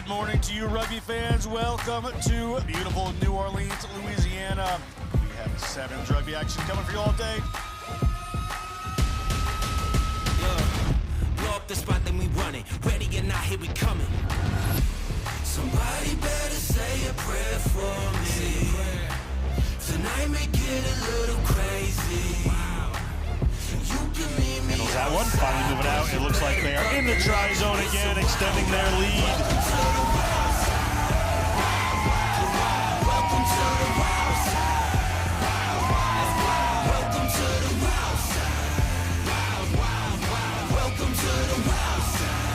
Good morning to you, rugby fans. Welcome to beautiful New Orleans, Louisiana. We have Sevens rugby action coming for you all day. Blow up the spot, then we running. Ready or not, here we coming. Somebody better say a prayer for me. Tonight may get a little crazy. You can meet me. Handles that one, finally moving out. It looks like they are in the try zone again, extending their lead. Welcome to the wild side. Welcome to the wild side. Welcome to the wild side.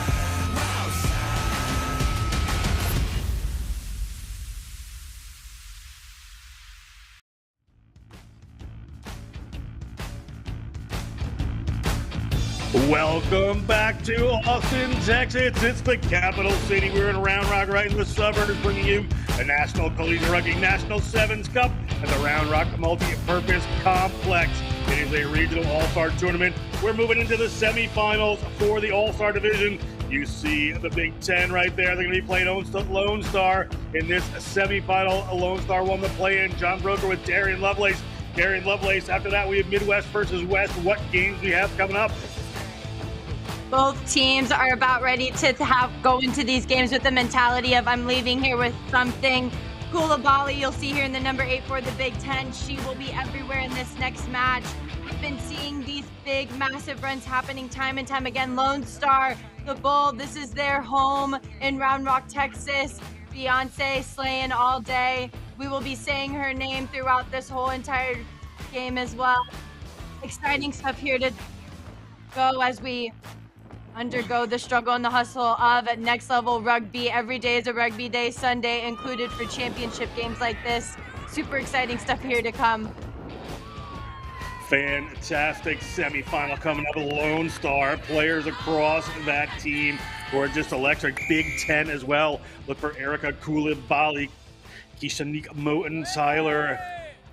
Wild Welcome back to Austin, Texas. It's the capital city. We're in Round Rock, right in the suburbs, bringing you the National Collegiate Rugby National Sevens Cup and the Round Rock Multi-Purpose Complex. It is a regional all-star tournament. We're moving into the semifinals for the all-star division. You see the Big Ten right there. They're going to be playing Lone Star in this semifinal. Lone Star won the play-in. John Broker with Darian Lovelace. Darian Lovelace. After that, we have Midwest versus West. What games we have coming up? Both teams are about ready to go into these games with the mentality of I'm leaving here with something. Koulibaly, you'll see here in the number 8 for the Big Ten. She will be everywhere in this next match. We've been seeing these big, massive runs happening time and time again. Lone Star, the Bull, this is their home in Round Rock, Texas. Beyonce slaying all day. We will be saying her name throughout this whole entire game as well. Exciting stuff here to go as we undergo the struggle and the hustle of next level rugby. Every day is a rugby day, Sunday included for championship games like this. Super exciting stuff here to come. Fantastic semifinal coming up. Lone Star players across that team who are just electric. Big Ten as well. Look for Erica Koulibaly, Kishanique Moten Tyler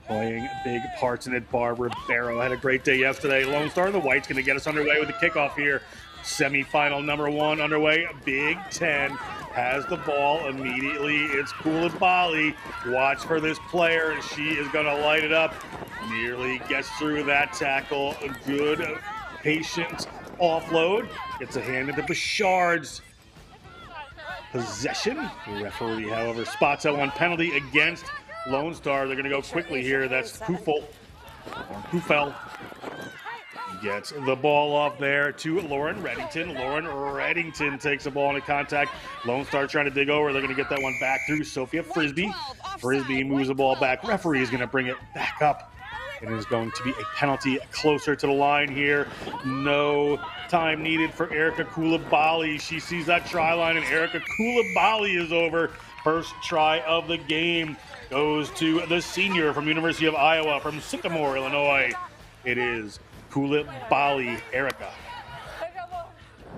playing big parts in it. Barbara Barrow had a great day yesterday. Lone Star and the White's going to get us underway with the kickoff here. Semifinal number 1 underway. Big Ten has the ball immediately. It's Koulibaly. Watch for this player. She is going to light it up. Nearly gets through that tackle. A good, patient offload. Gets a hand into Bouchard's possession. The referee, however, spots that one penalty against Lone Star. They're going to go quickly here. That's Kufel. Gets the ball off there to Lauren Reddington. Lauren Reddington takes the ball into contact. Lone Star trying to dig over. They're going to get that one back through Sophia Frisbee. Frisbee moves the ball back. Referee is going to bring it back up. It is going to be a penalty closer to the line here. No time needed for Erica Koulibaly. She sees that try line, and Erica Koulibaly is over. First try of the game goes to the senior from University of Iowa, from Sycamore, Illinois. It is Koulibaly, Erica.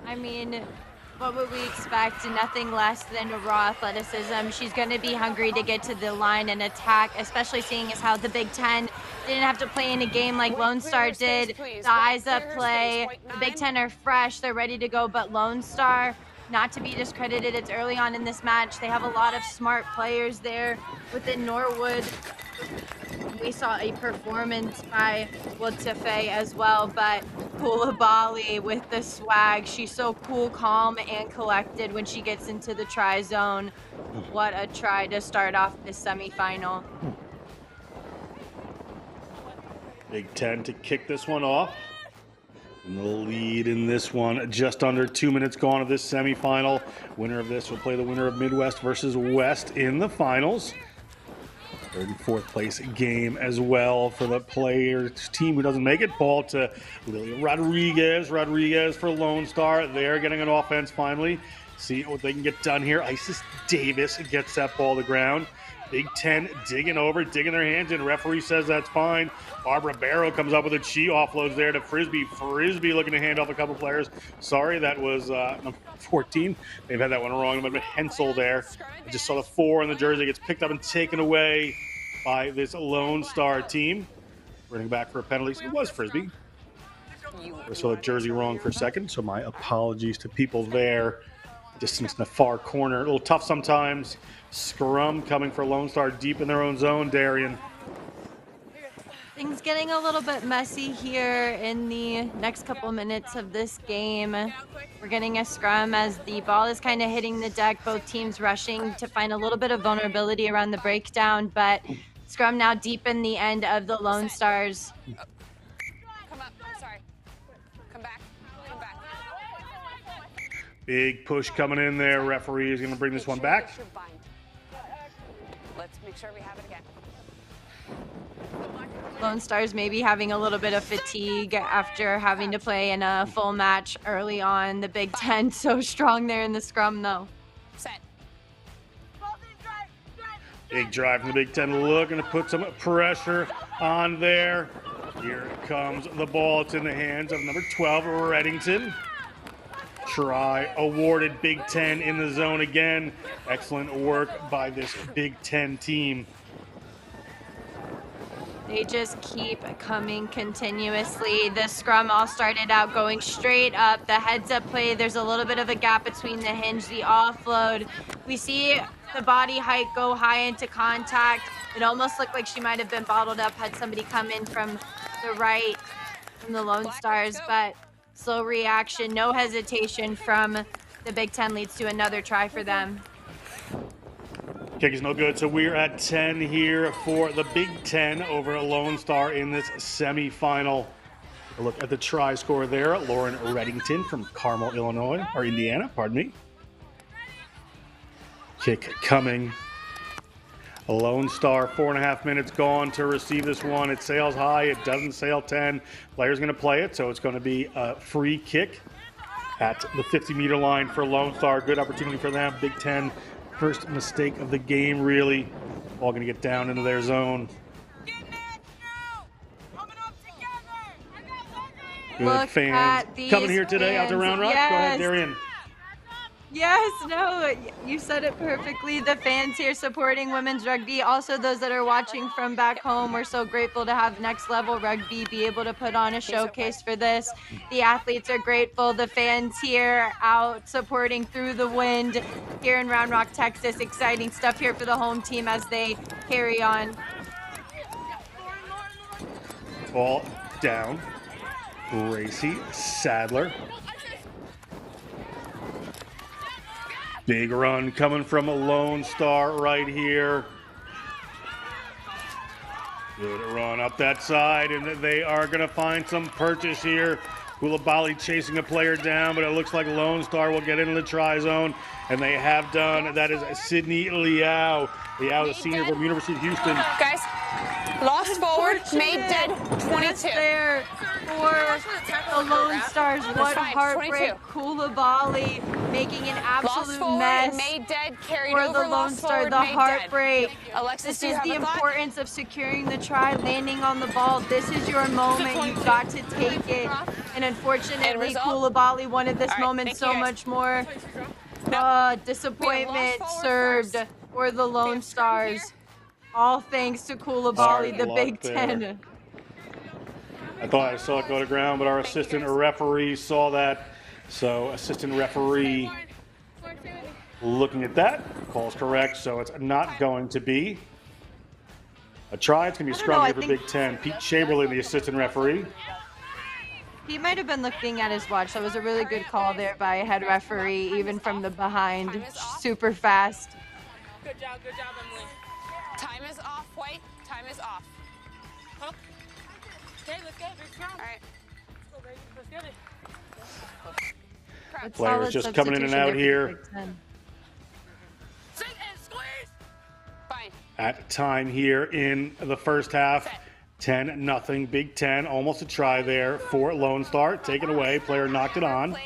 I mean, what would we expect? Nothing less than raw athleticism. She's going to be hungry to get to the line and attack, especially seeing as how the Big Ten didn't have to play in a game like Lone Star did. The eyes up play. The Big Ten are fresh. They're ready to go, but Lone Star, not to be discredited, it's early on in this match. They have a lot of smart players there within Norwood. We saw a performance by Wotefei as well, but Koulibaly with the swag. She's so cool, calm, and collected when she gets into the try zone. What a try to start off this semifinal. Big Ten to kick this one off. And the lead in this one, just under 2 minutes gone of this semifinal. Winner of this will play the winner of Midwest versus West in the finals. Third and fourth place game as well for the players team who doesn't make it. Ball to Lillian Rodriguez. Rodriguez for Lone Star. They're getting an offense finally. See what they can get done here. Isis Davis gets that ball to the ground. Big Ten digging their hands in. Referee says that's fine. Barbara Barrow comes up with it. She offloads there to Frisbee. Frisbee looking to hand off a couple players. Sorry, that was number 14. They've had that one wrong. But Hensel there. I just saw the 4 on the jersey. Gets picked up and taken away by this Lone Star team. Running back for a penalty. It was Frisbee. I saw the jersey wrong for a second, so my apologies to people there. Distance in the far corner. A little tough sometimes. Scrum coming for Lone Star deep in their own zone, Darian. Things getting a little bit messy here in the next couple minutes of this game. We're getting a scrum as the ball is kind of hitting the deck. Both teams rushing to find a little bit of vulnerability around the breakdown, but scrum now deep in the end of the Lone Stars. Come up. Sorry. Come back. Come back. Big push coming in there. Referee is going to bring this one back. Let's make sure we have it again. Lone Stars maybe having a little bit of fatigue after having to play in a full match early on. The Big Ten so strong there in the scrum, though. Set. Big drive from the Big Ten, looking to put some pressure on there. Here comes the ball. It's in the hands of number 12, Reddington. Try awarded. Big Ten in the zone again. Excellent work by this Big Ten team. They just keep coming continuously. The scrum all started out going straight up. The heads-up play, there's a little bit of a gap between the hinge, the offload. We see the body height go high into contact. It almost looked like she might have been bottled up had somebody come in from the right, from the Lone Stars, but slow reaction, no hesitation from the Big Ten leads to another try for them. Kick is no good, so we're at 10 here for the Big Ten over a Lone Star in this semifinal. A look at the try score there. Lauren Reddington from Carmel, Indiana, pardon me. Kick coming. A Lone Star, 4.5 minutes gone to receive this one. It sails high, it doesn't sail 10. Player's gonna play it, so it's gonna be a free kick at the 50-meter line for Lone Star. Good opportunity for them. Big Ten, first mistake of the game, really. All gonna get down into their zone. Good Look fans at these coming here today out to fans. Round Rock. Yes. Go ahead, Darian. Yes, no, you said it perfectly. The fans here supporting women's rugby, also those that are watching from back home. We're so grateful to have Next Level Rugby be able to put on a showcase for this. The athletes are grateful. The fans here out supporting through the wind here in Round Rock, Texas. Exciting stuff here for the home team as they carry on. Ball down. Gracie Sadler. Big run coming from a Lone Star right here. Good run up that side, and they are going to find some purchase here. Koulibaly chasing a player down, but it looks like Lone Star will get into the try zone, and they have done. That is Sydney Liao. Liao, the senior from University of Houston. Guys, lost forward, made dead, 22. There for the Lone Stars. What fine, heartbreak. 22. Koulibaly making an Lost absolute forward, mess made dead, carried for over, the Lone lost Star. forward, The made heartbreak. dead. Alexis, This do you is have the a thought? importance of securing the try, landing on the ball. This is your moment. You've got to take it. And unfortunately, result? Koulibaly wanted this All right, moment thank so you, guys. much more. Disappointment forward served first. for the Lone Damn, Stars. here. All thanks to Koulibaly, Hard the luck Big there. Ten. I thought I saw it go to ground, but our assistant referee saw that. So assistant referee looking at that, call's correct. So it's not going to be a try. It's going to be a scrum I here for think- Big Ten. Pete Chamberlain, the assistant referee. He might have been looking at his watch. That was a really good call there by head referee, even from the behind. Super fast. Good job, Emily. Time is off, White. Time is off. Huh? Okay, let's get it. Big round. All right. Let's go, baby. Let's get it. Good Players solid just coming in and substitution out there for here. the Big Ten. Sit and squeeze. Fine. At time here in the first half. 10-0 Big Ten. Almost a try there for Lone Star. Taken away. Player knocked it on. Played.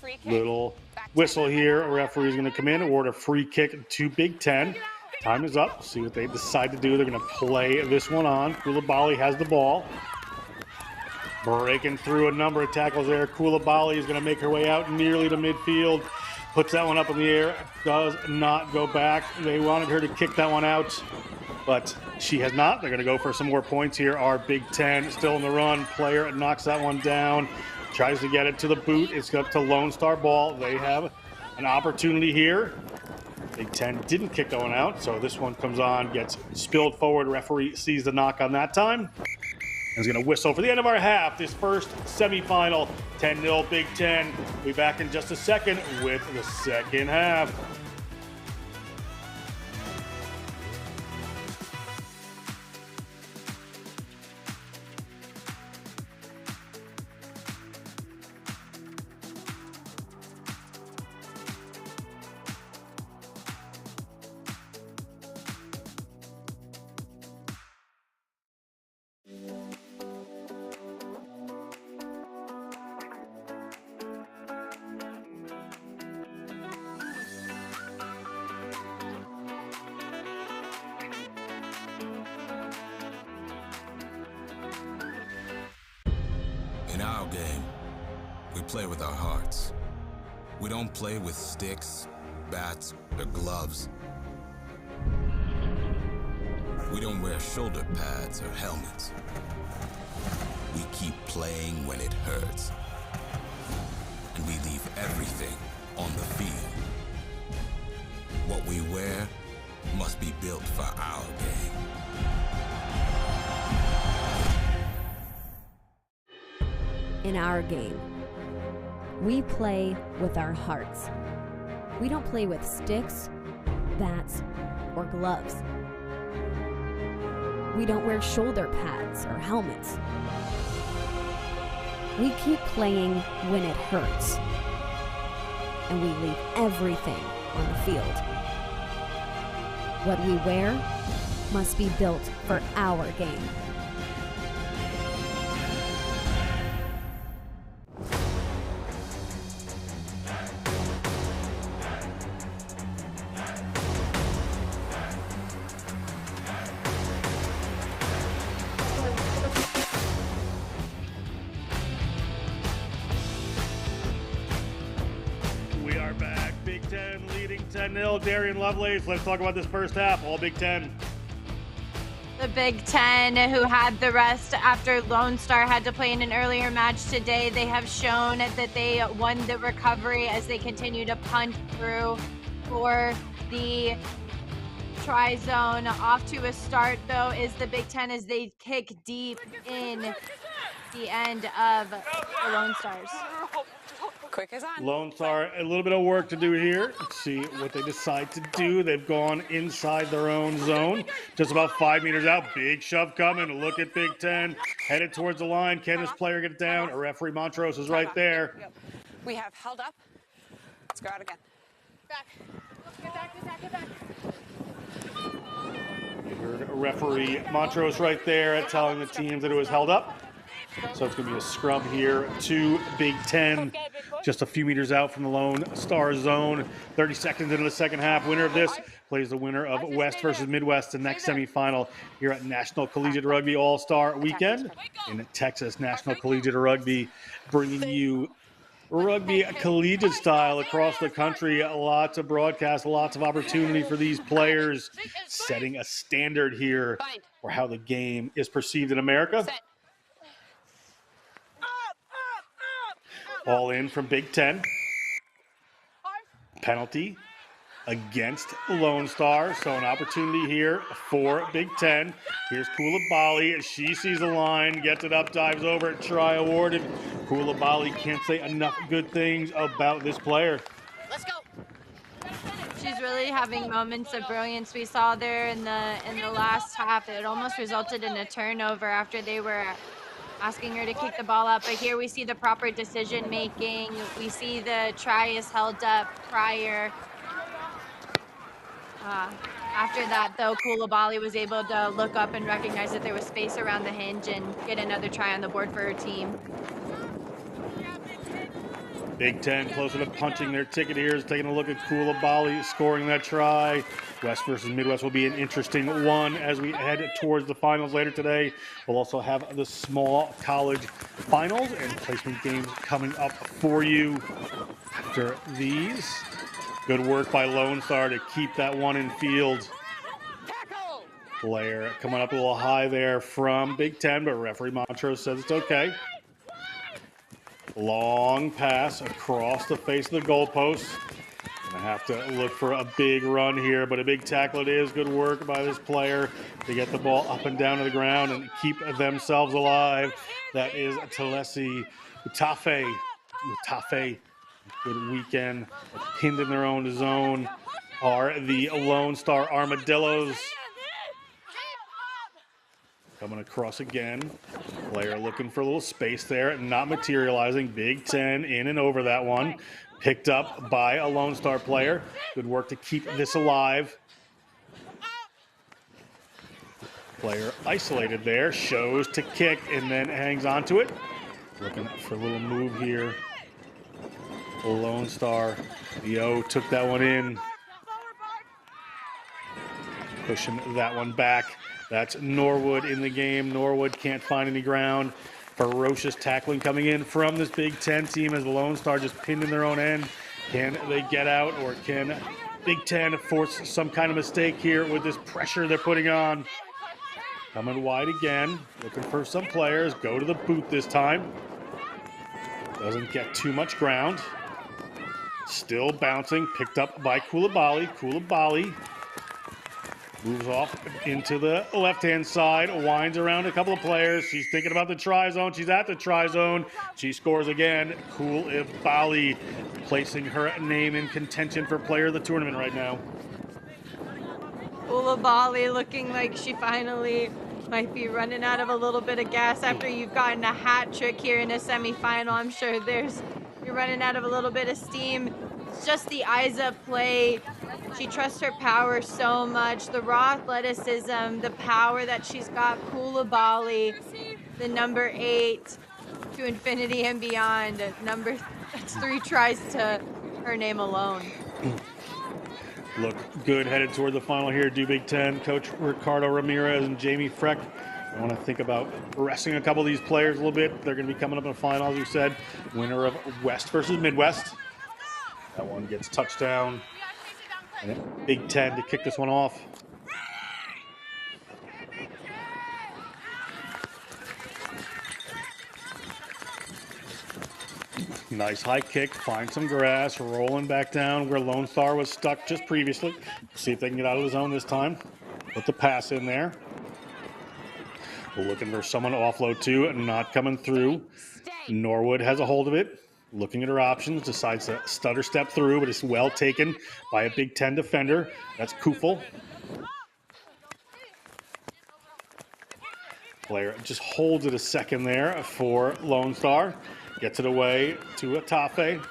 Free kick. Little Back to whistle back. here. A referee's going to come in, award a free kick to Big Ten. Time is up. See what they decide to do. They're going to play this one on. Koulibaly has the ball. Breaking through a number of tackles there. Koulibaly is going to make her way out nearly to midfield. Puts that one up in the air. Does not go back. They wanted her to kick that one out, but she has not. They're going to go for some more points here. Our Big Ten still in the run. Player knocks that one down. Tries to get it to the boot. It's up to Lone Star ball. They have an opportunity here. Big Ten didn't kick that one out, so this one comes on, gets spilled forward. Referee sees the knock on that time. And is going to whistle for the end of our half. This first semifinal, 10-0 Big Ten. We'll be back in just a second with the second half. In our game, we play with our hearts. We don't play with sticks, bats, or gloves. We don't wear shoulder pads or helmets. We keep playing when it hurts. And we leave everything on the field. What we wear must be built for our game. In our game, we play with our hearts. We don't play with sticks, bats, or gloves. We don't wear shoulder pads or helmets. We keep playing when it hurts. And we leave everything on the field. What we wear must be built for our game. We are back. Big Ten leading 10-0. Darian Lovelace. Let's talk about this first half. All Big Ten. The Big Ten, who had the rest after Lone Star had to play in an earlier match today, they have shown that they won the recovery as they continue to punt through for the tri-zone. Off to a start, though, is the Big Ten as they kick deep in the end of the Lone Stars. Quick as on. Lone Star, a little bit of work to do here. Let's see what they decide to do. They've gone inside their own zone, just about 5 meters out. Big shove coming. Look at Big Ten headed towards the line. Can this player get it down? A referee Montrose is right there. Yep. We have held up. Let's go out again. Back. Get back, get back, get back. You heard referee Montrose right there telling the teams that it was held up. So it's going to be a scrum here to Big Ten, just a few meters out from the Lone Star zone. 30 seconds into the second half. Winner of this plays the winner of West versus Midwest, the next semifinal here at National Collegiate Rugby All-Star Weekend in Texas. National Collegiate Rugby bringing you rugby collegiate style across the country. Lots of broadcasts, lots of opportunity for these players, setting a standard here for how the game is perceived in America. All in from Big Ten. Penalty against Lone Star. So an opportunity here for Big Ten. Here's Koulibaly. She sees the line, gets it up, dives over, try awarded. Koulibaly can't say enough good things about this player. Let's go. She's really having moments of brilliance. We saw there in the last half. It almost resulted in a turnover after they were asking her to kick the ball up, but here we see the proper decision making. We see the try is held up prior. After that, though, Koulibaly was able to look up and recognize that there was space around the hinge and get another try on the board for her team. Big Ten closer to punching their ticket here, is taking a look at Koulibaly scoring that try. West versus Midwest will be an interesting one as we head towards the finals later today. We'll also have the small college finals and placement games coming up for you after these. Good work by Lone Star to keep that one in field. Player coming up a little high there from Big Ten, but referee Montrose says it's okay. Long pass across the face of the goalpost. Have to look for a big run here, but a big tackle it is. Good work by this player to get the ball up and down to the ground and keep themselves alive. That is Talesi Utafe. Utafe, good weekend. Pinned in their own zone are the Lone Star Armadillos. Coming across again. Player looking for a little space there, not materializing. Big Ten in and over that one. Picked up by a Lone Star player. Good work to keep this alive. Player isolated there, shows to kick and then hangs on to it. Looking for a little move here. Lone Star. Yo took that one in. Pushing that one back. That's Norwood in the game. Norwood can't find any ground. Ferocious tackling coming in from this Big Ten team as the Lone Star just pinned in their own end. Can they get out, or can Big Ten force some kind of mistake here with this pressure they're putting on? Coming wide again, looking for some players. Go to the boot this time. Doesn't get too much ground. Still bouncing, picked up by Koulibaly. Koulibaly moves off into the left-hand side, winds around a couple of players. She's thinking about the try zone. She's at the try zone. She scores again. Koulibaly placing her name in contention for player of the tournament right now. Koulibaly looking like she finally might be running out of a little bit of gas after you've gotten a hat trick here in a semifinal. I'm sure you're running out of a little bit of steam. It's just the Isa play. She trusts her power so much. The raw athleticism, the power that she's got. Koulibaly, the number 8 to infinity and beyond. That's 3 tries to her name alone. Look good headed toward the final here. Do Big Ten. Coach Ricardo Ramirez and Jamie Freck. I want to think about resting a couple of these players a little bit. They're going to be coming up in the final, as we said. Winner of West versus Midwest. That one gets touchdown. And Big Ten to kick this one off. Nice high kick, find some grass, rolling back down where Lone Star was stuck just previously. See if they can get out of the zone this time. Put the pass in there. Looking for someone to offload to, not coming through. Norwood has a hold of it. Looking at her options, decides to stutter step through, but it's well taken by a Big Ten defender. That's Kufel. Player just holds it a second there for Lone Star. Gets it away to Tafe.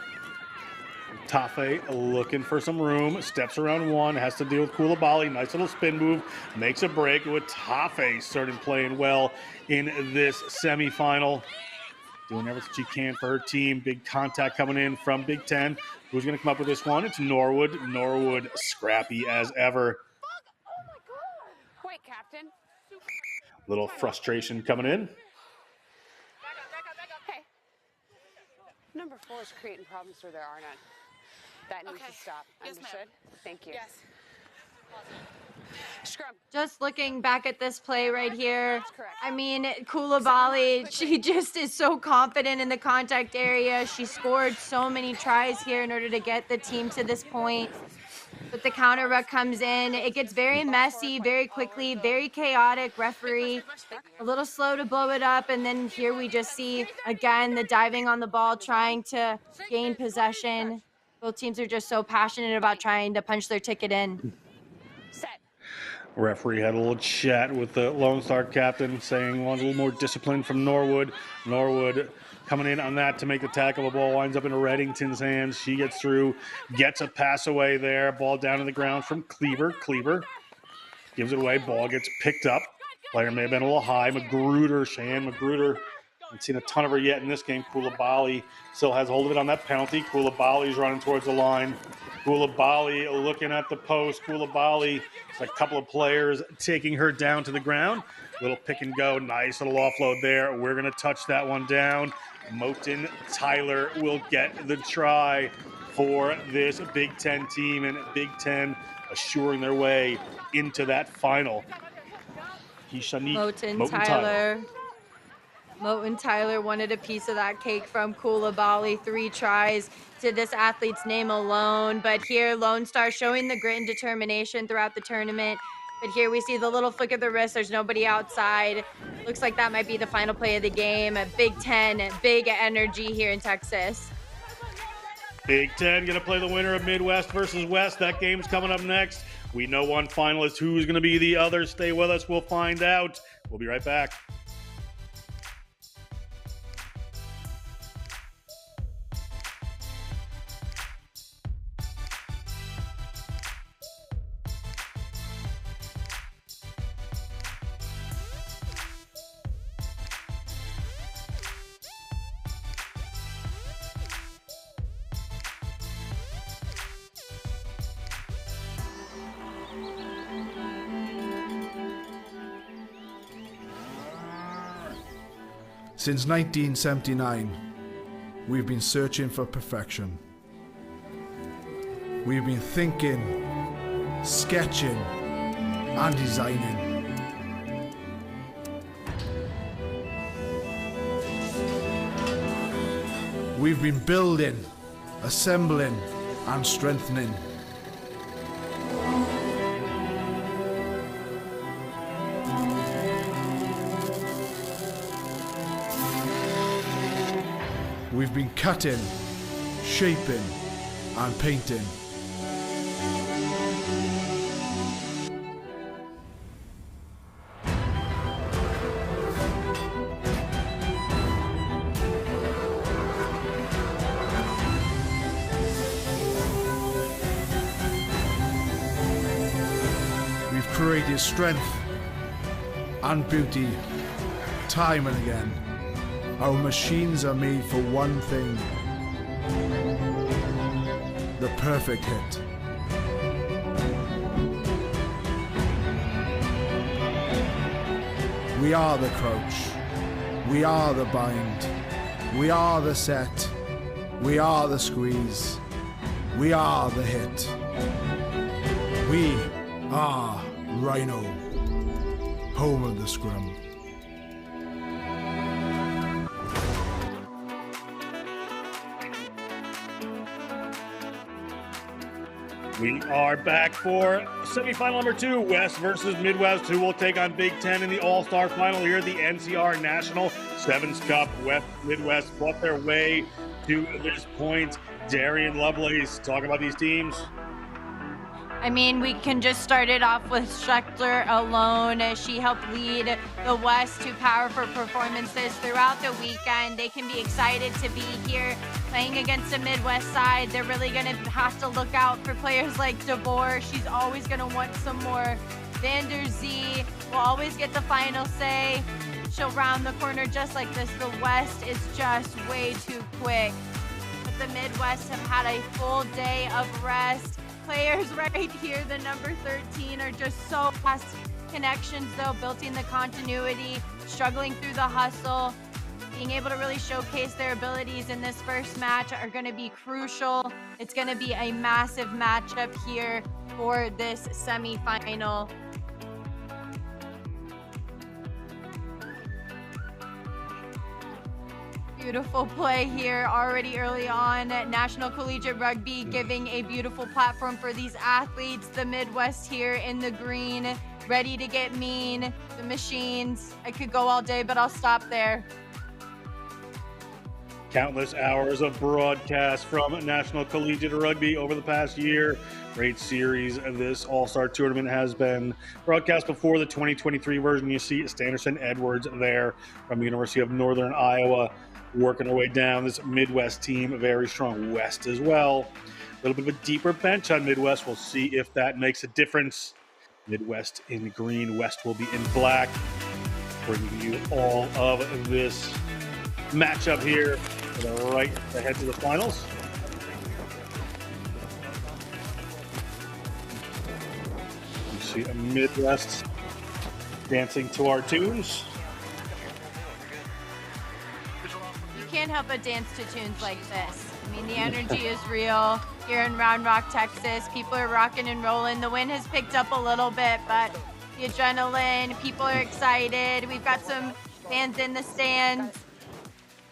Tafe looking for some room. Steps around one. Has to deal with Koulibaly. Nice little spin move. Makes a break with Tafe starting playing well in this semifinal. Doing everything she can for her team. Big contact coming in from Big Ten. Who's going to come up with this one? It's Norwood. Norwood scrappy as ever. Wait, Captain. Little frustration coming in. Hey. Number 4 is creating problems where there are none. That needs to stop. Yes, ma'am. Understood? Thank you. Yes. Scrum. Just looking back at this play right here, That's correct. I mean, Koulibaly, she just is so confident in the contact area. She scored so many tries here in order to get the team to this point. But the counter ruck comes in. It gets very messy, very quickly, very chaotic. Referee a little slow to blow it up. And then here we just see, again, the diving on the ball, trying to gain possession. Both teams are just so passionate about trying to punch their ticket in. Set. Referee had a little chat with the Lone Star captain, saying wants a little more discipline from Norwood. Norwood coming in on that to make the tackle. The ball winds up in Reddington's hands. She gets through, gets a pass away there. Ball down to the ground from Cleaver. Cleaver gives it away. Ball gets picked up. Player may have been a little high. Magruder, Cheyenne Magruder. Haven't seen a ton of her yet in this game. Koulibaly still has hold of it on that penalty. Koulibaly's running towards the line. Koulibaly looking at the post. Koulibaly, a couple of players taking her down to the ground. Little pick and go. Nice little offload there. We're going to touch that one down. Moten Tyler will get the try for this Big Ten team, and Big Ten assuring their way into that final. Moten Tyler. Moten Tyler wanted a piece of that cake from Koulibaly. 3 tries to this athlete's name alone. But here, Lone Star showing the grit and determination throughout the tournament. But here we see the little flick of the wrist. There's nobody outside. Looks like that might be the final play of the game. A Big Ten, big energy here in Texas. Big Ten going to play the winner of Midwest versus West. That game's coming up next. We know one finalist. Who's going to be the other? Stay with us. We'll find out. We'll be right back. Since 1979, we've been searching for perfection. We've been thinking, sketching, and designing. We've been building, assembling, and strengthening. We've been cutting, shaping, and painting. We've created strength and beauty time and again. Our machines are made for one thing: the perfect hit. We are the crouch. We are the bind. We are the set. We are the squeeze. We are the hit. We are Rhino, home of the scrum. We are back for semifinal number 2, West versus Midwest, who will take on Big Ten in the All-Star Final here at the NCR National Sevens Cup. West Midwest fought their way to this point. Darian Lovelace, talk about these teams. I mean, we can just start it off with Schechter alone. She helped lead the West to powerful performances throughout the weekend. They can be excited to be here playing against a Midwest side. They're really going to have to look out for players like DeBoer. She's always going to want some more. Vander Zee will always get the final say. She'll round the corner just like this. The West is just way too quick. But the Midwest have had a full day of rest. Players right here, the number 13, are just so fast. Connections, though, building the continuity, struggling through the hustle, being able to really showcase their abilities in this first match are going to be crucial. It's going to be a massive matchup here for this semifinal. Beautiful play here already early on. National Collegiate Rugby giving a beautiful platform for these athletes. The Midwest here in the green, ready to get mean. The machines. I could go all day, but I'll stop there. Countless hours of broadcast from National Collegiate Rugby over the past year. Great series of this All-Star Tournament has been broadcast before the 2023 version. You see Standerson Edwards there from the University of Northern Iowa, working our way down. This Midwest team, very strong. West as well. A little bit of a deeper bench on Midwest. We'll see if that makes a difference. Midwest in green, West will be in black. Bringing you all of this matchup here for the right ahead to the finals. You see a Midwest dancing to our tunes. Can't help but dance to tunes like this. I mean, the energy is real here in Round Rock, Texas. People are rocking and rolling. The wind has picked up a little bit, but the adrenaline, people are excited. We've got some Fans in the stands,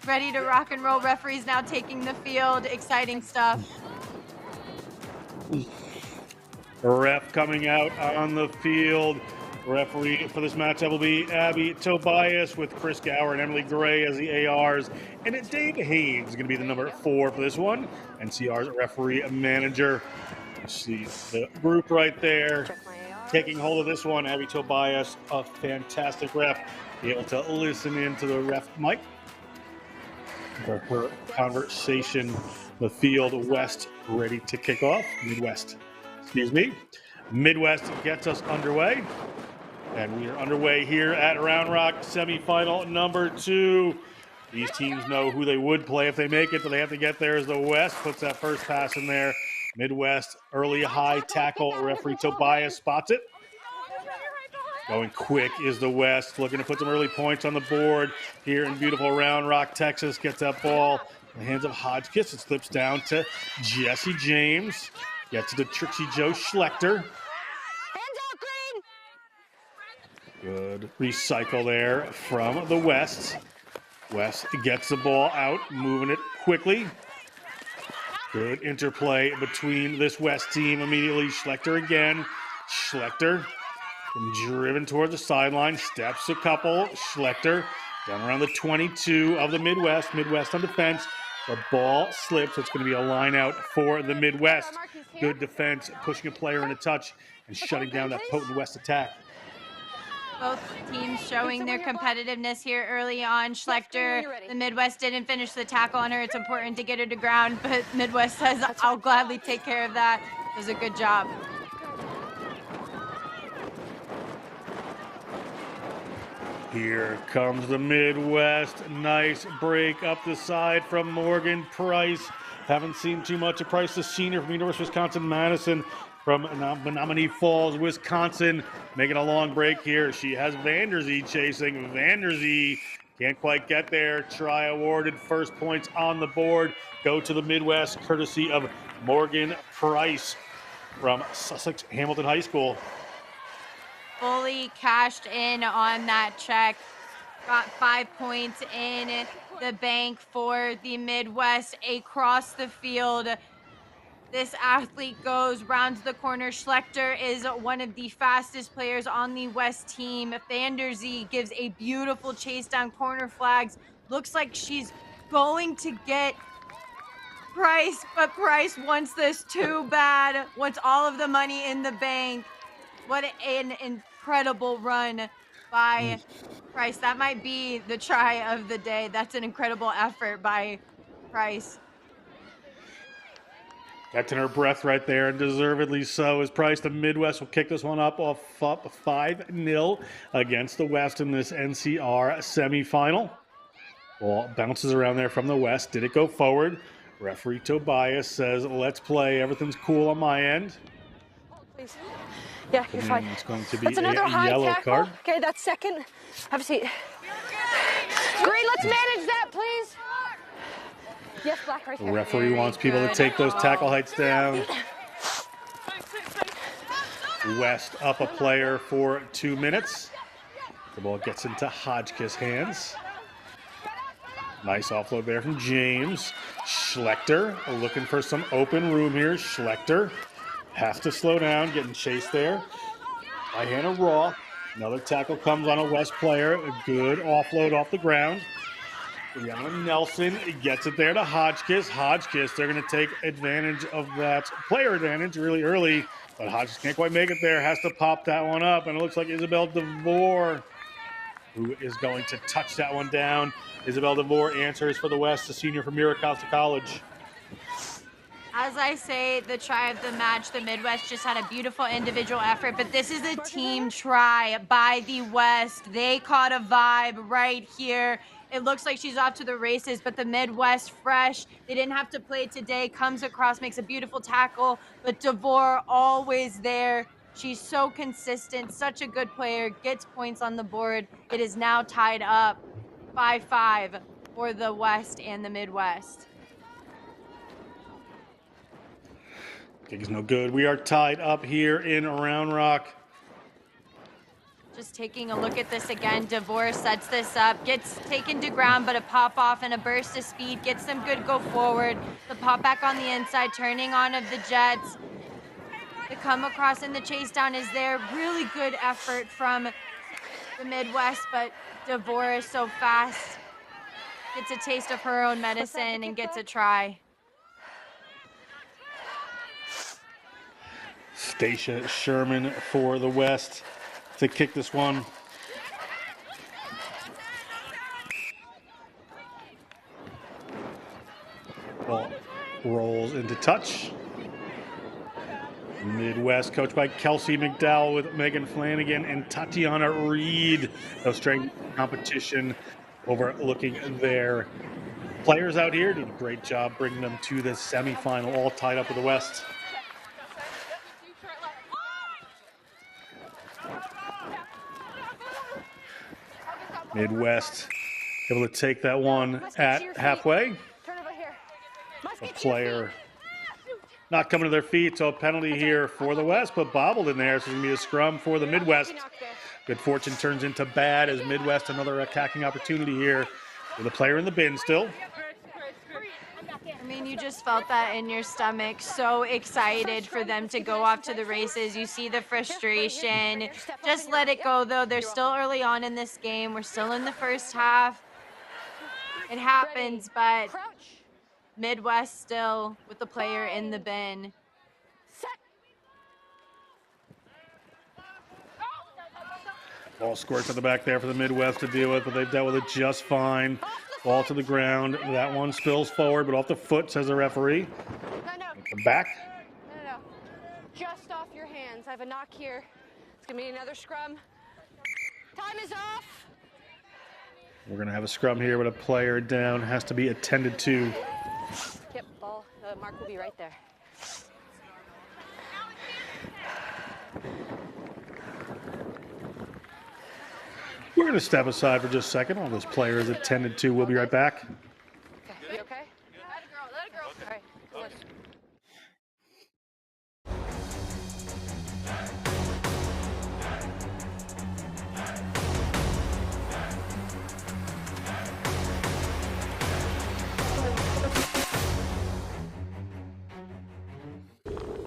ready to rock and roll. Referees now taking the field. Exciting stuff. Ref coming out on the field. Referee for this matchup will be Abby Tobias with Chris Gower and Emily Gray as the ARs. And Dave Haynes is going to be the number 4 for this one. NCR's referee manager. You see the group right there taking hold of this one. Abby Tobias, a fantastic ref. Be able to listen into the ref mic for her conversation. The field west ready to kick off. Midwest, excuse me. Midwest gets us underway. And we are underway here at Round Rock semifinal number 2. These teams know who they would play if they make it, but they have to get there as the West puts that first pass in there. Midwest, early high tackle. Referee Tobias spots it. Going quick is the West, looking to put some early points on the board here in beautiful Round Rock, Texas. Gets that ball in the hands of Hodgkiss. It slips down to Jesse James. Gets to the Trixie Joe Schlechter. Good recycle there from the West. West gets the ball out, moving it quickly. Good interplay between this West team immediately. Schlechter again. Schlechter driven towards the sideline, steps a couple. Schlechter down around the 22 of the Midwest. Midwest on defense. The ball slips. It's going to be a line out for the Midwest. Good defense, pushing a player in a touch and shutting down that potent West attack. Both teams showing their competitiveness here early on. Schlechter, the Midwest didn't finish the tackle on her. It's important to get her to ground, but Midwest says, I'll gladly take care of that. Does a good job. Here comes the Midwest. Nice break up the side from Morgan Price. Haven't seen too much of Price, the senior from University of Wisconsin-Madison from Menominee Falls, Wisconsin. Making a long break here. She has Vanderzee chasing. Vanderzee can't quite get there. Try awarded. First points on the board go to the Midwest, courtesy of Morgan Price from Sussex Hamilton High School. Fully cashed in on that check. Got 5 points in the bank for the Midwest across the field. This athlete goes round the corner. Schlechter is one of the fastest players on the West team. Vanderzee gives a beautiful chase down, corner flags. Looks like she's going to get Price, but Price wants this too bad. Wants all of the money in the bank. What an incredible run by Price. That might be the try of the day. That's an incredible effort by Price. Catching her breath right there, and deservedly so, as Price. The Midwest will kick this one up 5-0 against the West in this NCR semifinal. Ball bounces around there from the West. Did it go forward? Referee Tobias says, let's play. Everything's cool on my end. Please. Yeah, you're fine. It's going to be that's another a high yellow tackle. card. Okay, that's second. Have a seat. Green, let's manage that, please. Yes, black right The there. referee Very wants people to good. take those tackle heights down. West up a player for 2 minutes. The ball gets into Hodgkiss' hands. Nice offload there from James. Schlechter looking for some open room here. Schlechter has to slow down, getting chased there by Hannah Raw. Another tackle comes on a West player. A good offload off the ground. Brianna Nelson gets it there to Hodgkiss. Hodgkiss, they're going to take advantage of that player advantage really early, but Hodgkiss can't quite make it there. Has to pop that one up, and it looks like Isabel DeVore who is going to touch that one down. Isabel DeVore answers for the West, the senior from Mira Costa College. As I say, the try of the match, the Midwest just had a beautiful individual effort, but this is a team try by the West. They caught a vibe right here. It looks like she's off to the races, but the Midwest fresh. They didn't have to play today. Comes across, makes a beautiful tackle, but DeVore always there. She's so consistent, such a good player, gets points on the board. It is now tied up 5-5 for the West and the Midwest. Kick is no good. We are tied up here in Round Rock. Just taking a look at this again, DeVore sets this up, gets taken to ground, but a pop off and a burst of speed gets them good go forward. The pop back on the inside, turning on of the Jets. The come across and the chase down is there. Really good effort from the Midwest, but DeVore is so fast. Gets a taste of her own medicine and gets a try. Stacia Sherman for the West to kick this one. Ball rolls into touch. Midwest, coached by Kelsey McDowell with Megan Flanagan and Tatiana Reed. No strength competition overlooking their players out here. Did a great job bringing them to the semifinal, all tied up with the West. Midwest able to take that one at halfway. A player not coming to their feet, so a penalty here for the West, but bobbled in there, so it's going to be a scrum for the Midwest. Good fortune turns into bad as Midwest, another attacking opportunity here with a player in the bin still. I mean, you just felt that in your stomach. So excited for them to go off to the races. You see the frustration. Just let it go, though. They're still early on in this game. We're still in the first half. It happens, but Midwest still with the player in the bin. Ball squirts at the back there for the Midwest to deal with, but they've dealt with it just fine. Ball to the ground. That one spills forward, but off the foot, says the referee. No. Back. No. Just off your hands. I have a knock here. It's going to be another scrum. Time is off. We're going to have a scrum here, but a player down has to be attended to. Yep, ball. Mark will be right there. We're going to step aside for just a second. All this player is attended to. We'll be right back. Okay, you okay? Let it go. All right, listen.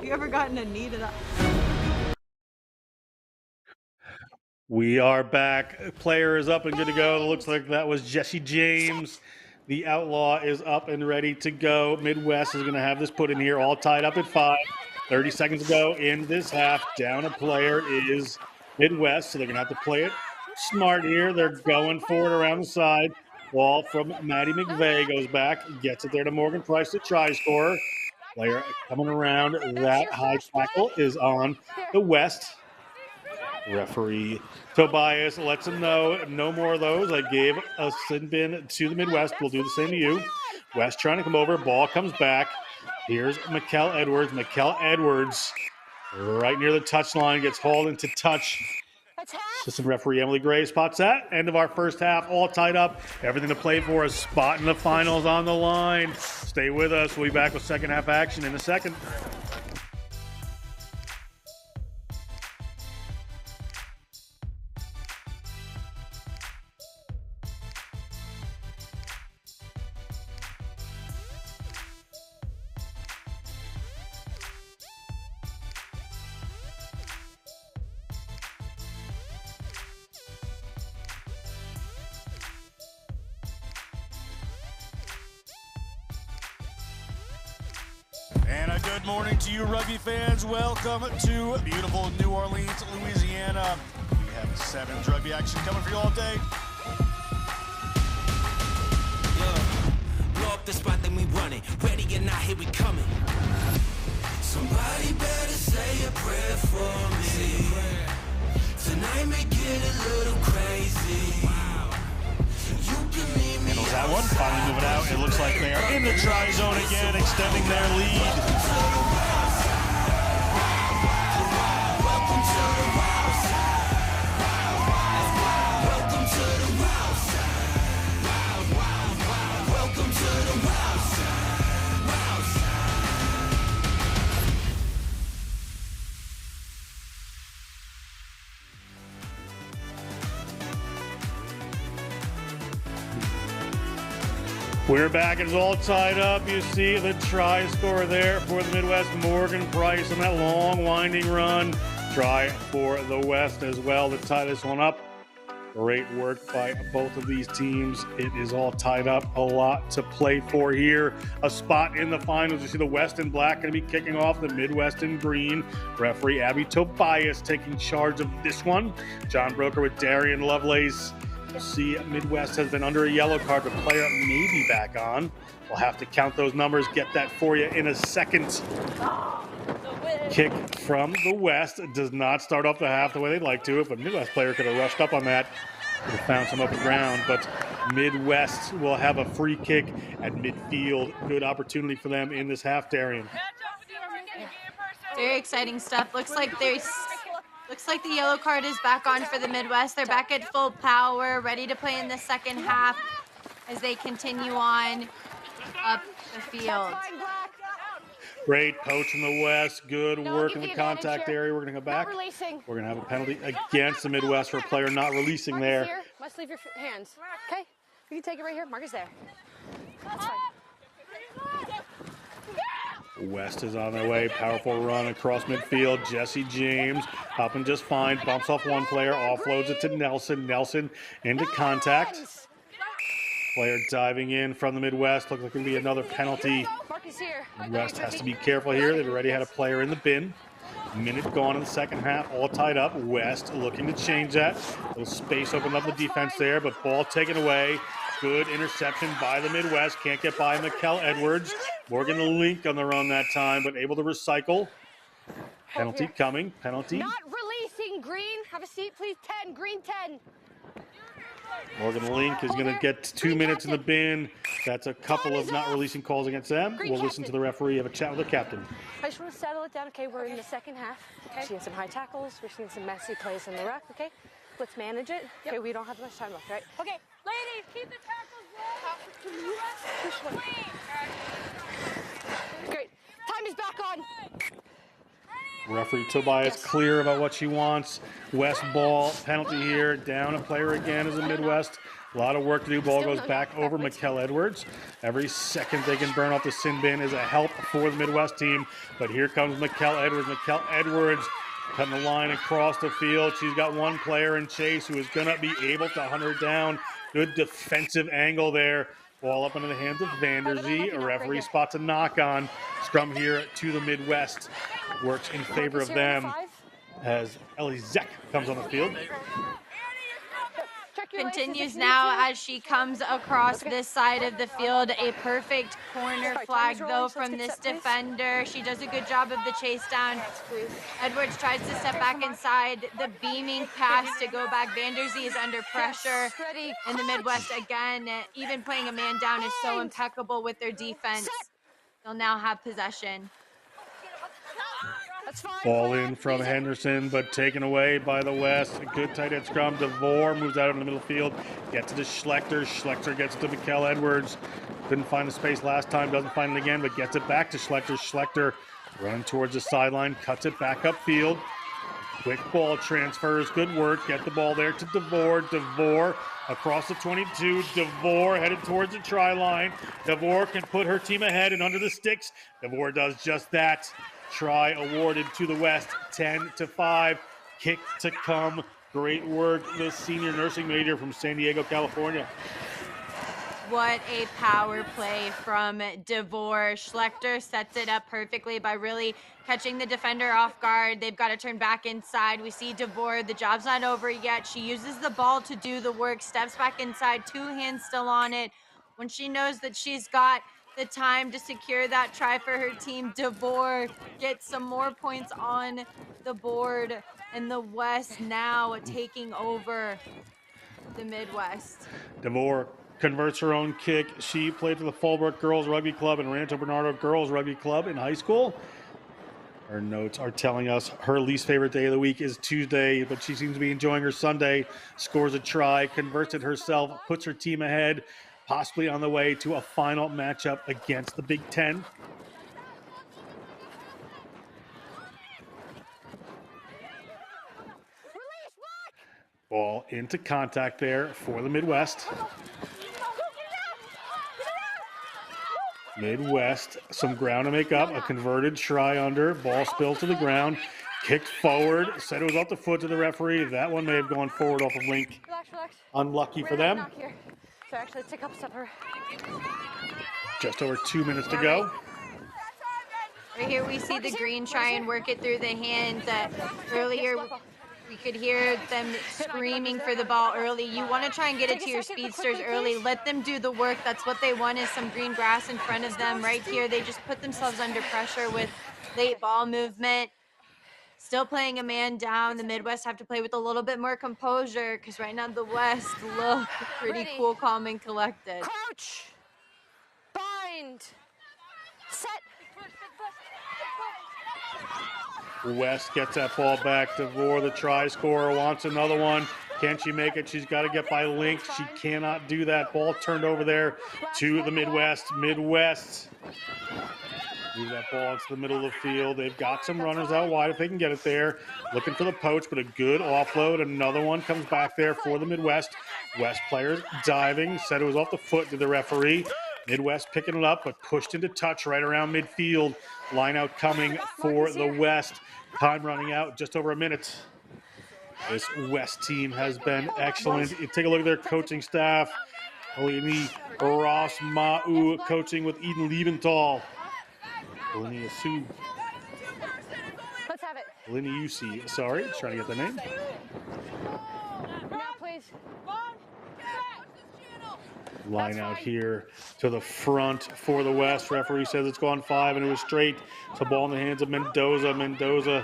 You ever gotten a knee to that? We are back. Player is up and good to go. It looks like that was Jesse James. The Outlaw is up and ready to go. Midwest is going to have this put in here, all tied up at 5. 30 seconds to go in this half. Down a player is Midwest, so they're going to have to play it smart here. They're going for it around the side. Ball from Maddie McVeigh goes back, gets it there to Morgan Price, the try scorer. Player coming around. That high tackle is on the West. Referee Tobias lets him know no more of those. I gave a sin bin to the Midwest. We'll do the same to you. West trying to come over. Ball comes back. Here's Mikkel Edwards. Mikkel Edwards right near the touchline gets hauled into touch. Assistant referee Emily Gray spots that. End of our first half. All tied up. Everything to play for. A spot in the finals on the line. Stay with us. We'll be back with second half action in a second. And a good morning to you, rugby fans. Welcome to beautiful New Orleans, Louisiana. We have 7 rugby action coming for you all day. Blow up the spot, then we run it. Ready or not, here we coming. Somebody better say a prayer for me. Tonight may get a little crazy. Handles that one, finally moving out. It looks like they are in the try zone again, extending their lead. We're back. It's all tied up. You see the try score there for the Midwest. Morgan Price on that long winding run. Try for the West as well to tie this one up. Great work by both of these teams. It is all tied up. A lot to play for here. A spot in the finals. You see the West in black going to be kicking off, the Midwest in green. Referee Abby Tobias taking charge of this one. John Broker with Darian Lovelace. You see Midwest has been under a yellow card. The player may be back on. We'll have to count those numbers, get that for you in a second. Kick from the West does not start off the half the way they'd like to. If a Midwest player could have rushed up on that, could have found some open ground. But Midwest will have a free kick at midfield. Good opportunity for them in this half, Darian. Very exciting stuff. Looks like the yellow card is back on for the Midwest. They're back at full power, ready to play in the second half as they continue on up the field. Great poach in the West. Good work in the contact area. We're going to go back. We're going to have a penalty against the Midwest for a player not releasing there. Here. Must leave your hands. Okay? You can take it right here. Mark is there. That's fine. West is on their way. Powerful run across midfield. Jesse James hopping just fine. Bumps off one player. Offloads it to Nelson. Nelson into contact. Player diving in from the Midwest. Looks like it'll be another penalty. Midwest has to be careful here. They've already had a player in the bin. Minute gone in the second half. All tied up. West looking to change that. Little space opened up the defense there, but ball taken away. Good interception by the Midwest. Can't get by Mikkel Edwards. Morgan Link on the run that time, but able to recycle. Penalty coming. Penalty. Not releasing green. Have a seat, please. 10. Green 10. Morgan Link is going to get 2 minutes in the bin. That's a couple of not releasing calls against them. We'll listen to the referee, have a chat with the captain. I just want to settle it down. Okay, we're in the second half. Okay. We're seeing some high tackles. We're seeing some messy plays in the ruck. Okay, let's manage it. Yep. Okay, we don't have much time left, right? Okay, ladies, keep the tackles low. Great. Time is back on. Referee Tobias clear about what she wants. West ball, penalty here. Down a player again as a Midwest. A lot of work to do. Ball goes back over Mikkel Edwards. Every second they can burn off the sin bin is a help for the Midwest team. But here comes Mikkel Edwards. Mikkel Edwards cutting the line across the field. She's got one player in chase who is going to be able to hunt her down. Good defensive angle there. Ball up into the hands of Vanderzee. A referee spots a knock on. Scrum here to the Midwest. Works in favor of them as Ellie Zeck comes on the field. Continues now as she comes across this side of the field. A perfect corner flag, though, from this defender. She does a good job of the chase down. Edwards tries to step back inside. The beaming pass to go back. Vanderzee is under pressure. And the Midwest, again, even playing a man down, is so impeccable with their defense. They'll now have possession. Ball in from Henderson, but taken away by the West. A good tight end scrum. DeVore moves out in the middle field. Gets it to Schlechter. Schlechter gets it to Mikkel Edwards. Couldn't find the space last time. Doesn't find it again, but gets it back to Schlechter. Schlechter running towards the sideline. Cuts it back upfield. Quick ball transfers. Good work. Get the ball there to DeVore. DeVore across the 22. DeVore headed towards the try line. DeVore can put her team ahead and under the sticks. DeVore does just that. Try awarded to the West, 10-5. Kick to come. Great work, the senior nursing major from San Diego, California. What a power play from DeVore. Schlechter sets it up perfectly by really catching the defender off guard. They've got to turn back inside. We see DeVore, the job's not over yet. She uses the ball to do the work, steps back inside, 2 hands still on it. When she knows that she's got the time to secure that try for her team, DeVore gets some more points on the board, and the West now taking over the Midwest. DeVore converts her own kick. She played for the Fallbrook Girls Rugby Club and Rancho Bernardo Girls Rugby Club in high school. Her notes are telling us her least favorite day of the week is Tuesday, but she seems to be enjoying her Sunday. Scores a try, converts it herself, puts her team ahead, possibly on the way to a final matchup against the Big Ten. Ball into contact there for the Midwest. Midwest, some ground to make up. A converted try under. Ball spills to the ground. Kicked forward. Said it was off the foot to the referee. That one may have gone forward off of Link. Relax, relax. Unlucky We're for gonna them. knock here. So actually, let's take up supper. Just over 2 minutes to go. Right here we see the green try and work it through the hands. Earlier we could hear them screaming for the ball early. You want to try and get it to your speedsters early. Let them do the work. That's what they want, is some green grass in front of them. Right here they just put themselves under pressure with late ball movement. Still playing a man down. The Midwest have to play with a little bit more composure because right now the West look pretty cool, calm, and collected. Crouch. Bind. Set. West gets that ball back. DeVore, the try scorer, wants another one. Can she make it? She's got to get by Link. She cannot do that. Ball turned over there to the Midwest. Midwest. Move that ball into the middle of the field. They've got some runners out wide if they can get it there. Looking for the poach, but a good offload. Another one comes back there for the Midwest. West players diving. Said it was off the foot to the referee. Midwest picking it up, but pushed into touch right around midfield. Line out coming for the West. Time running out, just over a minute. This West team has been excellent. You take a look at their coaching staff. Olini Ross Ma'u coaching with Eden Liebenthal. Olini Asu. Let's have it. Olini Usi, sorry, trying to get the name. Now, please. Line out here to the front for the West. Referee says it's gone 5 and it was straight. It's a ball in the hands of Mendoza. Mendoza,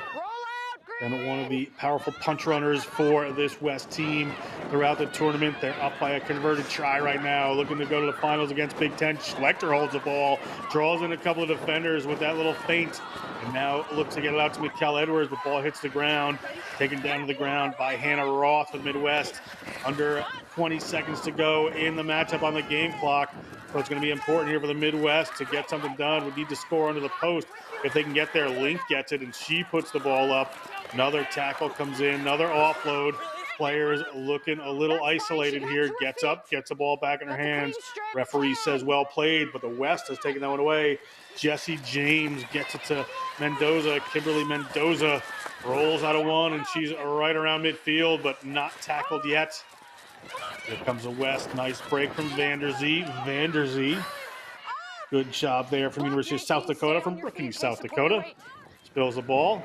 and one of the powerful punch runners for this West team throughout the tournament. They're up by a converted try right now, looking to go to the finals against Big Ten. Schlechter holds the ball, draws in a couple of defenders with that little feint, and now looks to get it out to Mikkel Edwards. The ball hits the ground, taken down to the ground by Hannah Roth of Midwest. Under 20 seconds to go in the matchup on the game clock. So it's going to be important here for the Midwest to get something done. We need to score under the post. If they can get there, Link gets it, and she puts the ball up. Another tackle comes in, another offload. Players looking a little isolated here. Gets up, gets the ball back in her hands. Referee says well played, but the West has taken that one away. Jesse James gets it to Mendoza. Kimberly Mendoza rolls out of one, and she's right around midfield, but not tackled yet. Here comes the West. Nice break from Vanderzee. Vanderzee. Good job there from University of South Dakota, from Brookings, South Dakota. Spills the ball.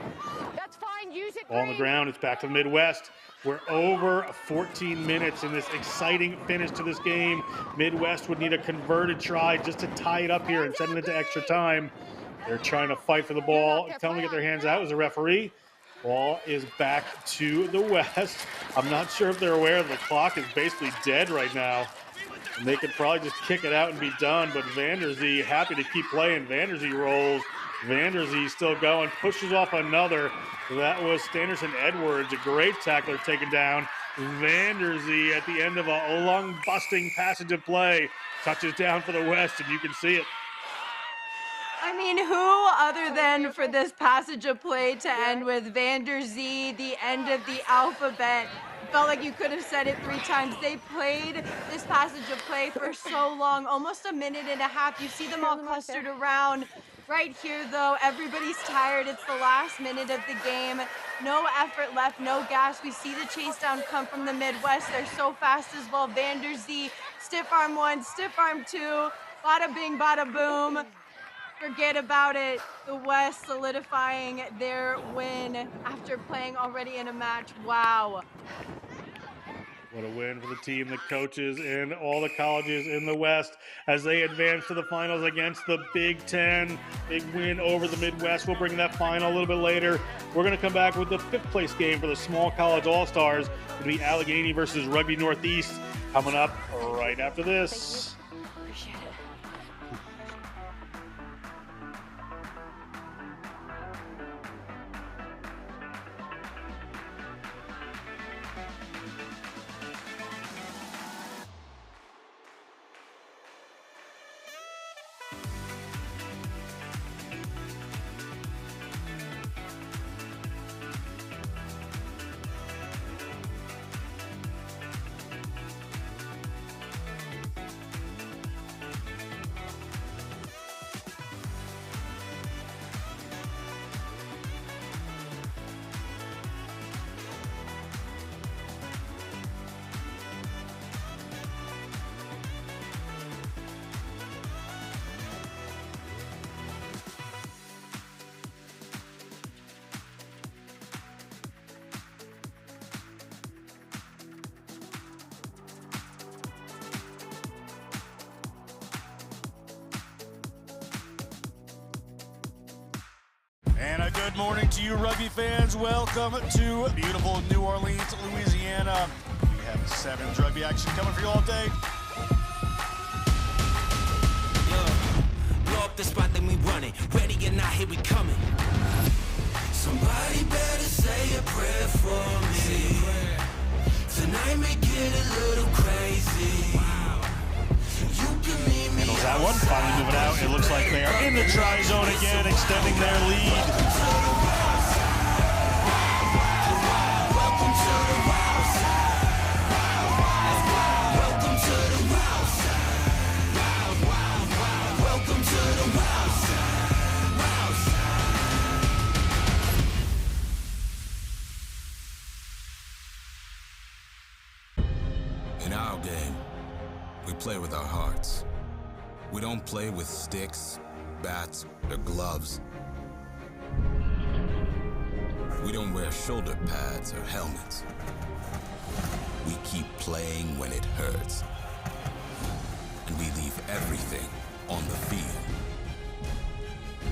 Ball on the ground. It's back to the Midwest. We're over 14 minutes in this exciting finish to this game. Midwest would need a converted try just to tie it up here and send it into extra time. They're trying to fight for the ball. Tell them to get their hands out as a referee. Ball is back to the West. I'm not sure if they're aware the clock is basically dead right now. And they could probably just kick it out and be done, but Vanderzee happy to keep playing. Vanderzee rolls. Vanderzee still going, pushes off another. That was Standerson Edwards, a great tackler taken down. Vanderzee at the end of a lung-busting passage of play touches down for the West, and you can see it. I mean, who other than for this passage of play to end with Vanderzee, the end of the alphabet? Felt like you could have said it 3 times. They played this passage of play for so long, almost a minute and a half. You see them all clustered around. Right here, though, everybody's tired. It's the last minute of the game. No effort left, no gas. We see the chase down come from the Midwest. They're so fast as well. Vanderzee, stiff arm 1, stiff arm 2. Bada bing, bada boom. Forget about it. The West solidifying their win after playing already in a match. Wow. What a win for the team, the coaches, and all the colleges in the West as they advance to the finals against the Big Ten. Big win over the Midwest. We'll bring that final a little bit later. We're going to come back with the 5th place game for the Small College All-Stars. It'll be Allegheny versus Rugby Northeast coming up right after this. good morning to you, rugby fans. Welcome to beautiful New Orleans, Louisiana. We have 7's rugby action coming for you all day. Blow up the spot, then we running. Ready or not, here we coming. Somebody better say a prayer for me. Tonight may get a little crazy. Handles that one, finally moving out. It looks like they are in the try zone again, extending their lead. In our game, we play with our hearts. We don't play with sticks, bats, or gloves. We don't wear shoulder pads or helmets. We keep playing when it hurts. And we leave everything on the field.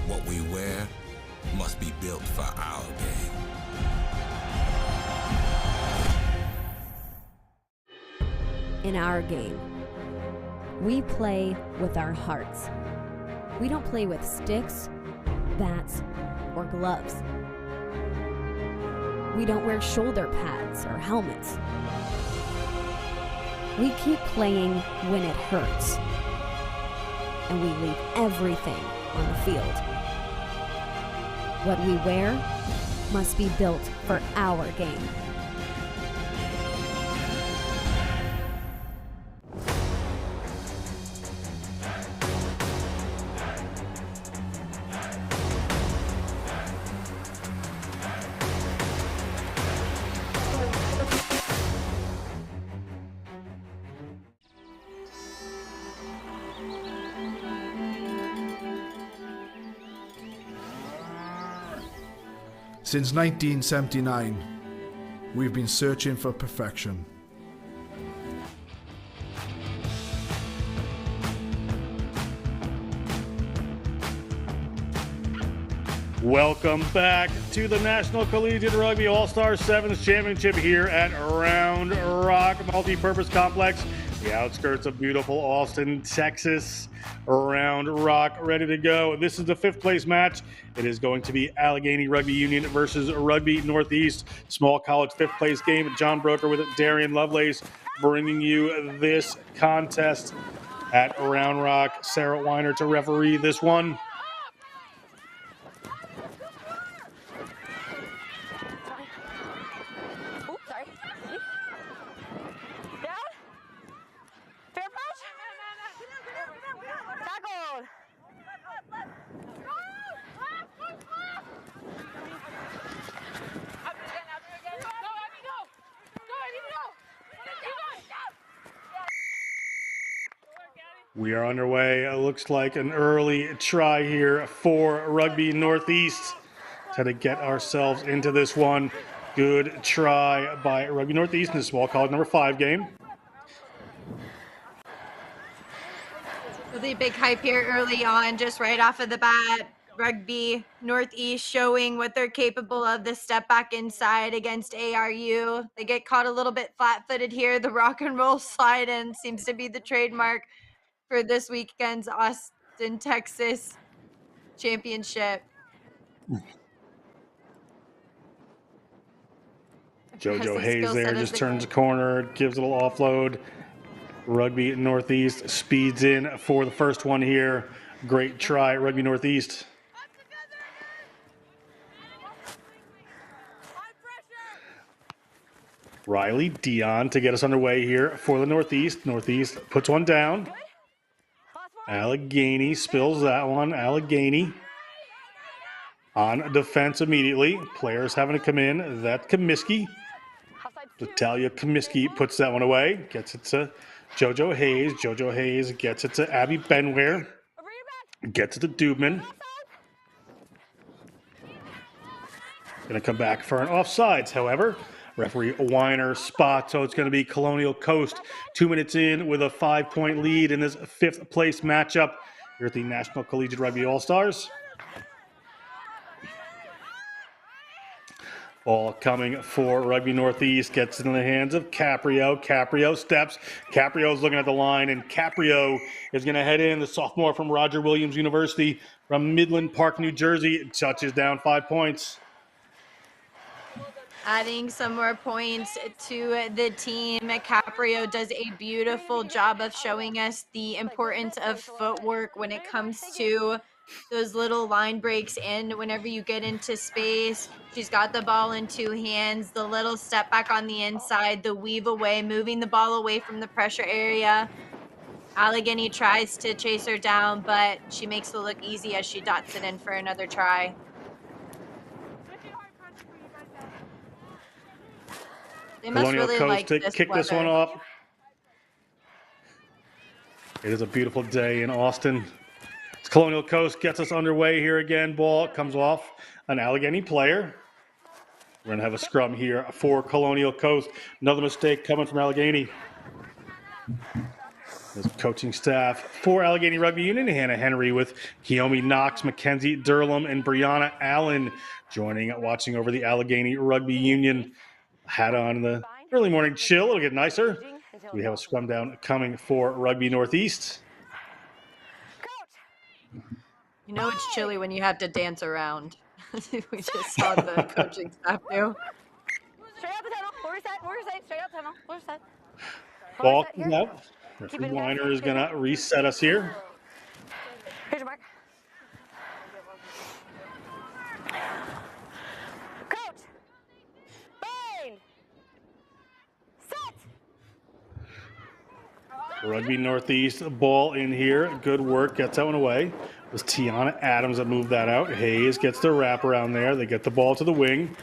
What we wear must be built for our game. In our game, we play with our hearts. We don't play with sticks, bats, or gloves. We don't wear shoulder pads or helmets. We keep playing when it hurts. And we leave everything on the field. What we wear must be built for our game. Since 1979, we've been searching for perfection. Welcome back to the National Collegiate Rugby All-Star Sevens Championship here at Round Rock Multipurpose Complex, the outskirts of beautiful Austin, Texas. Round Rock ready to go. This is the 5th place match. It is going to be Allegheny Rugby Union versus Rugby Northeast. Small college 5th place game. John Broker with Darian Lovelace bringing you this contest at Round Rock. Sarah Weiner to referee this one. We are underway. It looks like an early try here for Rugby Northeast to get ourselves into this one. Good try by Rugby Northeast in the small college number 5 game. Really big hype here early on, just right off of the bat. Rugby Northeast showing what they're capable of. The step back inside against ARU. They get caught a little bit flat-footed here. The rock and roll slide in seems to be the trademark for this weekend's Austin, Texas championship. JoJo Hayes there just turns the corner, gives a little offload. Rugby Northeast speeds in for the first one here. Great try, Rugby Northeast. Riley Dion to get us underway here for the Northeast. Northeast puts one down. Allegheny spills that one. Allegheny on defense immediately. Players having to come in. That's Comiskey. Natalia Comiskey puts that one away. Gets it to JoJo Hayes. JoJo Hayes gets it to Abby Benware. Gets it to Dubman. Going to come back for an offsides, however. Referee Weiner spots, so it's going to be Colonial Coast 2 minutes in with a 5-point lead in this 5th place matchup here at the National Collegiate Rugby All-Stars. Ball coming for Rugby Northeast, gets it in the hands of Caprio. Caprio steps. Caprio's looking at the line, and Caprio is going to head in. The sophomore from Roger Williams University from Midland Park, New Jersey, touches down 5 points. Adding some more points to the team. Caprio does a beautiful job of showing us the importance of footwork when it comes to those little line breaks, and whenever you get into space. She's got the ball in 2 hands, the little step back on the inside, the weave away, moving the ball away from the pressure area. Allegheny tries to chase her down, but she makes it look easy as she dots it in for another try. They must Colonial really Coast like to this kick weather. this one off. It is a beautiful day in Austin. Colonial Coast gets us underway here again. Ball comes off an Allegheny player. We're going to have a scrum here for Colonial Coast. Another mistake coming from Allegheny. This coaching staff for Allegheny Rugby Union, Hannah Henry with Kiyomi Knox, Mackenzie Durlam, and Brianna Allen watching over the Allegheny Rugby Union. Hat on the early morning chill. It'll get nicer. We have a scrum down coming for Rugby Northeast. You know it's chilly when you have to dance around. We just saw the coaching staff do. Straight out the tunnel. Forward side. Straight out tunnel. Forward side. Ball comes out. Referee Weiner is going to reset us here. Here's your mark. Coach. Bind. Set. Rugby Northeast ball in here. Good work. Gets that one away. It was Tiana Adams that moved that out. Hayes gets the wrap around there. They get the ball to the wing.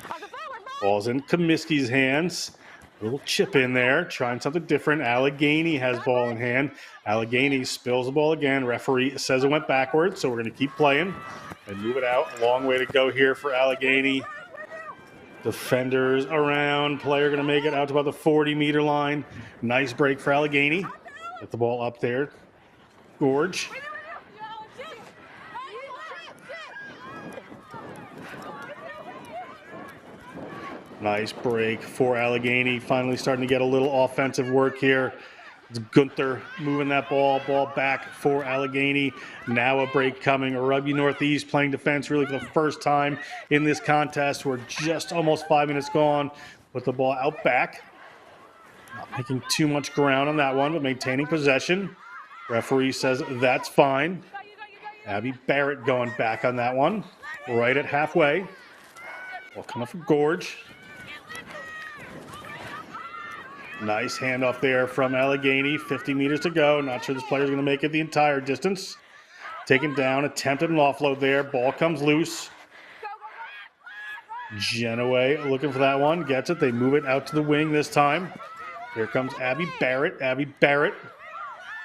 Ball's in Comiskey's hands. A little chip in there. Trying something different. Allegheny has ball in hand. Allegheny spills the ball again. Referee says it went backwards, so we're going to keep playing and move it out. Long way to go here for Allegheny. Defenders around. Player going to make it out to about the 40-meter line. Nice break for Allegheny. Get the ball up there. Gorge. Nice break for Allegheny. Finally starting to get a little offensive work here. It's Gunther moving that ball back for Allegheny. Now a break coming. Rugby Northeast playing defense really for the first time in this contest. We're just almost 5 minutes gone. Put the ball out back. Not making too much ground on that one, but maintaining possession. Referee says that's fine. Abby Barrett going back on that one. Right at halfway. Ball coming from Gorge. Nice handoff there from Allegheny. 50 meters to go. Not sure this player's going to make it the entire distance. Taken down. Attempted an offload there. Ball comes loose. Genoway looking for that one. Gets it. They move it out to the wing this time. Here comes Abby Barrett. Abby Barrett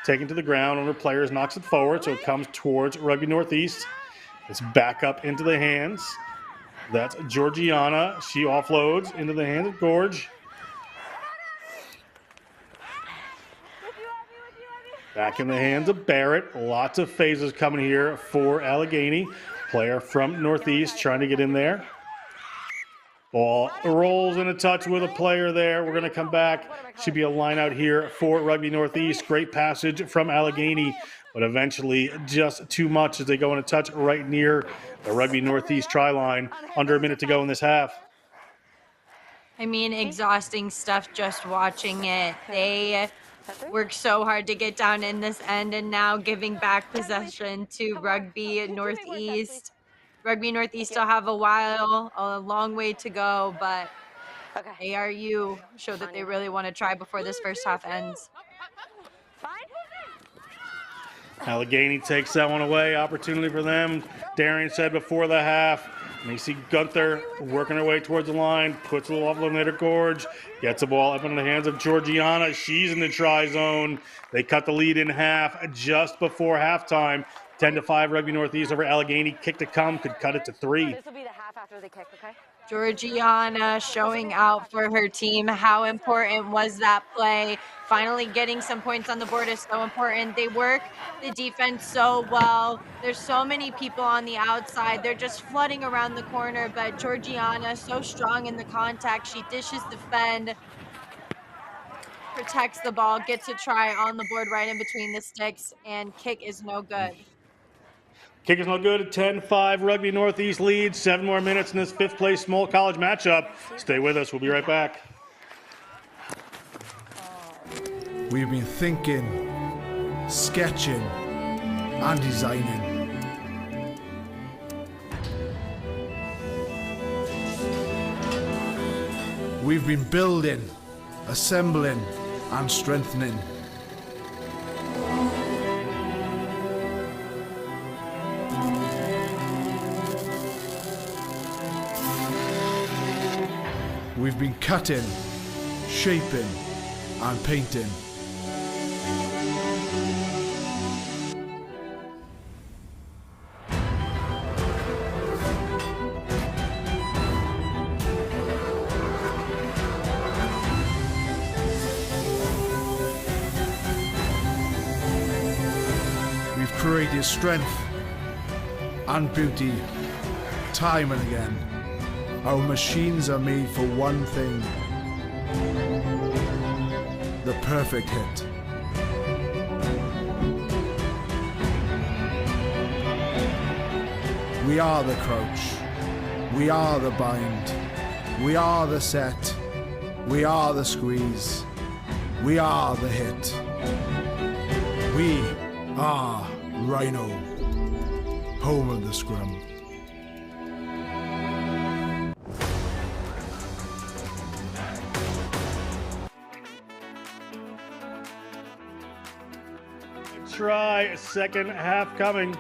taken to the ground. One of her players knocks it forward, so it comes towards Rugby Northeast. It's back up into the hands. That's Georgiana. She offloads into the hands of Gorge. Back in the hands of Barrett. Lots of phases coming here for Allegheny. Player from Northeast trying to get in there. Ball rolls in a touch with a player there. We're going to come back. Should be a line out here for Rugby Northeast. Great passage from Allegheny, but eventually just too much as they go in a touch right near the Rugby Northeast try line. Under a minute to go in this half. I mean, exhausting stuff just watching it. They worked so hard to get down in this end, and now giving back possession to Rugby Northeast. Rugby Northeast still have a long way to go, but ARU showed that they really want to try before this first half ends. Allegheny takes that one away. Opportunity for them. Darian said before the half. And you see Gunther working her way towards the line. Puts a little offload later. Gorge gets the ball up in the hands of Georgiana. She's in the try zone. They cut the lead in half just before halftime. 10-5 Rugby Northeast over Allegheny. Kick to come. Could cut it to 3. This will be the half after the kick, okay? Georgiana showing out for her team. How important was that play? Finally getting some points on the board is so important. They work the defense so well. There's so many people on the outside. They're just flooding around the corner, but Georgiana so strong in the contact. She dishes defend, protects the ball, gets a try on the board right in between the sticks, and kick is no good. Kick is no good. 10-5 Rugby Northeast leads. 7 more minutes in this 5th place small college matchup. Stay with us. We'll be right back. We've been thinking, sketching, and designing. We've been building, assembling, and strengthening. We've been cutting, shaping, and painting. We've created strength and beauty time and again. Our machines are made for one thing: the perfect hit. We are the crouch. We are the bind. We are the set. We are the squeeze. We are the hit. We are Rhino, home of the scrum. Try, second half coming.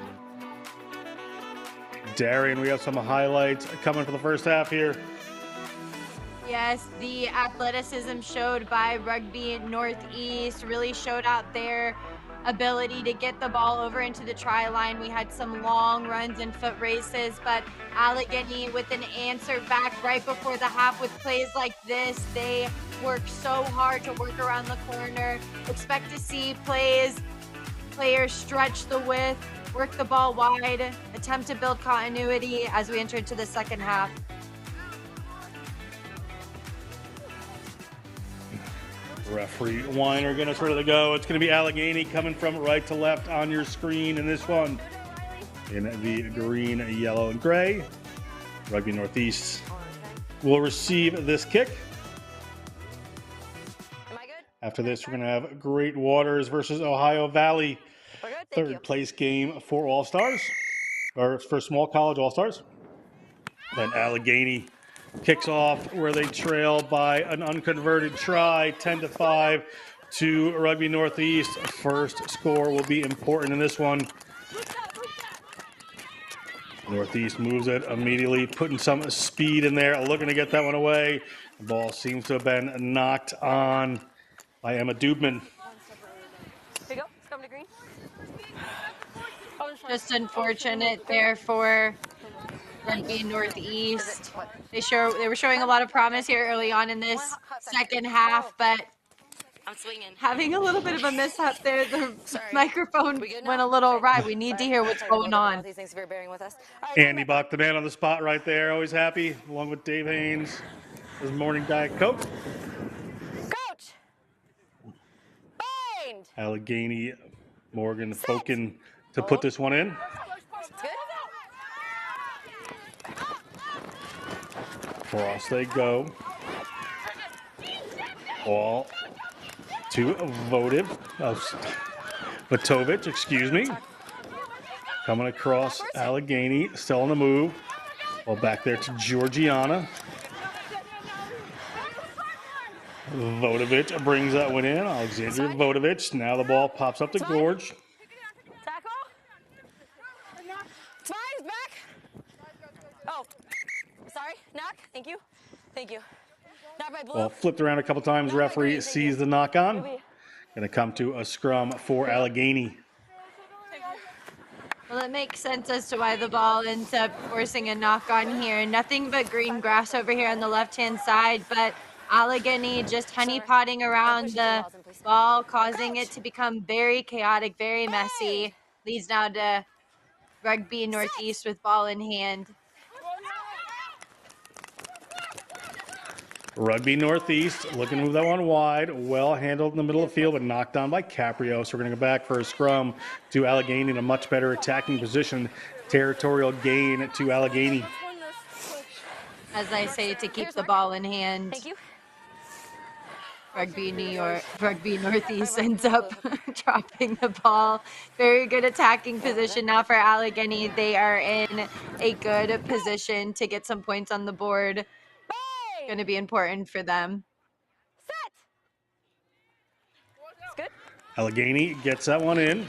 Darian, we have some highlights coming for the first half here. Yes, the athleticism showed by Rugby Northeast really showed out their ability to get the ball over into the try line. We had some long runs and foot races, but Allegheny with an answer back right before the half with plays like this. They work so hard to work around the corner. Expect to see players stretch the width, work the ball wide, attempt to build continuity as we enter into the second half. Referee Weiner getting us ready to go. It's going to be Allegheny coming from right to left on your screen in this one. In the green, yellow, and gray. Rugby Northeast will receive this kick. After this, we're going to have Great Waters versus Ohio Valley. Third place game for All-Stars, or for small college All-Stars. Then Allegheny kicks off where they trail by an unconverted try, 10-5 to Rugby Northeast. First score will be important in this one. Northeast moves it immediately, putting some speed in there, looking to get that one away. The ball seems to have been knocked on by Emma Dubman. Here you go. It's coming to green. Just unfortunate there for Rugby Northeast. They were showing a lot of promise here early on in this second half, but having a little bit of a mishap there. The microphone went a little awry. We need to hear what's going on. Andy Buck, the man on the spot right there, always happy, along with Dave Haynes, his morning Diet Coke. Coach! Bind! Allegheny, Morgan, Fokin to put this one in. Across they go. Ball to Vatovic, excuse me. Coming across Allegheny, still on the move. Ball back there to Georgiana. Vodovic brings that one in. Alexandria Vodovic. Now the ball pops up to Gorge. Tackle. It's mine. It's back. Oh, sorry. Knock. Thank you. Thank you. Knock by blue. Ball flipped around a couple times. Referee sees the knock on. Going to come to a scrum for Allegheny. Well, it makes sense as to why the ball ends up forcing a knock on here. Nothing but green grass over here on the left-hand side, but Allegheny just honeypotting around the ball, causing it to become very chaotic, very messy. Leads now to Rugby Northeast with ball in hand. Rugby Northeast looking to move that one wide. Well handled in the middle of the field, but knocked down by Caprio. So we're going to go back for a scrum to Allegheny in a much better attacking position. Territorial gain to Allegheny. As I say, to keep the ball in hand. Thank you. Rugby Northeast ends up dropping the ball. Very good attacking position now for Allegheny. They are in a good position to get some points on the board. Going to be important for them. Set. It's good. Allegheny gets that one in.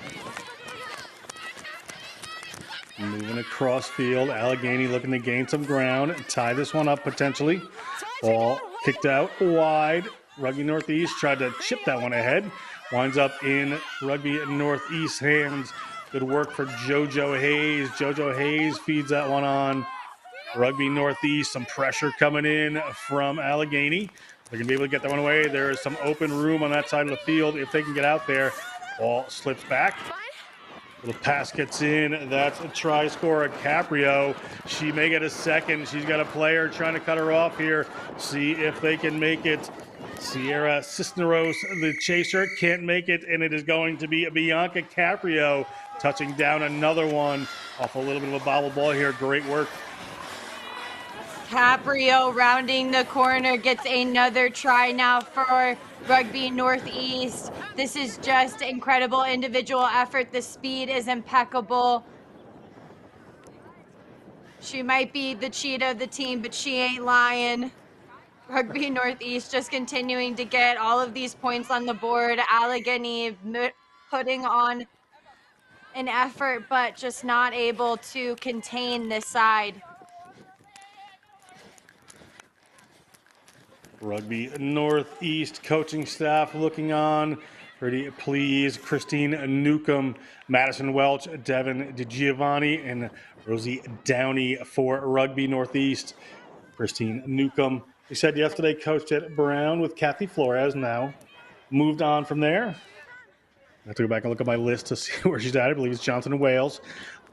Moving across field. Allegheny looking to gain some ground. Tie this one up potentially. Ball kicked out wide. Rugby Northeast tried to chip that one ahead. Winds up in Rugby Northeast hands. Good work for JoJo Hayes. JoJo Hayes feeds that one on. Rugby Northeast, some pressure coming in from Allegheny. They're going to be able to get that one away. There is some open room on that side of the field if they can get out there. Ball slips back. Little pass gets in. That's a try scorer, Caprio. She may get a second. She's got a player trying to cut her off here. See if they can make it. Sierra Cisneros, the chaser, can't make it, and it is going to be Bianca Caprio touching down another one off a little bit of a bobble ball here. Great work. Caprio rounding the corner gets another try now for Rugby Northeast. This is just incredible individual effort. The speed is impeccable. She might be the cheetah of the team, but she ain't lying. Rugby Northeast just continuing to get all of these points on the board. Allegheny putting on an effort, but just not able to contain this side. Rugby Northeast coaching staff looking on. Pretty pleased. Christine Newcomb, Madison Welch, Devin DiGiovanni, and Rosie Downey for Rugby Northeast. Christine Newcomb, we said yesterday, coached at Brown with Kathy Flores. Now moved on from there. I have to go back and look at my list to see where she's at. I believe it's Johnson and Wales.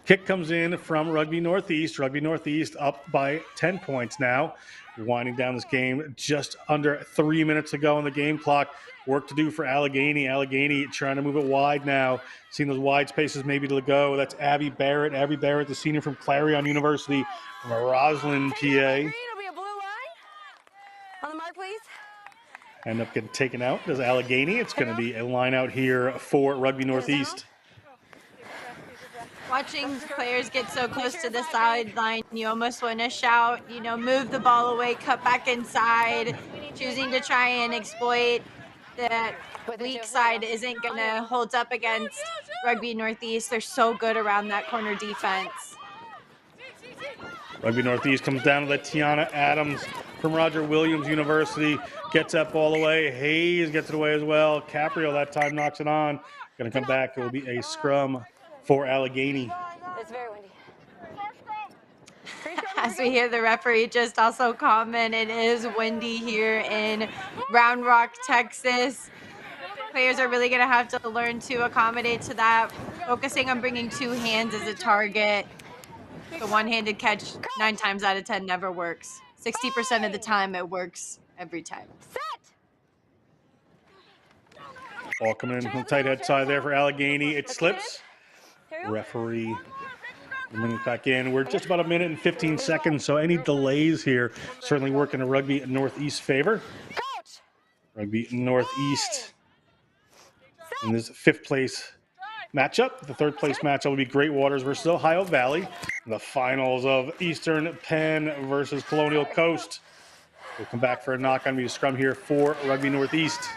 Kick comes in from Rugby Northeast. Rugby Northeast up by 10 points now. We're winding down this game. Just under 3 minutes to go on the game clock. Work to do for Allegheny. Allegheny trying to move it wide now. Seeing those wide spaces maybe to go. That's Abby Barrett. Abby Barrett, the senior from Clarion University from Roslyn, PA. It'll be a blue line. On the mark, please. End up getting taken out. Does Allegheny? It's going to be a line out here for Rugby Northeast. Watching players get so close to the sideline, you almost want to shout, you know, move the ball away, cut back inside. Choosing to try and exploit that weak side isn't going to hold up against Rugby Northeast. They're so good around that corner defense. Rugby Northeast comes down to that Tiana Adams from Roger Williams University. Gets that ball away. Hayes gets it away as well. Caprio that time knocks it on. Going to come back. It will be a scrum for Allegheny. It's very windy. As we hear the referee just also comment, it is windy here in Round Rock, Texas. Players are really going to have to learn to accommodate to that, focusing on bringing two hands as a target. The one-handed catch 9 times out of 10 never works. 60% of the time it works every time. Ball coming in from the tight head side there for Allegheny. It slips. Referee bringing it back in. We're just about a minute and 15 seconds, so any delays here certainly work in a Rugby Northeast favor. Rugby Northeast in this 5th place matchup. The 3rd place matchup will be Great Waters versus Ohio Valley. The finals of Eastern Penn versus Colonial Coast. We'll come back for a knock on me to scrum here for Rugby Northeast.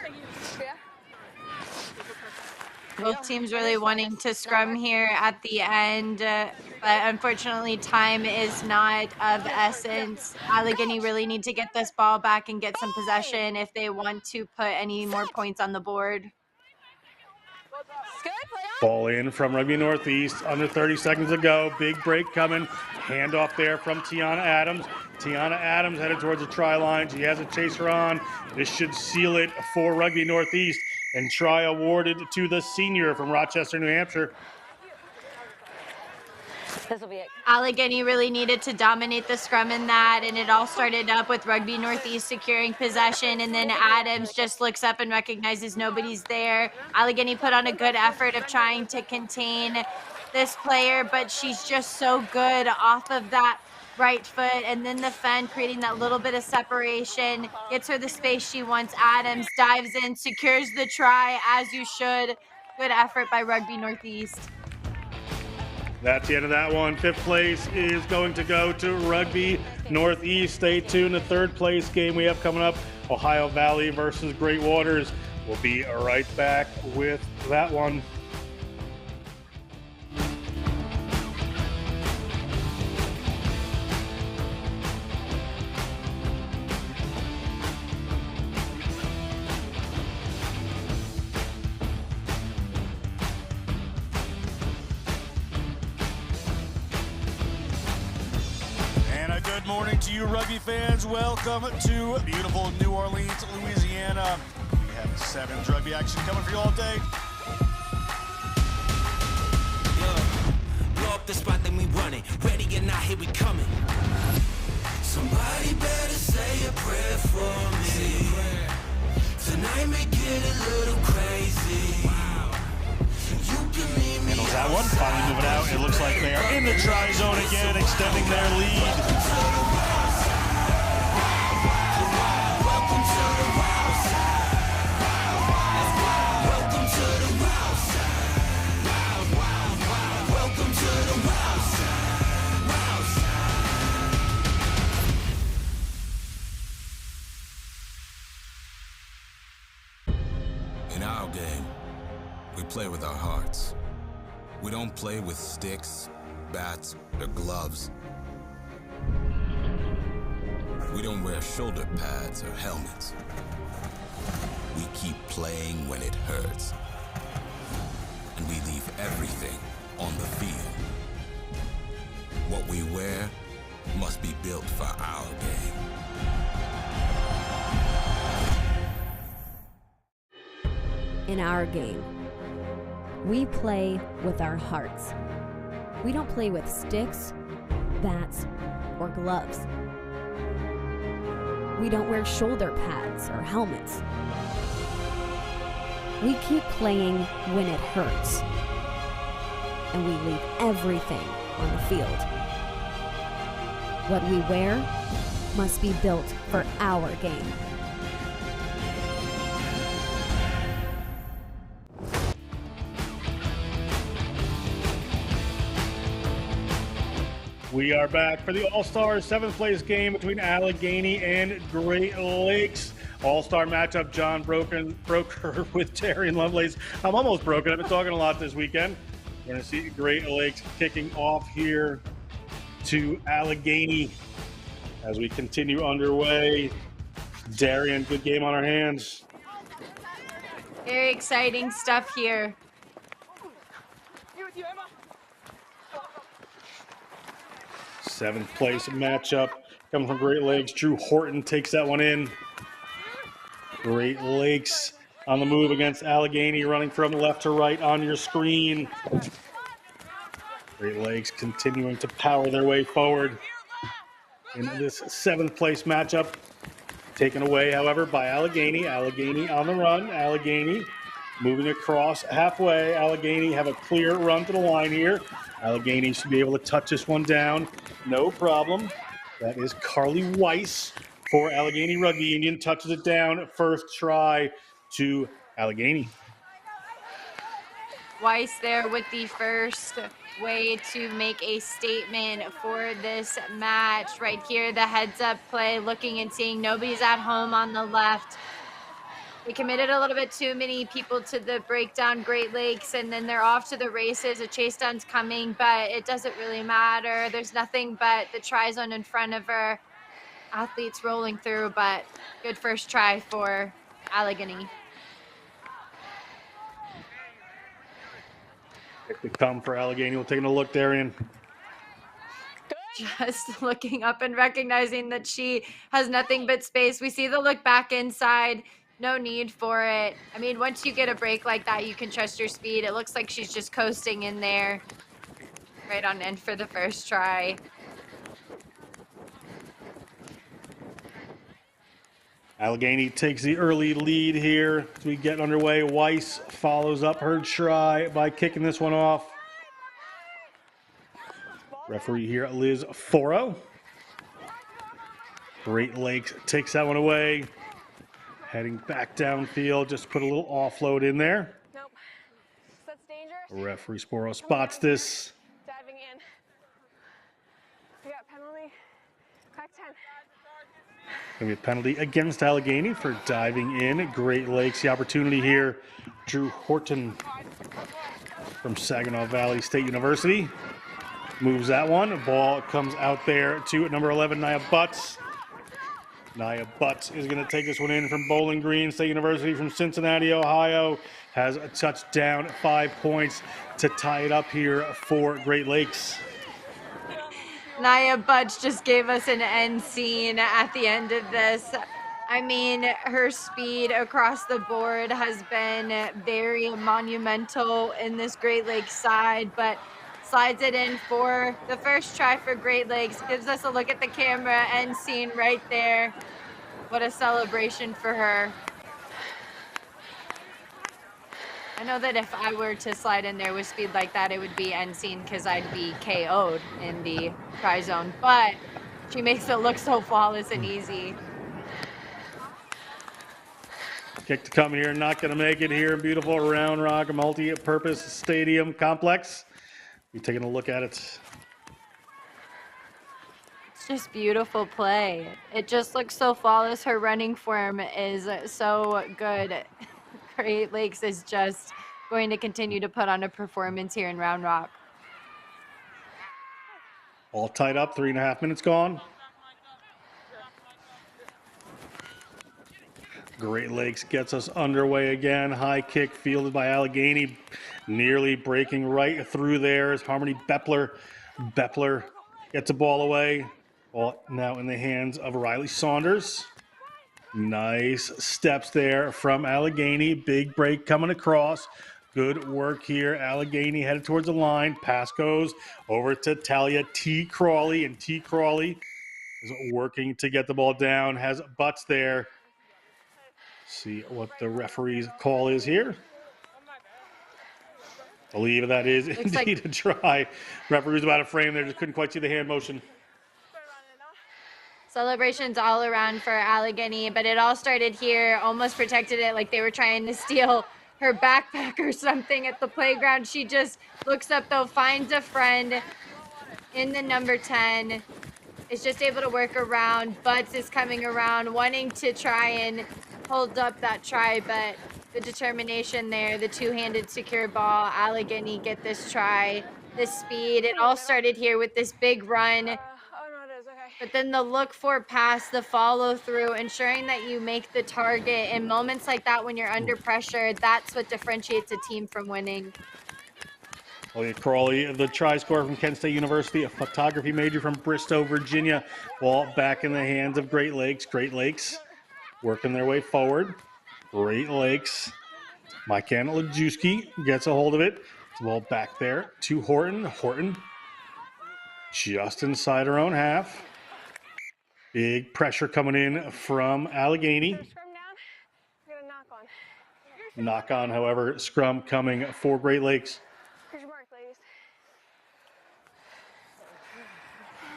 Both teams really wanting to scrum here at the end, but unfortunately time is not of essence. Allegheny really need to get this ball back and get some possession if they want to put any more points on the board. Good, play on. Ball in from Rugby Northeast, under 30 seconds to go. Big break coming. Handoff there from Tiana Adams. Tiana Adams headed towards the try line. She has a chaser on. This should seal it for Rugby Northeast. And try awarded to the senior from Rochester, New Hampshire. This will be it. Allegheny really needed to dominate the scrum in that, and it all started up with Rugby Northeast securing possession, and then Adams just looks up and recognizes nobody's there. Allegheny put on a good effort of trying to contain this player, but she's just so good off of that right foot, and then the fend creating that little bit of separation, gets her the space she wants. Adams dives in, secures the try, as you should. Good effort by Rugby Northeast. That's the end of that one. 5th place is going to go to Rugby Northeast. Stay tuned. The 3rd place game we have coming up, Ohio Valley versus Great Waters. We'll be right back with that one. Good morning to you, rugby fans. Welcome to beautiful New Orleans, Louisiana. We have 7's rugby action coming for you all day. Blow up the spot, then we run it. Ready or not, here we coming. Somebody better say a prayer for me. Tonight may get a little crazy. Handles that one, finally moving out. It looks like they are in the try zone again, extending their lead. In our game, we play with our hearts. We don't play with sticks, bats, or gloves. We don't wear shoulder pads or helmets. We keep playing when it hurts. And we leave everything on the field. What we wear must be built for our game. In our game, we play with our hearts. We don't play with sticks, bats, or gloves. We don't wear shoulder pads or helmets. We keep playing when it hurts. And we leave everything on the field. What we wear must be built for our game. We are back for the All-Stars 7th place game between Allegheny and Great Lakes. All-Star matchup, John Broker with Terry and Lovelace. I'm almost broken. I've been talking a lot this weekend. We're going to see Great Lakes kicking off here to Allegheny as we continue underway. Darian, good game on our hands. Very exciting stuff here. 7th place matchup coming from Great Lakes. Drew Horton takes that one in. Great Lakes on the move against Allegheny, running from left to right on your screen. Great Lakes continuing to power their way forward in this 7th place matchup. Taken away, however, by Allegheny. Allegheny on the run. Allegheny moving across halfway. Allegheny have a clear run to the line here. Allegheny should be able to touch this one down. No problem. That is Carly Weiss for Allegheny Rugby Union. Touches it down. First try to Allegheny. Weiss there with the first way to make a statement for this match. Right here, the heads-up play, looking and seeing nobody's at home on the left. They committed a little bit too many people to the breakdown Great Lakes, and then they're off to the races. A chase down's coming, but it doesn't really matter. There's nothing but the try zone in front of her. Athletes rolling through, but good first try for Allegheny. Kick to come for Allegheny. We'll take a look, Darian. Just looking up and recognizing that she has nothing but space. We see the look back inside. No need for it. I mean, once you get a break like that, you can trust your speed. It looks like she's just coasting in there. Right on end for the first try. Allegheny takes the early lead here as we get underway. Weiss follows up her try by kicking this one off. Referee here, Liz Foro. Great Lakes takes that one away. Heading back downfield, just put a little offload in there. Nope. That's dangerous. Referee Sporo spots this. Diving in. We got penalty. Back 10. Gonna be a penalty against Allegheny for diving in. Great Lakes, the opportunity here. Drew Horton from Saginaw Valley State University moves that one. The ball comes out there to number 11, Nia Butts. Nia Butts is going to take this one in from Bowling Green State University from Cincinnati, Ohio. Has a touchdown, 5 points to tie it up here for Great Lakes. Nia Butts just gave us an end scene at the end of this. I mean, her speed across the board has been very monumental in this Great Lakes side, but slides it in for the first try for Great Lakes. Gives us a look at the camera, end scene right there. What a celebration for her. I know that if I were to slide in there with speed like that, it would be end scene because I'd be KO'd in the try zone, but she makes it look so flawless and easy. Kick to come here, not going to make it here in beautiful Round Rock multi-purpose stadium complex. You're taking a look at it. It's just beautiful play. It just looks so flawless. Her running form is so good. Great Lakes is just going to continue to put on a performance here in Round Rock. All tied up, 3.5 minutes gone. Great Lakes gets us underway again. High kick fielded by Allegheny, nearly breaking right through there as Harmony Beppler. Beppler gets the ball away. Ball now in the hands of Riley Saunders. Nice steps there from Allegheny. Big break coming across. Good work here. Allegheny headed towards the line. Pass goes over to Talia T. Crawley, and T. Crawley is working to get the ball down. Has Butts there. See what the referee's call is here. I believe that is indeed a try. Referee's about to frame there, just couldn't quite see the hand motion. Celebrations all around for Allegheny, but it all started here. Almost protected it like they were trying to steal her backpack or something at the playground. She just looks up though, finds a friend in the number 10. Is just able to work around. Butts is coming around, wanting to try and hold up that try, but the determination there, the two-handed secure ball. Allegheny get this try, this speed. It all started here with this big run. But then the look for pass, the follow through, ensuring that you make the target in moments like that when you're under pressure, that's what differentiates a team from winning. Elliot Crawley, the try scorer from Kent State University, a photography major from Bristow, Virginia. Ball back in the hands of Great Lakes. Great Lakes working their way forward. Great Lakes. Mykan Lajewski gets a hold of it. The ball back there to Horton. Horton just inside her own half. Big pressure coming in from Allegheny. Knock on, however, scrum coming for Great Lakes.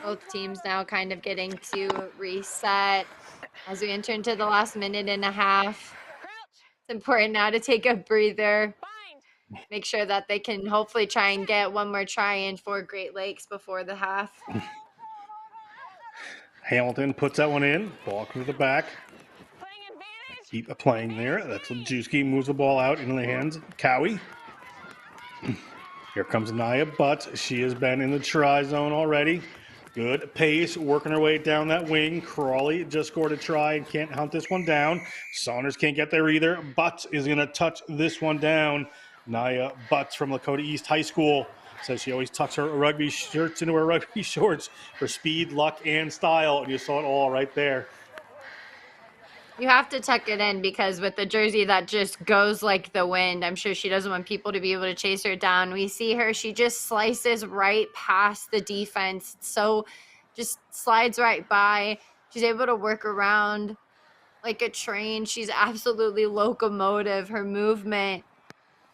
Both teams now kind of getting to reset as we enter into the last minute and a half. It's important now to take a breather. Make sure that they can hopefully try and get one more try in for Great Lakes before the half. Hamilton puts that one in. Ball comes to the back. Keep playing there. That's Lajewski. Moves the ball out into the hands of Cowie. Here comes Nia Butts. She has been in the try zone already. Good pace, working her way down that wing. Crawley just scored a try and can't hunt this one down. Saunders can't get there either. Butts is going to touch this one down. Naya Butts from Lakota East High School says she always tucks her rugby shirts into her rugby shorts for speed, luck, and style. And you saw it all right there. You have to tuck it in because with the jersey that just goes like the wind, I'm sure she doesn't want people to be able to chase her down. We see her, she just slices right past the defense. So just slides right by. She's able to work around like a train. She's absolutely locomotive. Her movement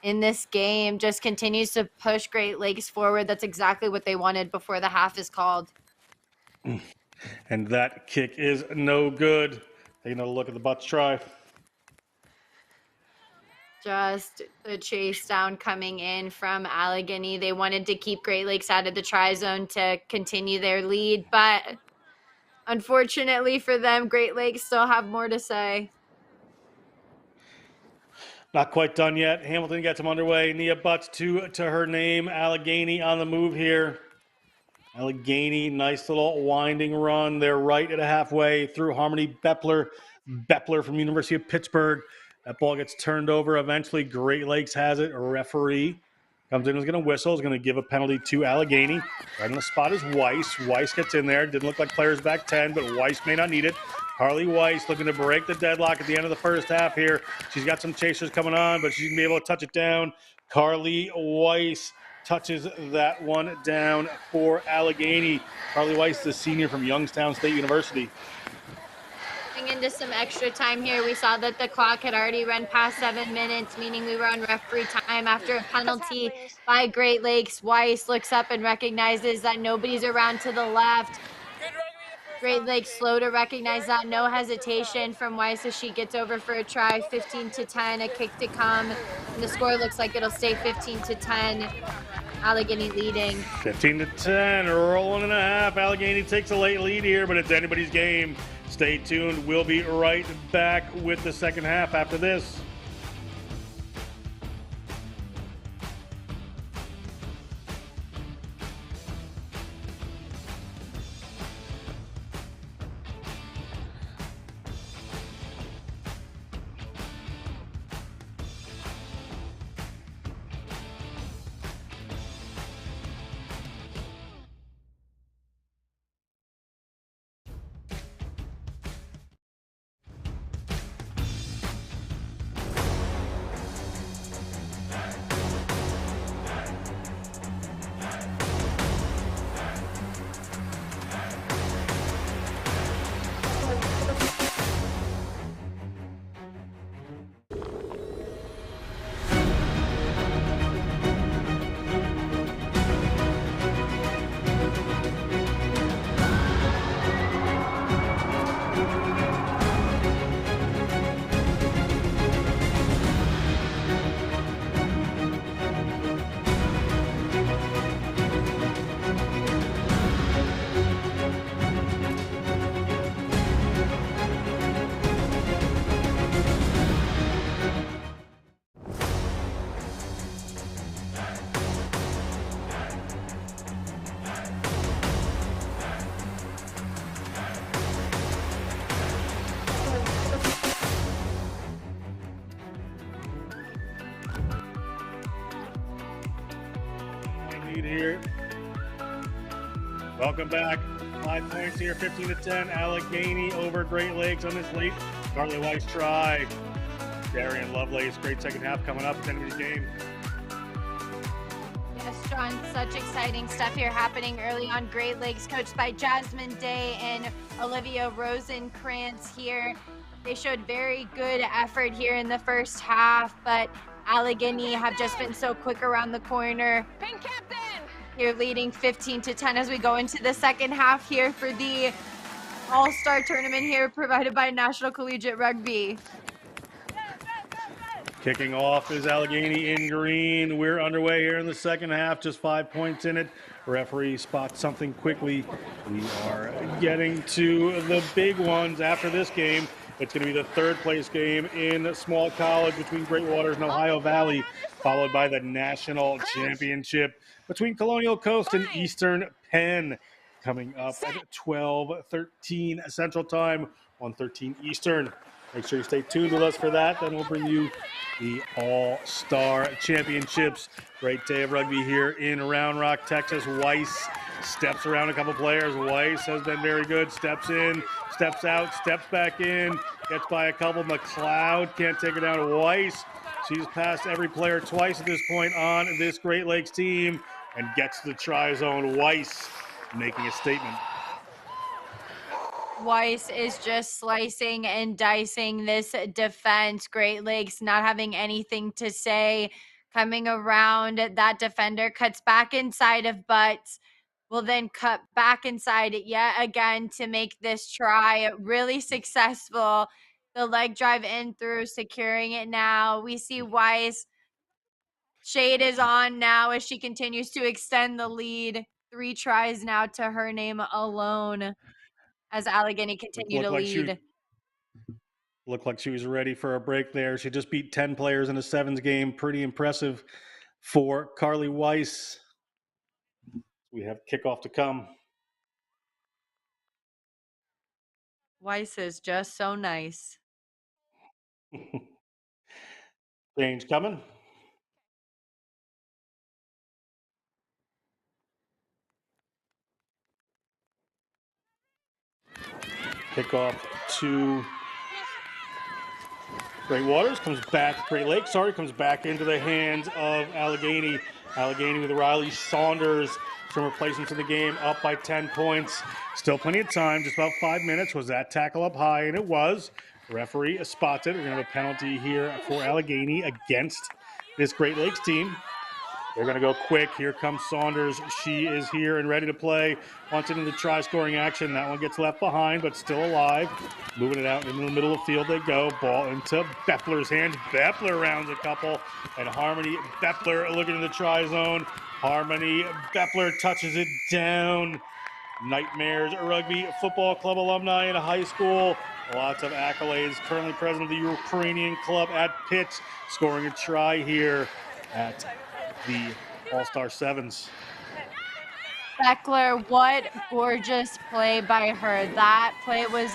in this game just continues to push Great Lakes forward. That's exactly what they wanted before the half is called. And that kick is no good. Taking a look at the Butts try. Just the chase down coming in from Allegheny. They wanted to keep Great Lakes out of the try zone to continue their lead, but unfortunately for them, Great Lakes still have more to say. Not quite done yet. Hamilton gets him underway. Nia Butts to her name. Allegheny on the move here. Allegheny, nice little winding run. They're right at a halfway through Harmony Bepler. Bepler from University of Pittsburgh. That ball gets turned over. Eventually, Great Lakes has it. A referee comes in, is going to whistle, is going to give a penalty to Allegheny. Right on the spot is Weiss. Weiss gets in there. Didn't look like players back 10, but Weiss may not need it. Carly Weiss looking to break the deadlock at the end of the first half here. She's got some chasers coming on, but she's going to be able to touch it down. Carly Weiss touches that one down for Allegheny. Carly Weiss, the senior from Youngstown State University. Into some extra time here. We saw that the clock had already run past 7 minutes, meaning we were on referee time after a penalty by Great Lakes. Weiss looks up and recognizes that nobody's around to the left. Great Lakes slow to recognize that. No hesitation from Weiss as she gets over for a try. 15-10, a kick to come. And the score looks like it'll stay 15-10. Allegheny leading. 15-10, rolling and a half. Allegheny takes a late lead here, but it's anybody's game. Stay tuned. We'll be right back with the second half after this. Here. Welcome back. 5 points here, 15-10. Allegheny over Great Lakes on this late Carly Weiss try. Darian Lovelace, great second half coming up at the end of the game. Yes, John, such exciting stuff here happening early on. Great Lakes, coached by Jasmine Day and Olivia Rosenkrantz here. They showed very good effort here in the first half, but Allegheny have just been so quick around the corner. Pink captain! You're leading 15-10 as we go into the second half here for the All-Star Tournament here provided by National Collegiate Rugby. Kicking off is Allegheny in green. We're underway here in the second half, just 5 points in it. Referee spots something quickly. We are getting to the big ones after this game. It's going to be the third place game in small college between Great Waters and Ohio Valley, followed by the national championship between Colonial Coast and Eastern Penn, coming up at 12:13 Central Time, 1:13 Eastern. Make sure you stay tuned with us for that. Then we'll bring you the All-Star Championships. Great day of rugby here in Round Rock, Texas. Weiss steps around a couple players. Weiss has been very good. Steps in, steps out, steps back in, gets by a couple. McLeod can't take her down. Weiss, she's passed every player twice at this point on this Great Lakes team and gets the try zone. Weiss making a statement. Weiss is just slicing and dicing this defense. Great Lakes not having anything to say. Coming around, that defender cuts back inside of Butts. Will then cut back inside yet again to make this try really successful. The leg drive in through, securing it now. We see Weiss. Shade is on now as she continues to extend the lead. 3 tries now to her name alone as Allegheny continue to lead. Looked like she was ready for a break there. She just beat 10 players in a sevens game. Pretty impressive for Carly Weiss. We have kickoff to come. Weiss is just so nice. Change coming. Kickoff to Great Waters, comes back, Great Lakes, comes back into the hands of Allegheny. Allegheny with Riley Saunders, some replacements in the game, up by 10 points. Still plenty of time, just about 5 minutes. Was that tackle up high? And it was. Referee spots it. We're going to have a penalty here for Allegheny against this Great Lakes team. They're going to go quick. Here comes Saunders. She is here and ready to play. Wants it into the try-scoring action. That one gets left behind, but still alive. Moving it out into the middle of the field they go. Ball into Bepler's hands. Bepler rounds a couple. And Harmony Bepler looking in the try zone. Harmony Bepler touches it down. Nightmares Rugby Football Club alumni in high school. Lots of accolades. Currently president of the Ukrainian club at Pitt. Scoring a try here at the All-Star Sevens. Beckler, what gorgeous play by her. That play was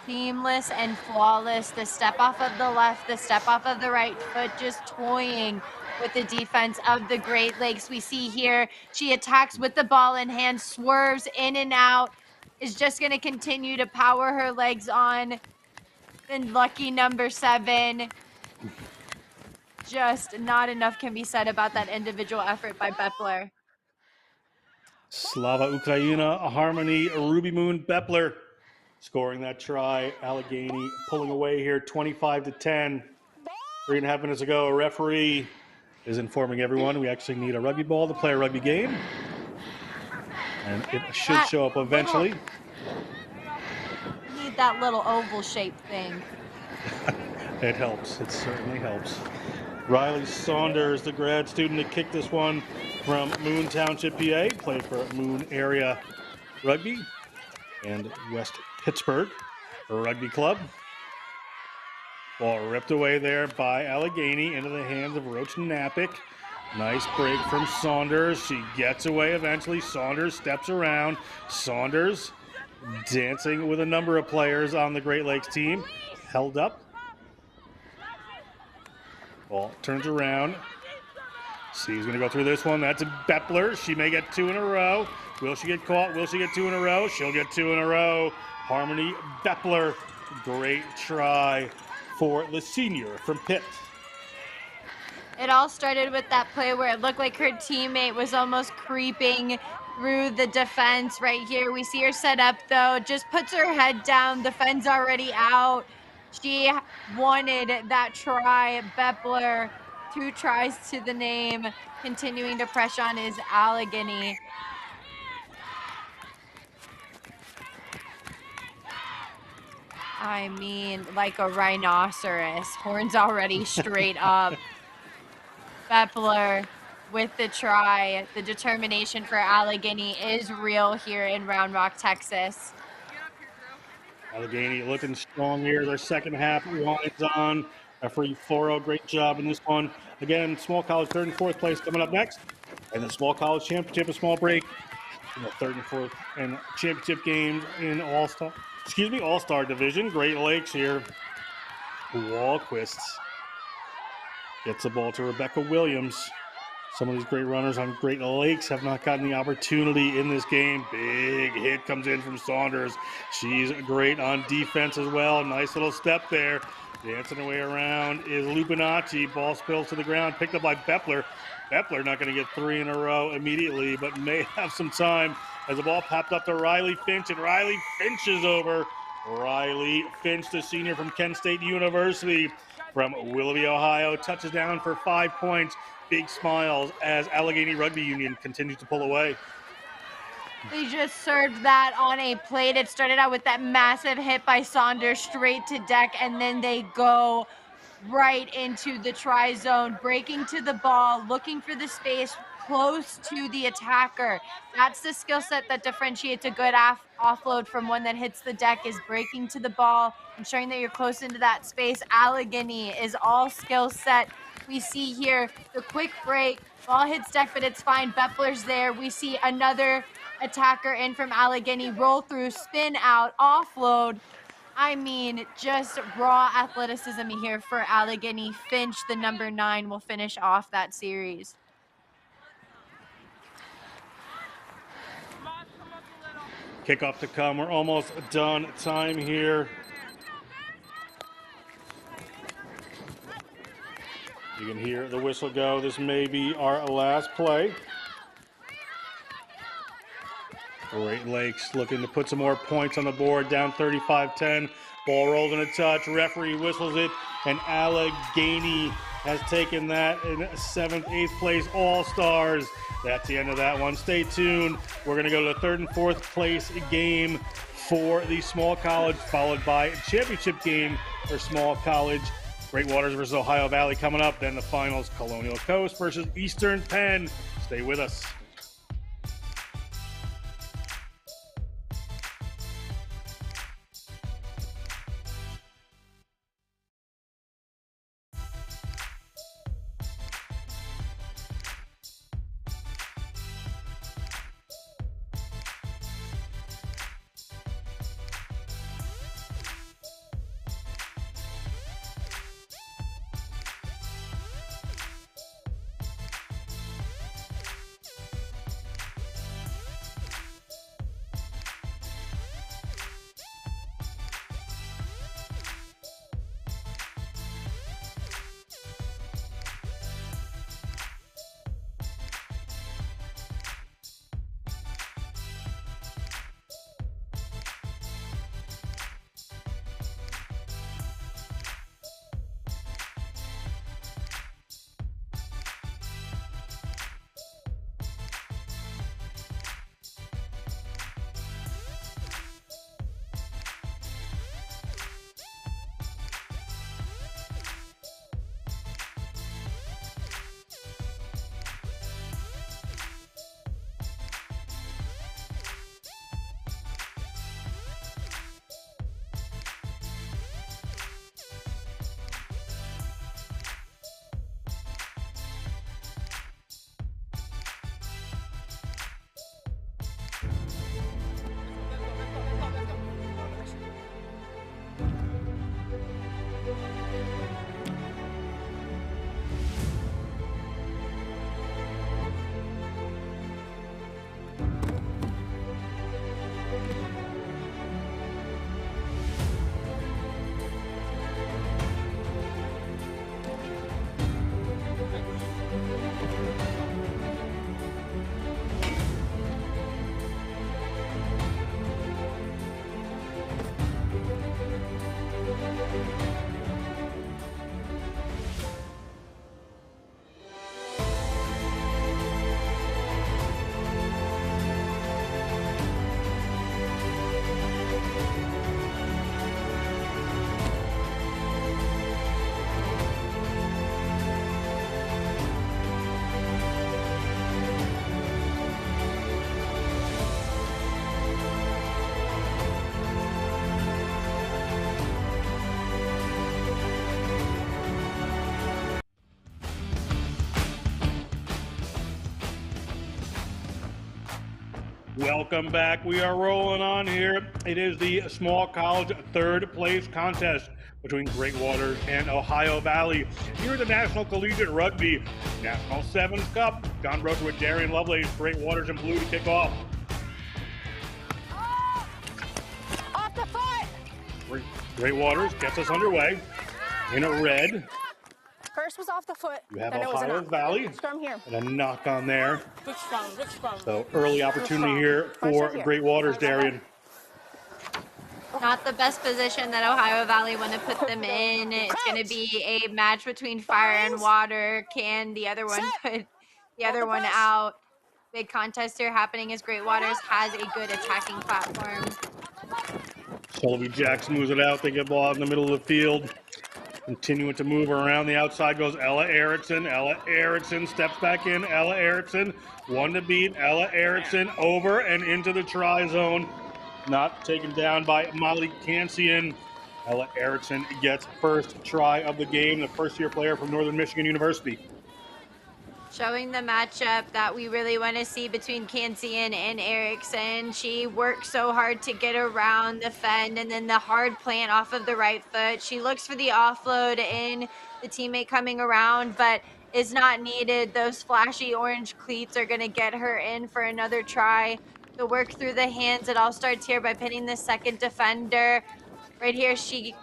seamless and flawless. The step off of the left, the step off of the right foot, just toying with the defense of the Great Lakes. We see here, she attacks with the ball in hand, swerves in and out, is just going to continue to power her legs on. Then lucky number 7. Just not enough can be said about that individual effort by Bepler. Slava Ukraina, Harmony, Ruby Moon, Bepler scoring that try. Allegheny pulling away here 25-10. 3.5 minutes ago, a referee is informing everyone we actually need a rugby ball to play a rugby game. And it should show up eventually. Need that little oval shaped thing. It helps. It certainly helps. Riley Saunders, the grad student that kicked this one from Moon Township, PA, played for Moon Area Rugby and West Pittsburgh Rugby Club. Ball ripped away there by Allegheny into the hands of Roach Napick. Nice break from Saunders. She gets away eventually. Saunders steps around. Saunders dancing with a number of players on the Great Lakes team. Held up. Ball turns around. She's going to go through this one. That's a Bepler. She may get 2 in a row. Will she get caught? Will she get 2 in a row? She'll get 2 in a row. Harmony Bepler. Great try for the senior from Pitt. It all started with that play where it looked like her teammate was almost creeping through the defense right here. We see her set up, though. Just puts her head down. The fence already out. She wanted that try. Bepler, 2 tries to the name. Continuing to press on is Allegheny. I mean, like a rhinoceros. Horns already straight up. Bepler with the try. The determination for Allegheny is real here in Round Rock, Texas. Allegheny looking strong here. Their second half winds on. Referee Foro, great job in this one. Again, small college 3rd and 4th place coming up next. And the small college championship, a small break. In the 3rd and 4th and championship games in All-Star division. Great Lakes here Walquist gets the ball to Rebecca Williams. Some of these great runners on Great Lakes have not gotten the opportunity in this game. Big hit comes in from Saunders. She's great on defense as well. Nice little step there. Dancing her way around is Lupinacci. Ball spills to the ground, picked up by Beppler. Beppler not going to get 3 in a row immediately, but may have some time as the ball popped up to Riley Finch, and Riley Finch is over. Riley Finch, the senior from Kent State University from Willoughby, Ohio, touches down for 5 points. Big smiles as Allegheny Rugby Union continues to pull away. They just served that on a plate. It started out with that massive hit by Saunders straight to deck, and then they go right into the try zone, breaking to the ball, looking for the space close to the attacker. That's the skill set that differentiates a good offload from one that hits the deck, is breaking to the ball, ensuring that you're close into that space. Allegheny is all skill set. We see here the quick break, ball hits deck, but it's fine. Beppler's there. We see another attacker in from Allegheny, roll through, spin out, offload. I mean, just raw athleticism here for Allegheny. Finch, the number 9, will finish off that series. Kickoff to come. We're almost done time here. You can hear the whistle go. This may be our last play. Great Lakes looking to put some more points on the board, down 35-10. Ball rolls in a touch. Referee whistles it, and Allegheny has taken that in 7th, 8th place All-Stars. That's the end of that one. Stay tuned. We're going to go to the 3rd and 4th place game for the small college, followed by a championship game for small college. Great Waters versus Ohio Valley coming up. Then the finals, Colonial Coast versus Eastern Penn. Stay with us. Welcome back. We are rolling on here. It is the small college 3rd place contest. between Great Waters and Ohio Valley. Here at the National Collegiate Rugby National Sevens Cup. John Broker with Darian Lovelace, Great Waters in blue to kick off. Off the foot! Great Waters gets us underway in a red. First was off the foot. You have then Ohio it was a Valley scrum here. and a knock on there. Good scrum, good scrum. So early opportunity here for Great Waters, Darian. Not the best position that Ohio Valley want to put them in. It's going to be a match between fire and water. Can the other one put the other one out? Big contest here happening as Great Waters has a good attacking platform. Shelby Jackson moves it out. They get ball out in the middle of the field. Continuing to move around the outside goes Ella Erickson. Ella Erickson steps back in. Ella Erickson, one to beat. Ella Erickson over and into the try zone. Not taken down by Molly Kansian. Ella Erickson gets first try of the game, the first-year player from Northern Michigan University. Showing the matchup that we really want to see between Kansian and Erickson. She works so hard to get around the fend and then the hard plant off of the right foot. She looks for the offload in the teammate coming around, but is not needed. Those flashy orange cleats are going to get her in for another try. The work through the hands, it all starts here by pinning the second defender. Right here, she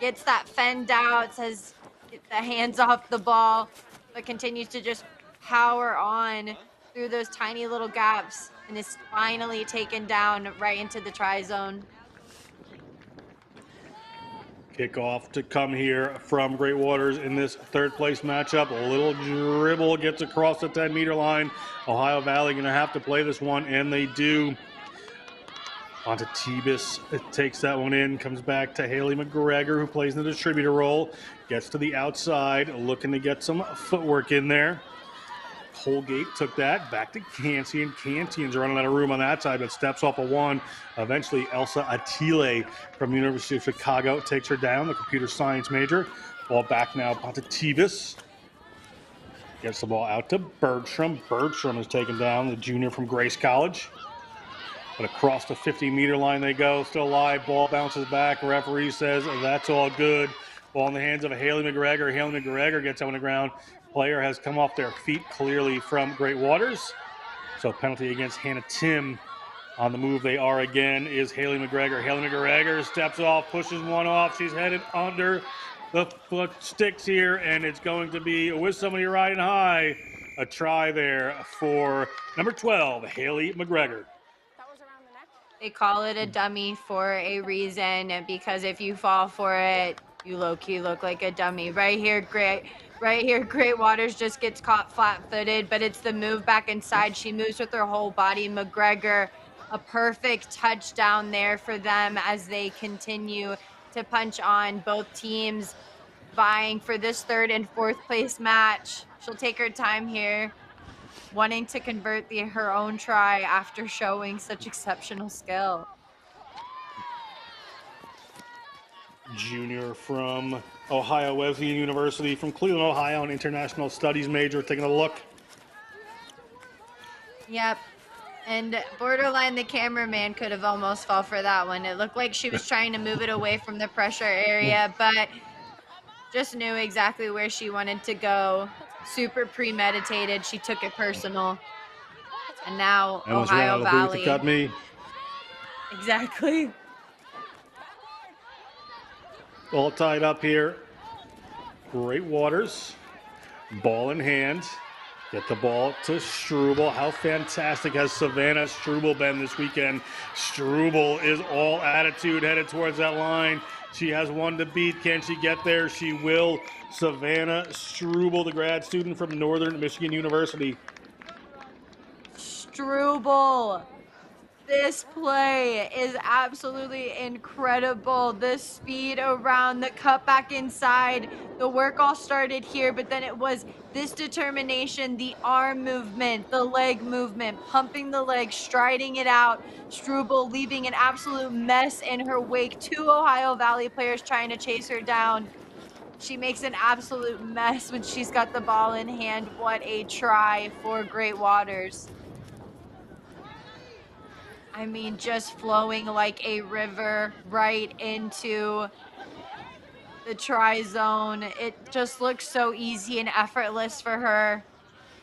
gets that fend out, says get the hands off the ball, but continues to just power on through those tiny little gaps and is finally taken down right into the try zone. Kickoff to come here from Great Waters in this third place matchup. A little dribble gets across the 10-meter line. Ohio Valley going to have to play this one, and they do. Onto Tebus, it takes that one in, comes back to Haley McGregor, who plays in the distributor role, gets to the outside, looking to get some footwork in there. Holgate took that back to Kansian. Kansian's running out of room on that side, but steps off a one. Eventually, Elsa Attile from the University of Chicago takes her down, the computer science major. Ball back now onto Tebus. Gets the ball out to Bergstrom. Bergstrom is taken down, the junior from Grace College. But across the 50-meter line they go, still alive. Ball bounces back. Referee says that's all good. Ball in the hands of Haley McGregor. Haley McGregor gets on the ground. Player has come off their feet clearly from Great Waters. So penalty against Hannah Tim. On the move they are again is Haley McGregor. Haley McGregor steps off, pushes one off. She's headed under the foot sticks here, and it's going to be with somebody riding high. A try there for number 12, Haley McGregor. They call it a dummy for a reason, because if you fall for it, you low-key look like a dummy. Right here, Great Waters just gets caught flat-footed, but it's the move back inside. She moves with her whole body. McGregor, a perfect touchdown there for them as they continue to punch on. Both teams vying for this third and fourth place match. She'll take her time here, wanting to convert her own try after showing such exceptional skill. Junior from Ohio Wesleyan University, from Cleveland, Ohio, an international studies major, taking a look. Yep. And borderline the cameraman could have almost fall for that one. It looked like she was trying to move it away from the pressure area, but just knew exactly where she wanted to go. Super premeditated. She took it personal. And now Ohio Valley. To cut me. Exactly. All tied up here. Great Waters. Ball in hand. Get the ball to Struble. How fantastic has Savannah Struble been this weekend? Struble is all attitude headed towards that line. She has one to beat. Can she get there? She will. Savannah Struble, the grad student from Northern Michigan University. Struble. This play is absolutely incredible. The speed around, the cut back inside. The work all started here, but then it was this determination, the arm movement, the leg movement, pumping the leg, striding it out. Struble leaving an absolute mess in her wake. Two Ohio Valley players trying to chase her down. She makes an absolute mess when she's got the ball in hand. What a try for Great Waters. I mean, just flowing like a river right into the tri-zone. It just looks so easy and effortless for her.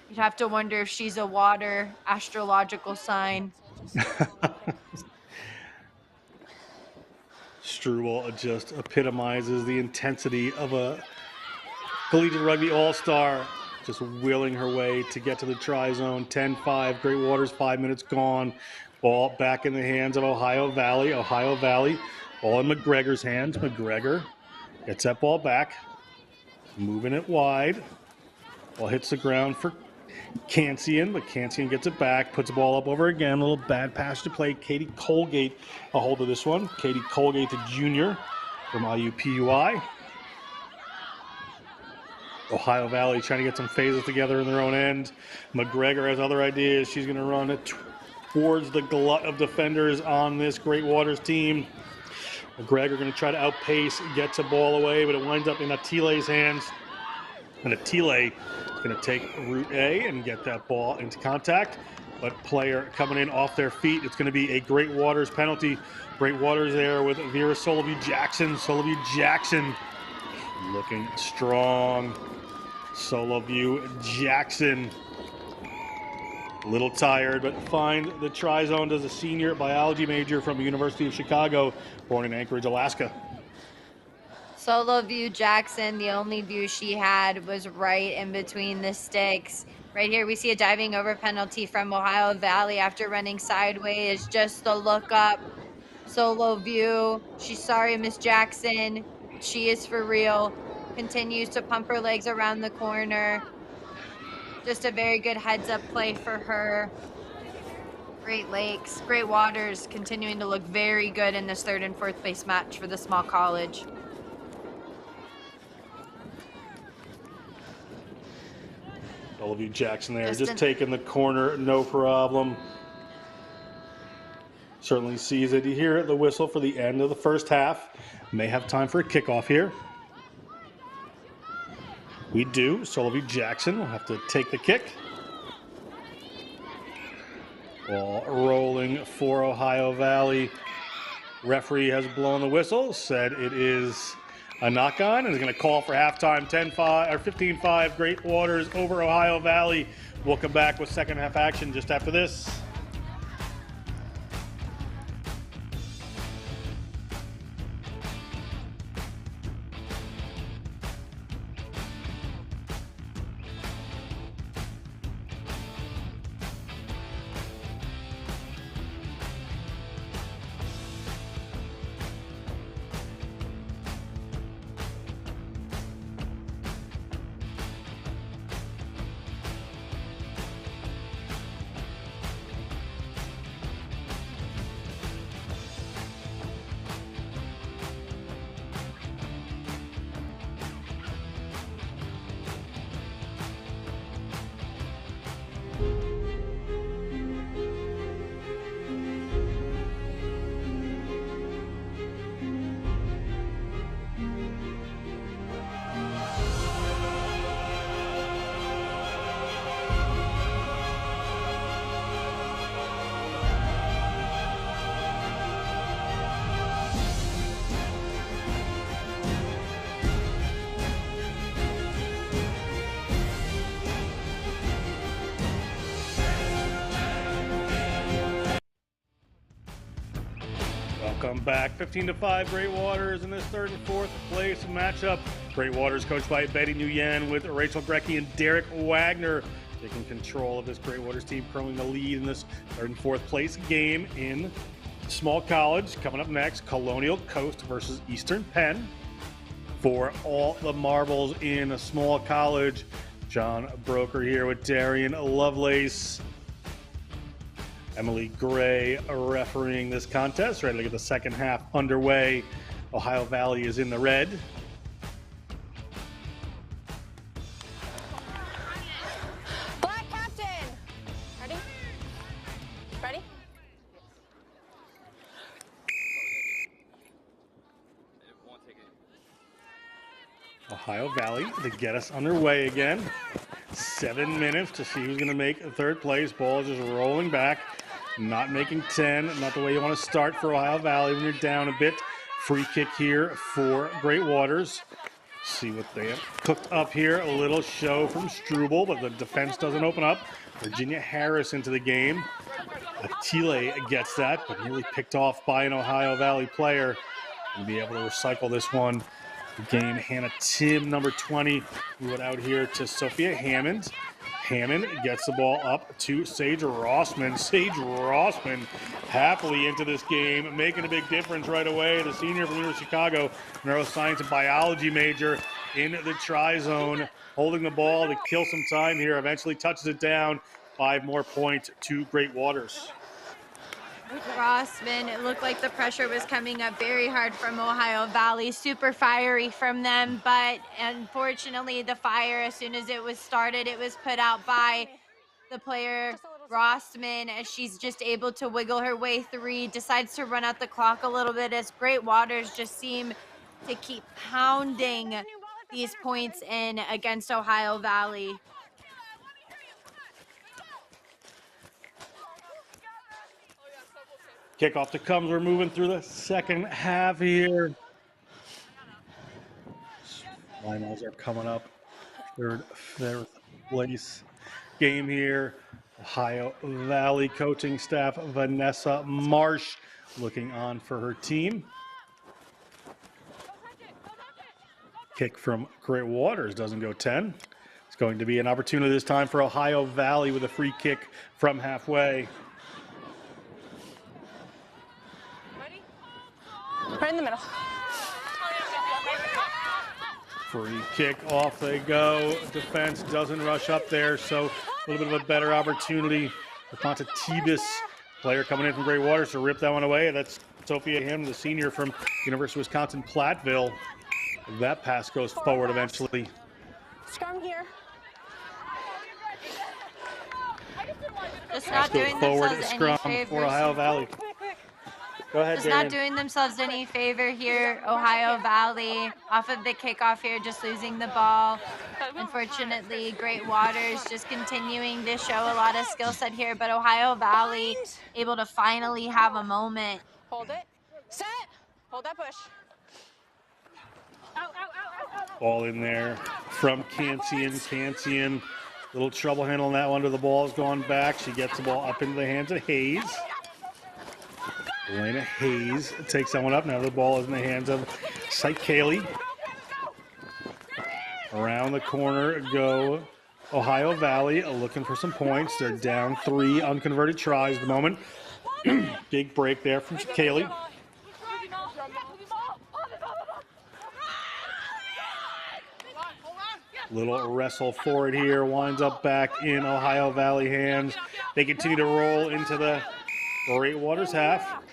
You'd have to wonder if she's a water astrological sign. Struble just epitomizes the intensity of a collegiate rugby all-star, just willing her way to get to the tri-zone. 10-5, Great Waters, 5 minutes gone. Ball back in the hands of Ohio Valley. Ohio Valley, ball in McGregor's hands. McGregor gets that ball back, moving it wide. Ball hits the ground for Cancian, but Cancian gets it back, puts the ball up over again. A little bad pass to play. Katie Colgate a hold of this one. Katie Colgate, the junior from IUPUI. Ohio Valley trying to get some phases together in their own end. McGregor has other ideas. She's going to run it towards the glut of defenders on this Great Waters team. McGregor going to try to outpace, gets a ball away, but it winds up in Atile's hands. And Atile is going to take route A and get that ball into contact. But player coming in off their feet. It's going to be a Great Waters penalty. Great Waters there with Vera Solovey Jackson. Solovey Jackson looking strong. Solovey Jackson. A little tired, but find the tri-zone as a senior biology major from the University of Chicago, born in Anchorage, Alaska. Solo view Jackson, the only view she had was right in between the sticks. Right here we see a diving over penalty from Ohio Valley after running sideways. Just the look up. Solo view. She's sorry, Miss Jackson. She is for real. Continues to pump her legs around the corner. Just a very good heads-up play for her. Great Lakes, Great Waters continuing to look very good in this 3rd and 4th place match for the small college. Solovey Jackson there, just taking the corner, no problem. Certainly sees it. You hear the whistle for the end of the first half. May have time for a kickoff here. We do. Solovey Jackson will have to take the kick. Ball rolling for Ohio Valley. Referee has blown the whistle, said it is a knock-on, and is going to call for halftime. 10-5 or 15-5 Great Waters over Ohio Valley. We'll come back with second half action just after this. Welcome back. 15-5 Great Waters in this 3rd and 4th place matchup. Great Waters coached by Betty Nguyen with Rachel Grecky and Derek Wagner taking control of this Great Waters team, curling the lead in this 3rd and 4th place game in small college. Coming up next, Colonial Coast versus Eastern Penn. For all the marbles in a small college, John Broker here with Darian Lovelace. Emily Gray refereeing this contest, ready to get the second half underway. Ohio Valley is in the red. Black captain. Ready? Ready? Ohio Valley to get us underway again. 7 minutes to see who's going to make third place. Ball is just rolling back. Not making 10. Not the way you want to start for Ohio Valley when you're down a bit. Free kick here for Great Waters. See what they have cooked up here. A little show from Struble, but the defense doesn't open up. Virginia Harris into the game. Attile gets that, but nearly picked off by an Ohio Valley player. We'll be able to recycle this one. The game, Hannah Tim, number 20, move it out here to Sophia Hammond. Hammond gets the ball up to Sage Rossman. Sage Rossman happily into this game, making a big difference right away. The senior from the University of Chicago, neuroscience and biology major in the tri-zone, holding the ball to kill some time here, eventually touches it down. 5 more points to Great Waters. Rossman, it looked like the pressure was coming up very hard from Ohio Valley, super fiery from them, but unfortunately the fire, as soon as it was started, it was put out by the player Rossman, as she's just able to wiggle her way through, decides to run out the clock a little bit as Great Waters just seem to keep pounding these points in against Ohio Valley. Kickoff to comes. We're moving through the second half here. Finals are coming up. Third place game here. Ohio Valley coaching staff Vanessa Marsh looking on for her team. Kick from Great Waters doesn't go 10. It's going to be an opportunity this time for Ohio Valley with a free kick from halfway. Right in the middle. Free kick, off they go. Defense doesn't rush up there, so a little bit of a better opportunity. Rafonta Tebus, player coming in from Great Waters, to rip that one away. That's Sophia Hammond, the senior from University of Wisconsin-Platteville. That pass goes forward eventually. Scrum here. Just not doing themselves any favors. For Ohio Valley. Go ahead, Just Darian. not doing themselves any favor here, Ohio Valley. Off of the kickoff here, just losing the ball. Unfortunately, Great Waters just continuing to show a lot of skill set here, but Ohio Valley able to finally have a moment. Hold it. Set. Hold that push. Ball in there from Cancian. Little trouble handling that one. The ball's gone back. She gets the ball up into the hands of Hayes. Elena Hayes takes that one up. Now the ball is in the hands of Kaylee. Around the corner go Ohio Valley, looking for some points. They're down 3 unconverted tries at the moment. Big break there from Kaylee. Little wrestle forward here, winds up back in Ohio Valley hands. They continue to roll into the Great Waters half.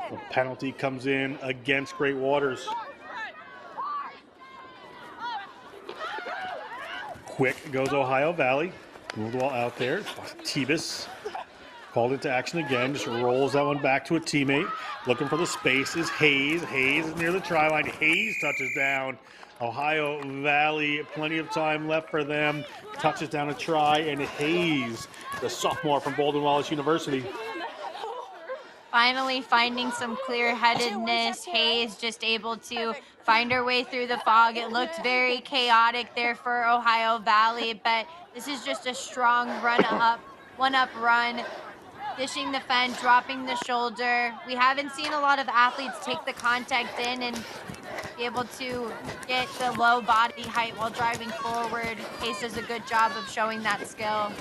The penalty comes in against Great Waters. Quick goes Ohio Valley. Move the ball out there. Tebus called into action again. Just rolls that one back to a teammate. Looking for the space is Hayes. Hayes is near the try line. Hayes touches down. Ohio Valley, plenty of time left for them. Touches down a try, and Hayes, the sophomore from Baldwin Wallace University. Finally finding some clear-headedness. Hayes just able to find her way through the fog. It looked very chaotic there for Ohio Valley, but this is just a strong one-up run, dishing the fence, dropping the shoulder. We haven't seen a lot of athletes take the contact in and be able to get the low body height while driving forward. Hayes does a good job of showing that skill.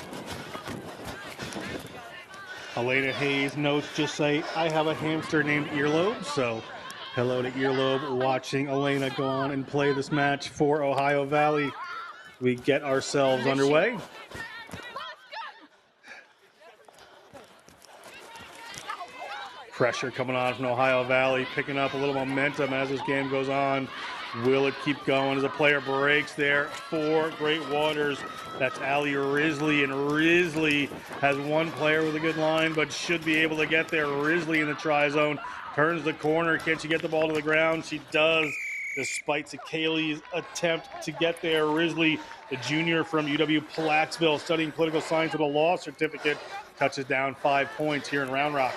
Elena Hayes notes just say, I have a hamster named Earlobe, so hello to Earlobe watching Elena go on and play this match for Ohio Valley. We get ourselves underway. Pressure coming on from Ohio Valley, picking up a little momentum as this game goes on. Will it keep going as a player breaks there for Great Waters? That's Allie Risley, and Risley has one player with a good line, but should be able to get there. Risley in the try zone, turns the corner. Can she get the ball to the ground? She does, despite Kaylee's attempt to get there. Risley, the junior from UW-Plattsville, studying political science with a law certificate, touches down 5 points here in Round Rock.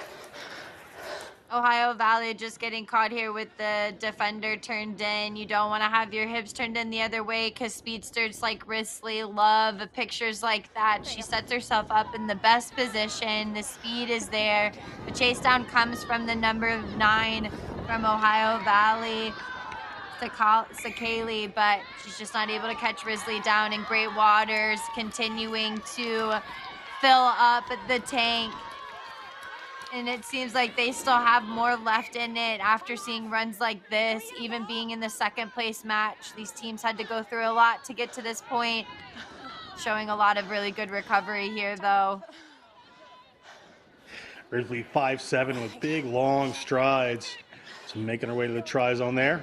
Ohio Valley just getting caught here with the defender turned in. You don't want to have your hips turned in the other way because speedsters like Risley love pictures like that. She sets herself up in the best position. The speed is there. The chase down comes from the number 9 from Ohio Valley, Sakali, but she's just not able to catch Risley down. And Great Waters continuing to fill up the tank. And it seems like they still have more left in it after seeing runs like this, even being in the second place match. These teams had to go through a lot to get to this point, showing a lot of really good recovery here, though. Risley 5'7" with big, long strides. So making her way to the try zone there.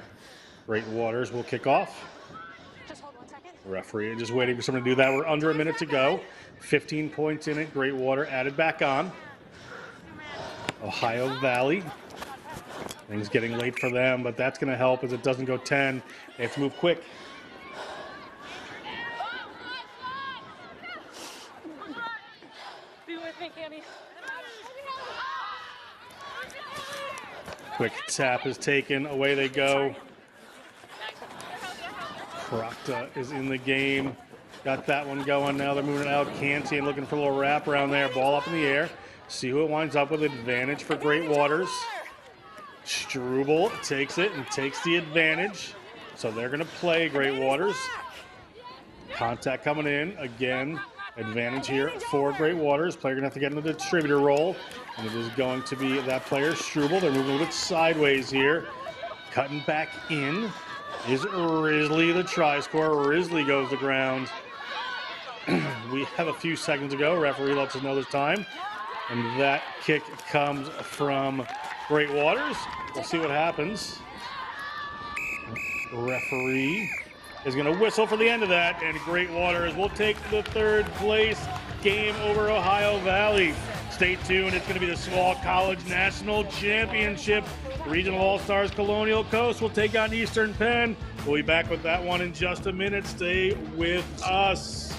Great Waters will kick off. Just hold 1 second. The referee just waiting for someone to do that. We're under a minute to go. 15 points in it. Great Water added back on. Ohio Valley. Things getting late for them, but that's going to help as it doesn't go 10. They have to move quick. Be with me, Cammy. Quick tap is taken. Away they go. Procta is in the game. Got that one going now. They're moving it out. Canty and looking for a little wrap around there. Ball up in the air. See who it winds up with. Advantage for Great Waters. Struble takes it and takes the advantage. So they're going to play Great Waters. Contact coming in. Again, advantage here for Great Waters. Player going to have to get in the distributor role. And it is going to be that player, Struble. They're moving a little bit sideways here. Cutting back in is Risley, the try scorer. Risley goes to ground. We have a few seconds to go. Referee lets us know there's time. And that kick comes from Great Waters. We'll see what happens. Referee is going to whistle for the end of that, and Great Waters will take the 3rd place game over Ohio Valley. Stay tuned. It's going to be the Small College National Championship. Regional All-Stars Colonial Coast will take on Eastern Penn. We'll be back with that one in just a minute. Stay with us.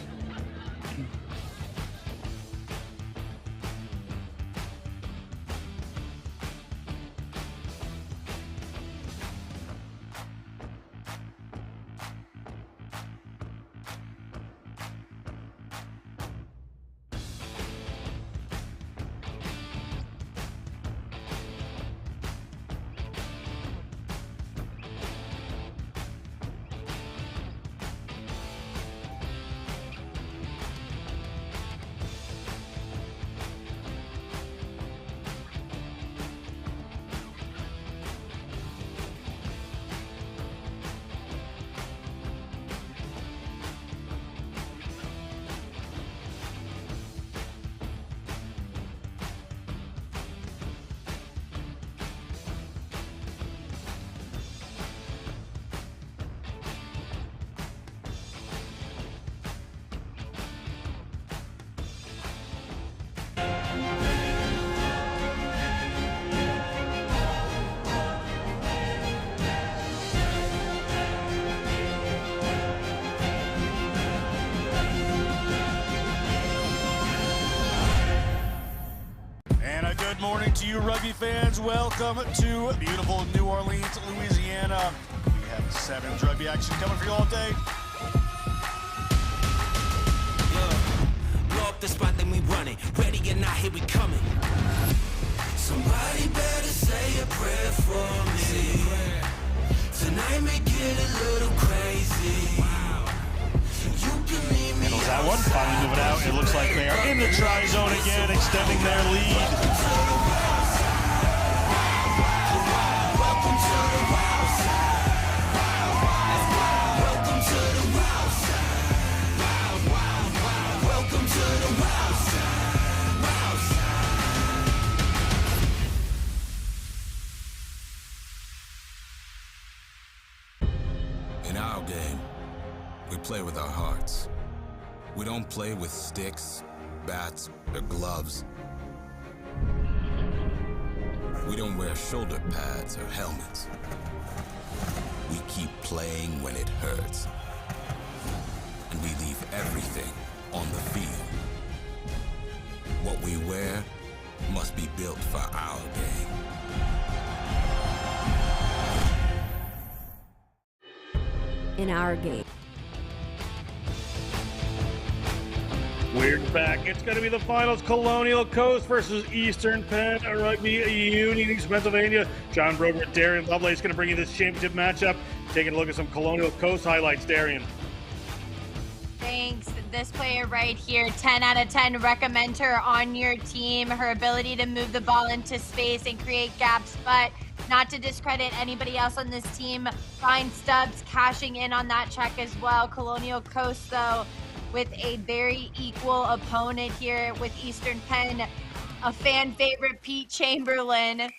Good morning to you, rugby fans. Welcome to beautiful New Orleans, Louisiana. We have 7 rugby action coming for you all day. Blow up the spot, then we running. Ready or not, here we coming. Somebody better say a prayer for me. Tonight may get a little crazy. You can meet me. Handles that one. Finally moving out. It looks like they are in the try zone again, extending their lead. Welcome to the wild side. Welcome to the wild side. Welcome to the wild side. Wild side. In our game, we play with our hearts. We don't play with sticks, bats, or gloves. We don't wear shoulder pads or helmets. We keep playing when it hurts. And we leave everything on the field. What we wear must be built for our game. in our game. We're back. It's going to be the finals. Colonial Coast versus Eastern Penn Rugby Union, East Pennsylvania. John Broder, Darian Lovelace going to bring you this championship matchup. Taking a look at some Colonial Coast highlights. Darian. Thanks. This player right here, 10 out of 10. Recommend her on your team. Her ability to move the ball into space and create gaps, but not to discredit anybody else on this team. Fine Stubbs cashing in on that check as well. Colonial Coast, though, with a very equal opponent here with Eastern Penn. A fan favorite, Pete Chamberlain,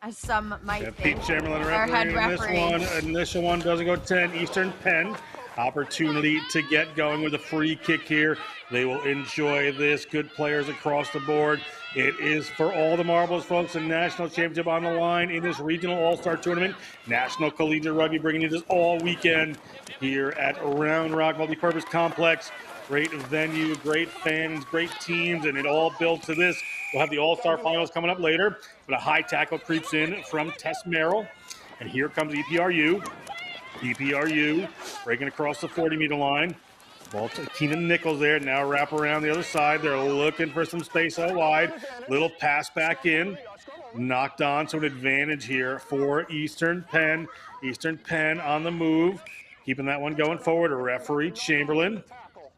as some might think. Pete Chamberlain our head referee in this one. Initial one doesn't go 10. Eastern Penn. Opportunity to get going with a free kick here. They will enjoy this. Good players across the board. It is for all the marbles, folks. A national championship on the line in this regional all-star tournament. National Collegiate Rugby bringing you this all weekend here at Round Rock Multipurpose Complex. Great venue, great fans, great teams, and it all builds to this. We'll have the all-star finals coming up later, but a high tackle creeps in from Tess Merrill, and here comes EPRU. EPRU breaking across the 40-meter line. Ball to Keenan Nichols there. Now wrap around the other side. They're looking for some space out wide. Little pass back in. Knocked on, so an advantage here for Eastern Penn. Eastern Penn on the move. Keeping that one going forward. Referee Chamberlain.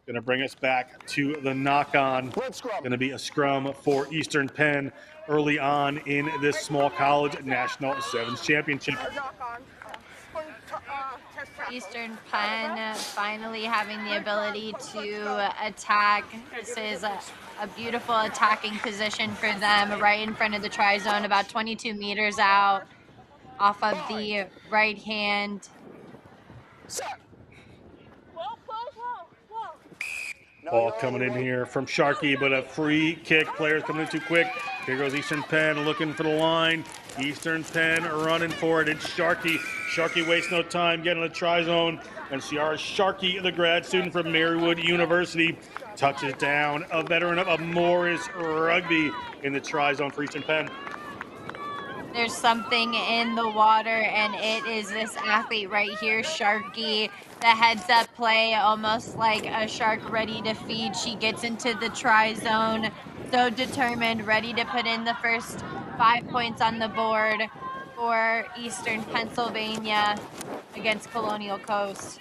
Going to bring us back to the knock-on. Going to be a scrum for Eastern Penn early on in this small college national sevens championship. Eastern Penn finally having the ability to attack. This is a beautiful attacking position for them, right in front of the try zone, about 22 meters out off of the right hand. Ball coming in here from Sharkey, but a free kick. Players coming in too quick. Here goes Eastern Penn looking for the line. Eastern Penn running for it. It's Sharkey. Sharkey wastes no time getting the try zone. And Ciara Sharkey, the grad student from Marywood University, touches down. A veteran of Morris Rugby in the try zone for Eastern Penn. There's something in the water, and it is this athlete right here, Sharkey. The heads-up play, almost like a shark ready to feed. She gets into the try zone, so determined, ready to put in the first 5 points on the board for Eastern Pennsylvania against Colonial Coast.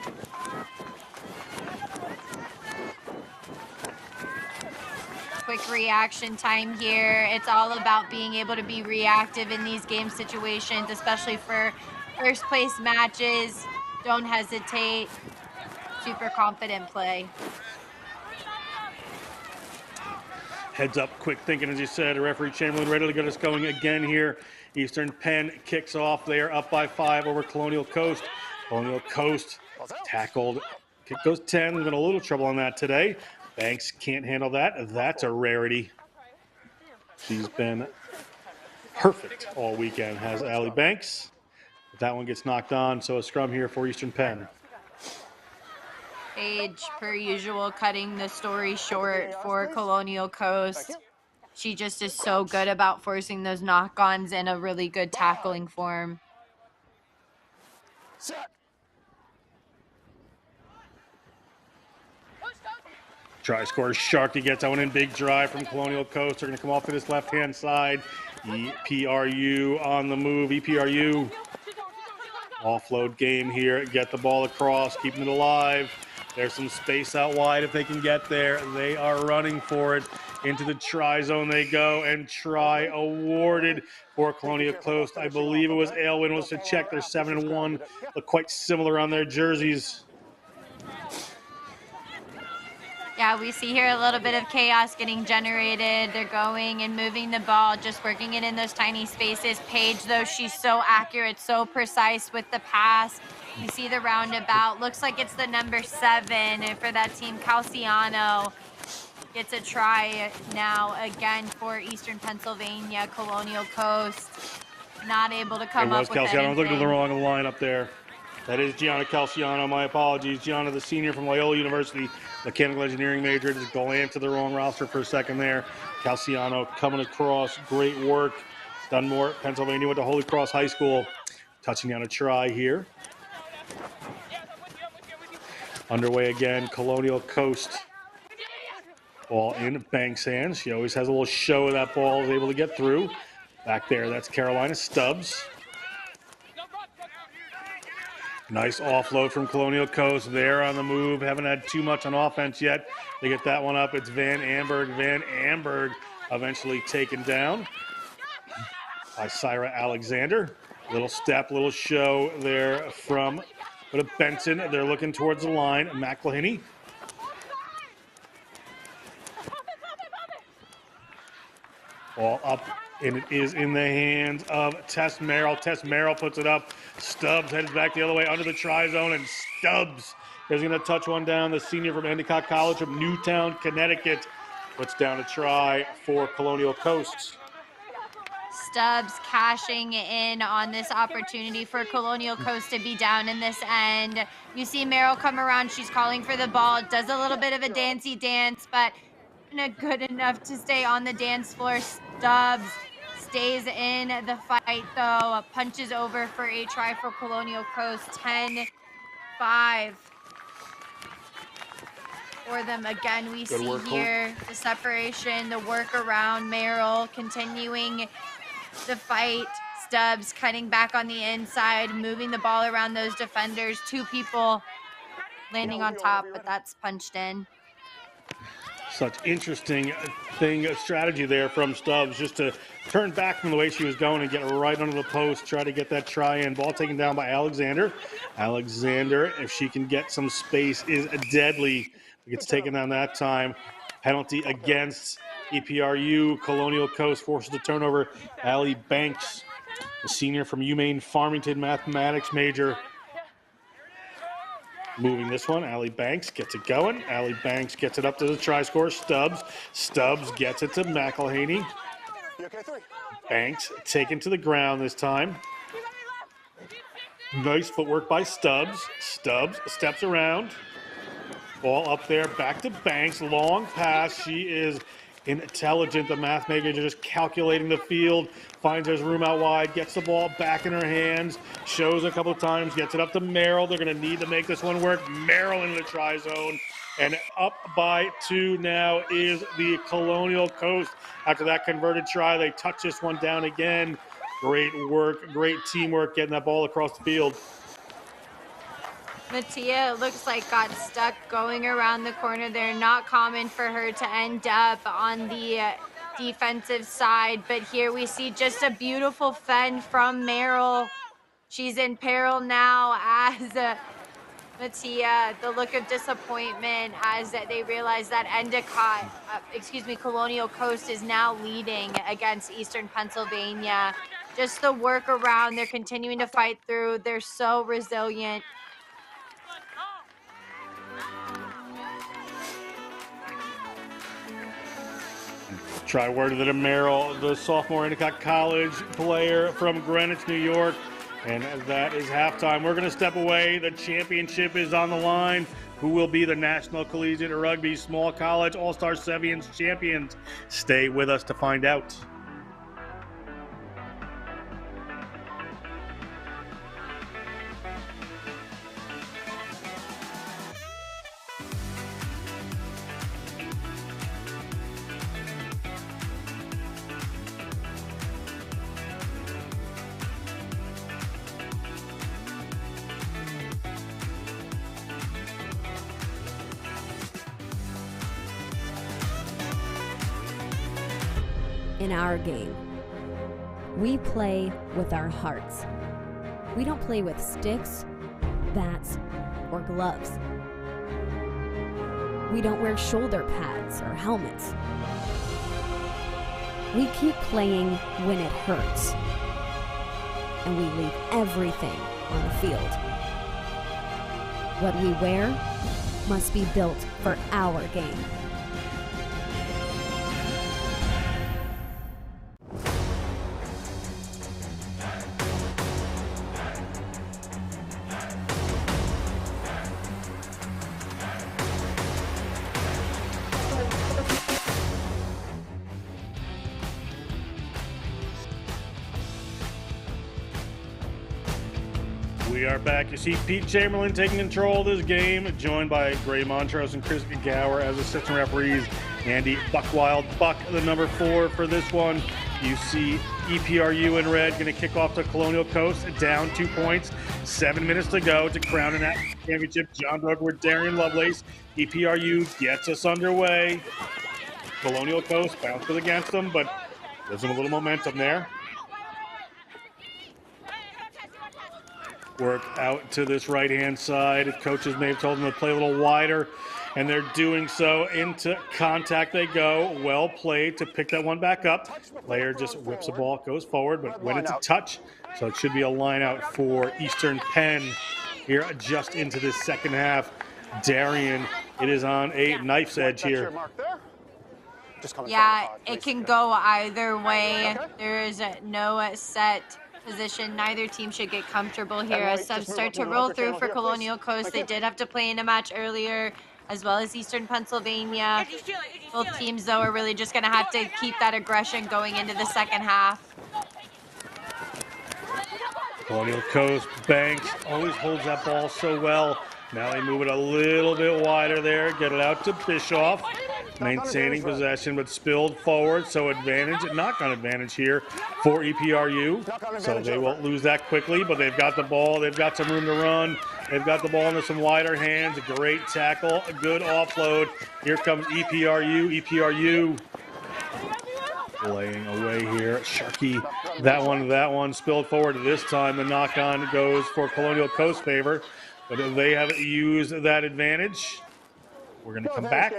Quick reaction time here. It's all about being able to be reactive in these game situations, especially for first place matches. Don't hesitate. Super confident play. Heads up, quick thinking, as you said. Referee Chamberlain ready to get us going again here. Eastern Penn kicks off. They are up by 5 over Colonial Coast. Colonial Coast tackled. Kick goes 10. There's been a little trouble on that today. Banks can't handle that. That's a rarity. She's been perfect all weekend, has Allie Banks. But that one gets knocked on, so a scrum here for Eastern Penn. Paige, per usual, cutting the story short for Colonial Coast. She just is so good about forcing those knock-ons in a really good tackling form. Try score. Sharkey gets that one in. Big drive from Colonial Coast. They're going to come off to this left-hand side. EPRU on the move. EPRU. Offload game here. Get the ball across. Keeping it alive. There's some space out wide if they can get there. They are running for it. Into the try zone they go, and try awarded for Colonial Coast. I believe it was Aylwin was to check. They're 7-1. Look quite similar on their jerseys. Yeah, we see here a little bit of chaos getting generated. They're going and moving the ball, just working it in those tiny spaces. Paige, though, she's so accurate, so precise with the pass. You see the roundabout. Looks like it's the number 7 for that team. Calciano gets a try now again for Eastern Pennsylvania. Colonial Coast not able to come up with anything. I was looking at the wrong line up there. That is Gianna Calciano. My apologies. Gianna, the senior from Loyola University, mechanical engineering major. Just glanced to the wrong roster for a second there. Calciano coming across. Great work. Dunmore, Pennsylvania, went to Holy Cross High School. Touching down a try here. Underway again, Colonial Coast. Ball in Banks' hands. She always has a little show of that ball, is able to get through. Back there, that's Carolina Stubbs. Nice offload from Colonial Coast. They're on the move. Haven't had too much on offense yet. They get that one up. It's Van Amberg. Van Amberg eventually taken down by Syra Alexander. Little step, little show there from Benson. They're looking towards the line. McElhinney. Ball up, and it is in the hands of Tess Merrill. Tess Merrill puts it up. Stubbs heads back the other way under the tri-zone, and Stubbs is going to touch one down. The senior from Endicott College from Newtown, Connecticut, puts down a try for Colonial Coast. Stubbs cashing in on this opportunity for Colonial Coast to be down in this end. You see Merrill come around. She's calling for the ball. Does a little bit of a dancey dance, but not good enough to stay on the dance floor. Stubbs stays in the fight, though. Punches over for a try for Colonial Coast. 10-5 for them. Again, we see here the separation, the work around. Merrill continuing the fight. Stubbs cutting back on the inside, moving the ball around those defenders. Two people landing on top, but that's punched in. Such interesting strategy there from Stubbs, just to turn back from the way she was going and get right under the post, try to get that try in. Ball taken down by Alexander. Alexander, if she can get some space, is deadly. Gets taken down that time. Penalty against EPRU. Colonial Coast forces the turnover. Allie Banks, the senior from UMaine Farmington, mathematics major. Moving this one, Allie Banks gets it going. Allie Banks gets it up to the try scorer, Stubbs. Stubbs gets it to McElhaney. Banks taken to the ground this time. Nice footwork by Stubbs. Stubbs steps around. Ball up there, back to Banks. Long pass. She is intelligent. The math major just calculating the field. Finds there's room out wide. Gets the ball back in her hands. Shows a couple of times. Gets it up to Merrill. They're going to need to make this one work. Merrill into the try zone. And up by 2 now is the Colonial Coast. After that converted try, they touch this one down again. Great work. Great teamwork getting that ball across the field. Mattia, it looks like, got stuck going around the corner there. Not common for her to end up on the defensive side, but here we see just a beautiful fend from Merrill. She's in peril now as Mattia, the look of disappointment as they realize that Colonial Coast is now leading against Eastern Pennsylvania. Just the work around, they're continuing to fight through. They're so resilient. Try word to Merrill, the sophomore Endicott College player from Greenwich, New York. And that is halftime. We're going to step away. The championship is on the line. Who will be the National Collegiate Rugby Small College All-Star Sevens champions? Stay with us to find out. In our game, we play with our hearts. We don't play with sticks, bats, or gloves. We don't wear shoulder pads or helmets. We keep playing when it hurts. And we leave everything on the field. What we wear must be built for our game. We are back. You see Pete Chamberlain taking control of this game, joined by Gray Montrose and Chris Gower as assistant referees. Andy Buckwild Buck, the number 4 for this one. You see EPRU in red going to kick off to Colonial Coast, down 2 points. 7 minutes to go to crown an championship. John Brooke, Darian Lovelace. EPRU gets us underway. Colonial Coast bounces against them, but gives them a little momentum there. Work out to this right-hand side. Coaches may have told them to play a little wider, and they're doing so. Into contact they go. Well played to pick that one back up. Player just whips the ball, goes forward, but when it's a touch, so it should be a line out for Eastern Penn here just into this second half. Darian, it is on a knife's edge here. Yeah, it can go either way. There is no set position. Neither team should get comfortable here as subs start to roll through for Colonial Coast. They did have to play in a match earlier, as well as Eastern Pennsylvania. Both teams, though, are really just going to have to keep that aggression going into the second half. Colonial Coast, Banks always holds that ball so well. Now they move it a little bit wider there, get it out to Bischoff. Maintaining possession, but spilled forward, so advantage, knock-on advantage here for EPRU. So they won't lose that quickly, but they've got the ball. They've got some room to run. They've got the ball into some wider hands. A great tackle, a good offload. Here comes EPRU. EPRU laying away here. Sharkey, that one spilled forward. This time the knock-on goes for Colonial Coast favor, but they haven't used that advantage. We're going to come back.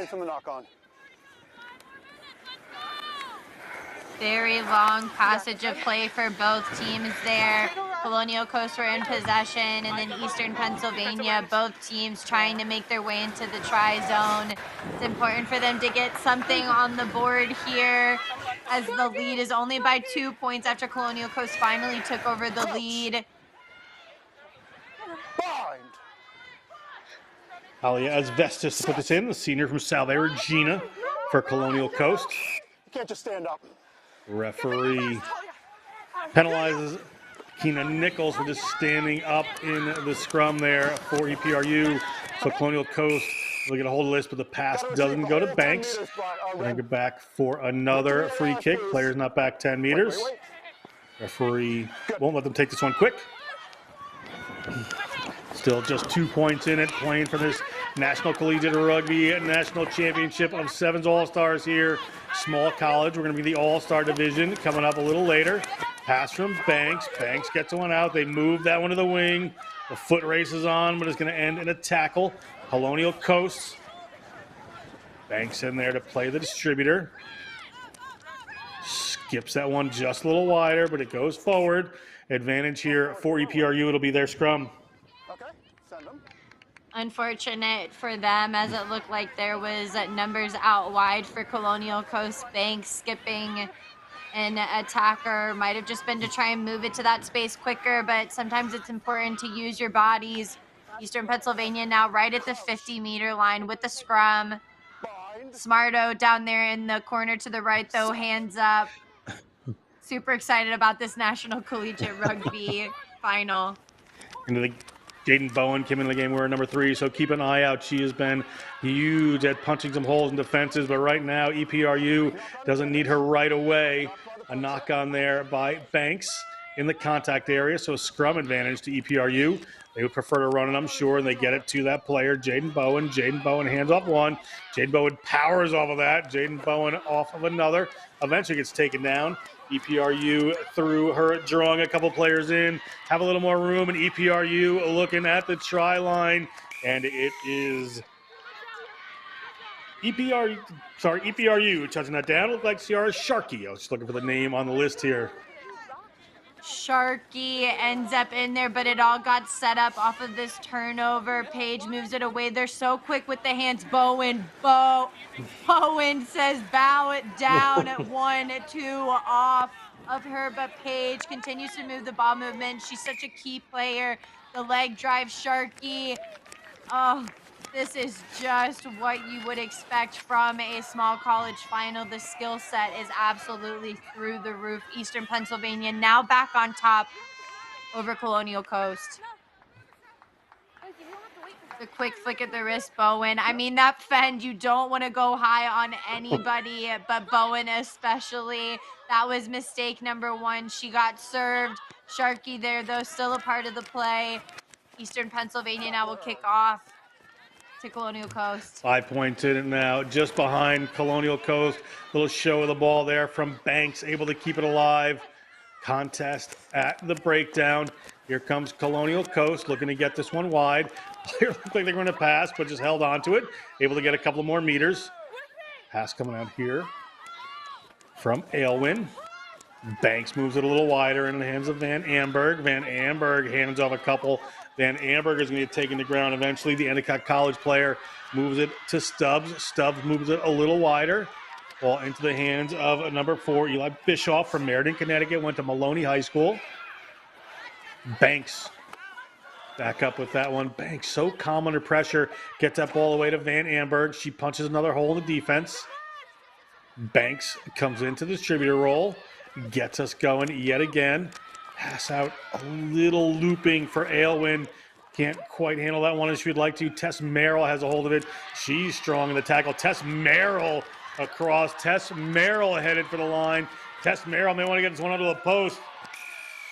Very long passage of play for both teams there. Colonial Coast were in possession, and then Eastern Pennsylvania, both teams trying to make their way into the tri-zone. It's important for them to get something on the board here, as the lead is only by 2 points after Colonial Coast finally took over the lead. Alia Asbestos to put this in, the senior from Salve Regina for Colonial Coast. You can't just stand up. Referee penalizes Keenan Nichols for just standing up in the scrum there for EPRU. So Colonial Coast will get a hold of this, but the pass doesn't go to Banks. Bring it back for another free kick. Player's not back 10 meters. Referee won't let them take this one quick. Still just 2 points in it, playing for this National Collegiate Rugby National Championship of Sevens All-Stars here. Small college, we're going to be the All-Star division coming up a little later. Pass from Banks. Banks gets one out. They move that one to the wing. The foot race is on, but it's going to end in a tackle. Colonial Coast. Banks in there to play the distributor. Skips that one just a little wider, but it goes forward. Advantage here for EPRU. It'll be their scrum. Unfortunate for them, as it looked like there was numbers out wide for Colonial Coast. Banks skipping an attacker might have just been to try and move it to that space quicker, but sometimes it's important to use your bodies. Eastern Pennsylvania now right at the 50-meter line with the scrum. Smarto down there in the corner to the right, though, hands up. Super excited about this National Collegiate Rugby final. Jaden Bowen came into the game wearing number 3, so keep an eye out. She has been huge at punching some holes in defenses, but right now EPRU doesn't need her right away. A knock on there by Banks in the contact area, so a scrum advantage to EPRU. They would prefer to run it, I'm sure, and they get it to that player, Jaden Bowen. Jaden Bowen hands off one. Jaden Bowen powers off of that. Jaden Bowen off of another. Eventually gets taken down. EPRU through her drawing a couple players in, have a little more room, and EPRU looking at the try line, and it is EPRU touching that down. It looked like Ciara Sharkey. I was just looking for the name on the list here. Sharkey ends up in there, but it all got set up off of this turnover. Page moves it away. They're so quick with the hands. Bowen says bow it down at 1-2 off of her, but Page continues to move the ball movement. She's such a key player. The leg drive, Sharkey. Oh, this is just what you would expect from a small college final. The skill set is absolutely through the roof. Eastern Pennsylvania now back on top over Colonial Coast. The quick flick at the wrist, Bowen. I mean, that fend, you don't want to go high on anybody, but Bowen especially. That was mistake number 1. She got served. Sharky there, though, still a part of the play. Eastern Pennsylvania now will kick off to Colonial Coast. 5-point to it now, just behind Colonial Coast. Little show of the ball there from Banks, able to keep it alive. Contest at the breakdown. Here comes Colonial Coast, looking to get this one wide. Players look like they're going to pass, but just held on to it. Able to get a couple more meters. Pass coming out here from Aylwin. Banks moves it a little wider in the hands of Van Amberg. Van Amberg hands off a couple. Van Amberg is going to get taken to ground eventually. The Endicott College player moves it to Stubbs. Stubbs moves it a little wider. Ball into the hands of number 4, Eli Bischoff from Meriden, Connecticut. Went to Maloney High School. Banks back up with that one. Banks so calm under pressure. Gets that ball away to Van Amberg. She punches another hole in the defense. Banks comes into the distributor role. Gets us going yet again. Pass out a little looping for Aylwin. Can't quite handle that one as she'd like to. Tess Merrill has a hold of it. She's strong in the tackle. Tess Merrill across. Tess Merrill headed for the line. Tess Merrill may want to get this one onto the post.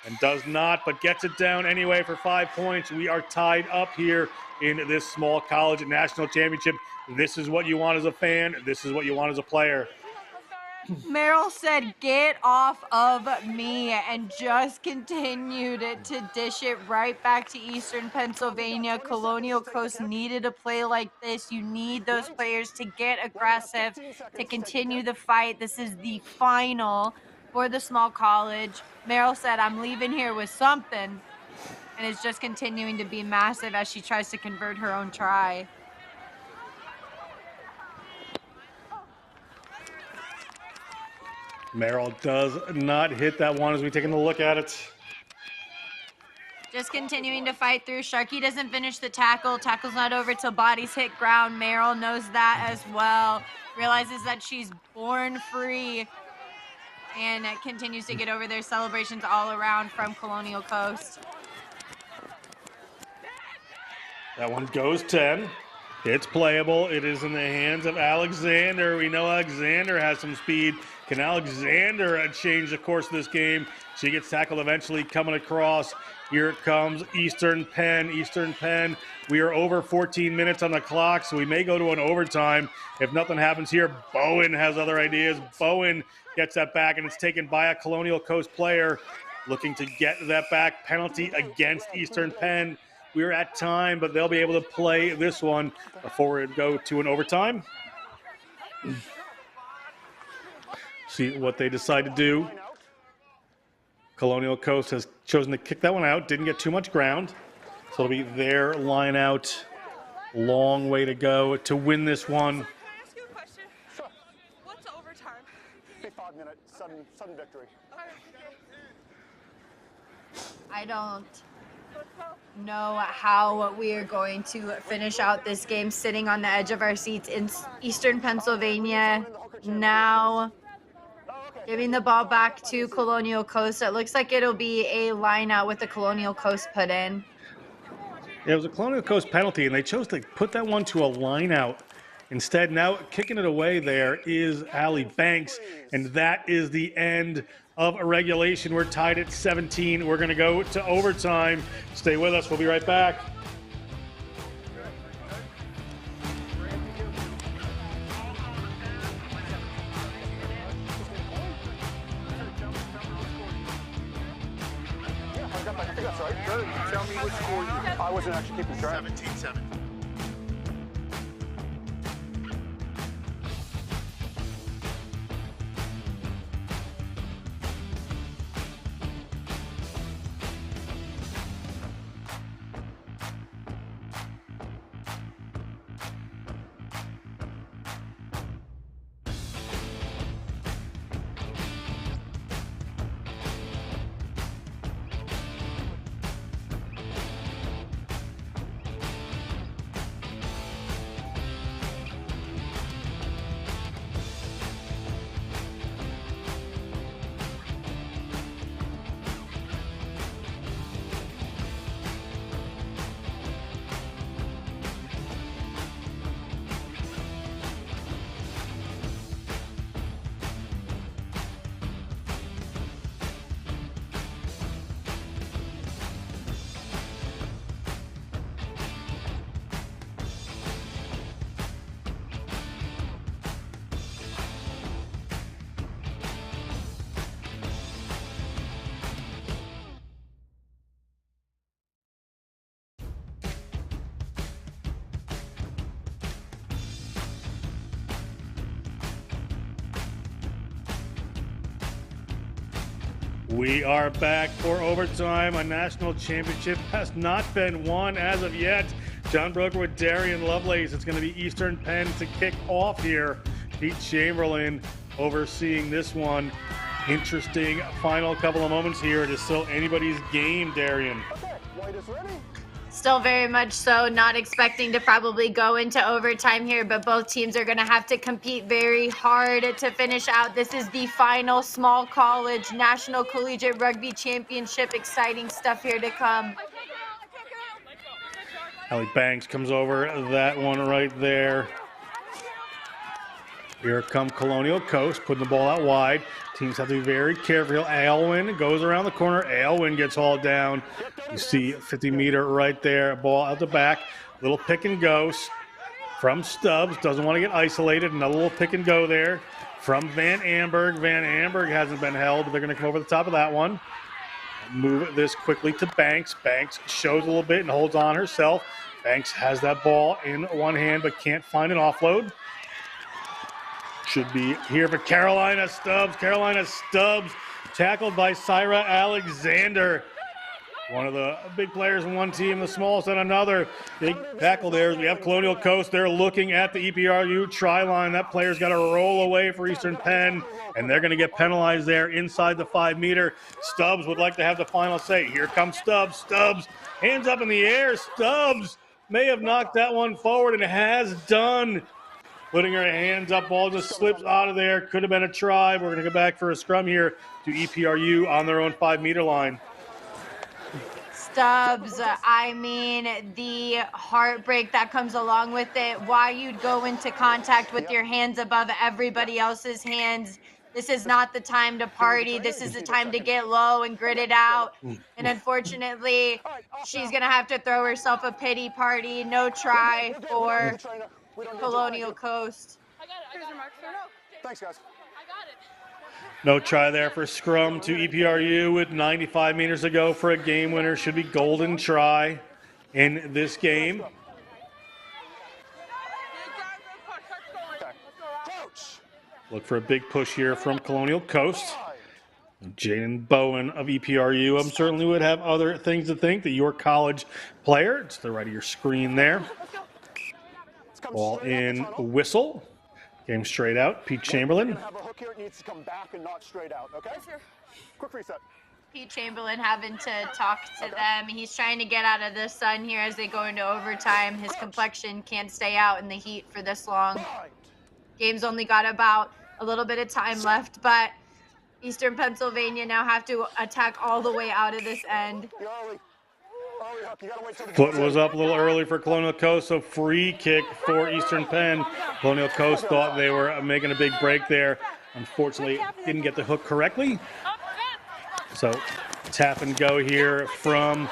And does not, but gets it down anyway for 5 points. We are tied up here in this small college national championship. This is what you want as a fan. This is what you want as a player. Merrill said, "Get off of me," and just continued to dish it right back to Eastern Pennsylvania. Colonial Coast needed a play like this. You need those players to get aggressive, to continue the fight. This is the final for the small college. Merrill said, "I'm leaving here with something," and is just continuing to be massive as she tries to convert her own try. Merrill does not hit that one as we take a look at it. Just continuing to fight through. Sharky doesn't finish the tackle. Tackle's not over till bodies hit ground. Merrill knows that as well. Realizes that she's born free. And continues to get over their celebrations all around from Colonial Coast. That one goes 10. It's playable. It is in the hands of Alexander. We know Alexander has some speed. Can Alexander change the course of this game? She gets tackled eventually coming across. Here it comes Eastern Penn. Eastern Penn. We are over 14 minutes on the clock, so we may go to an overtime if nothing happens here. Bowen has other ideas. Bowen gets that back, and it's taken by a Colonial Coast player looking to get that back. Penalty against Eastern Penn. We're at time, but they'll be able to play this one before it go to an overtime. See what they decide to do. Colonial Coast has chosen to kick that one out. Didn't get too much ground. So it'll be their line out. Long way to go to win this one. Can I ask you a question? Sure. What's overtime? Big 5-minute sudden victory. I don't know how we are going to finish out this game sitting on the edge of our seats in Eastern Pennsylvania. Now giving the ball back to Colonial Coast. It looks like it'll be a line out with the Colonial Coast put in. It was a Colonial Coast penalty, and they chose to put that one to a line out. Instead, now kicking it away there is Allie Banks, and that is the end of a regulation. We're tied at 17. We're going to go to overtime. Stay with us. We'll be right back. I think that's right. Good. Tell me what score you. I wasn't actually keeping track. 17-7. We are back for overtime. A national championship has not been won as of yet. John Broker with Darian Lovelace. It's going to be Eastern Penn to kick off here. Pete Chamberlain overseeing this one. Interesting final couple of moments here. It is still anybody's game, Darian. Okay, white is ready. Still very much so, not expecting to probably go into overtime here, but both teams are going to have to compete very hard to finish out. This is the final small college national collegiate rugby championship. Exciting stuff here to come. Allie Banks comes over that one right there. Here come Colonial Coast, putting the ball out wide. Teams have to be very careful. Aylwin goes around the corner. Aylwin gets hauled down. You see 50-meter right there. Ball out the back. Little pick and go from Stubbs. Doesn't want to get isolated. Another little pick and go there from Van Amberg. Van Amberg hasn't been held. They're going to come over the top of that one. Move this quickly to Banks. Banks shows a little bit and holds on herself. Banks has that ball in one hand but can't find an offload. Should be here for Carolina Stubbs. Carolina Stubbs tackled by Syra Alexander. One of the big players in one team, the smallest on another. Big tackle there. We have Colonial Coast. They're looking at the EPRU try line. That player's got to roll away for Eastern Penn, and they're going to get penalized there inside the 5-meter. Stubbs would like to have the final say. Here comes Stubbs. Stubbs, hands up in the air. Stubbs may have knocked that one forward and has done. Putting her hands up, ball just slips out of there. Could have been a try. We're going to go back for a scrum here to EPRU on their own 5-meter line. Stubbs, I mean, the heartbreak that comes along with it, why you'd go into contact with your hands above everybody else's hands. This is not the time to party. This is the time to get low and grit it out. And unfortunately, she's going to have to throw herself a pity party. No try for Colonial Coast. Thanks, guys. No try there for scrum to EPRU with 95 meters to go for a game winner. Should be golden try in this game. Look for a big push here from Colonial Coast. Jaden Bowen of EPRU certainly would have other things to think. The York College player. It's to the right of your screen there. Ball in whistle. Game straight out. Pete Chamberlain. Have a hook here. It needs to come back and not straight out, okay? Quick reset. Pete Chamberlain having to talk to them. He's trying to get out of the sun here as they go into overtime. His complexion can't stay out in the heat for this long. Game's only got about a little bit of time left, but Eastern Pennsylvania now have to attack all the way out of this end. Foot was up a little early for Colonial Coast, so free kick for Eastern Penn. Colonial Coast thought they were making a big break there. Unfortunately, didn't get the hook correctly. So tap and go here from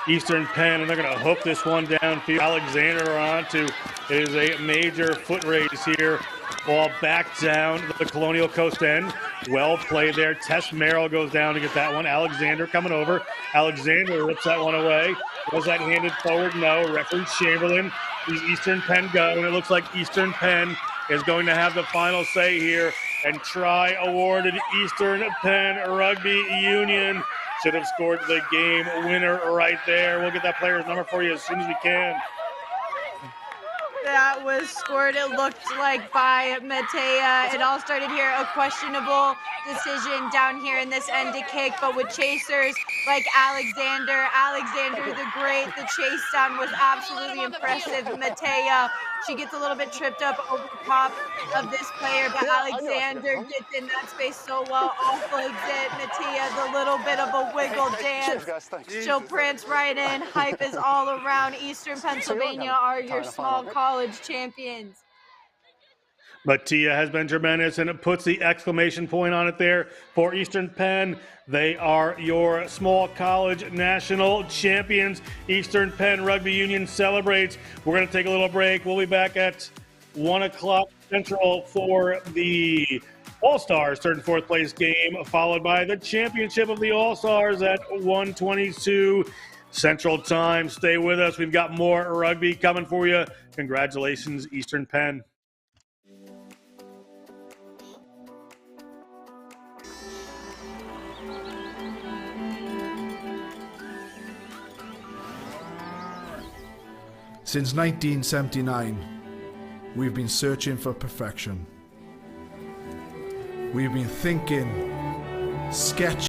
Eastern Penn, and they're going to hook this one downfield. Alexander onto. It is a major foot race here. Ball back down the Colonial Coast end. Well played there. Tess Merrill goes down to get that one. Alexander coming over. Alexander rips that one away. Was that handed forward? No. Referee Chamberlain. These Eastern Penn go, and it looks like Eastern Penn is going to have the final say here. And try awarded Eastern Penn Rugby Union. Should have scored the game winner right there. We'll get that player's number for you as soon as we can. That was scored, it looked like, by Matea. It all started here, a questionable decision down here in this end to kick, but with chasers like Alexander the Great, the chase down was absolutely impressive. Matea, she gets a little bit tripped up over top of this player, but Alexander gets in that space so well, offloads it. Matea, the little bit of a wiggle dance. She'll prance right in. Hype is all around. Eastern Pennsylvania are your small college champions. Matea has been tremendous, and it puts the exclamation point on it there for Eastern Penn. They are your small college national champions. Eastern Penn Rugby Union celebrates. We're going to take a little break. We'll be back at 1 o'clock Central for the All-Stars third and fourth place game, followed by the championship of the All-Stars at 1:22 Central Time. Stay with us. We've got more rugby coming for you. Congratulations, Eastern Penn. Since 1979, we've been searching for perfection. We've been thinking, sketching,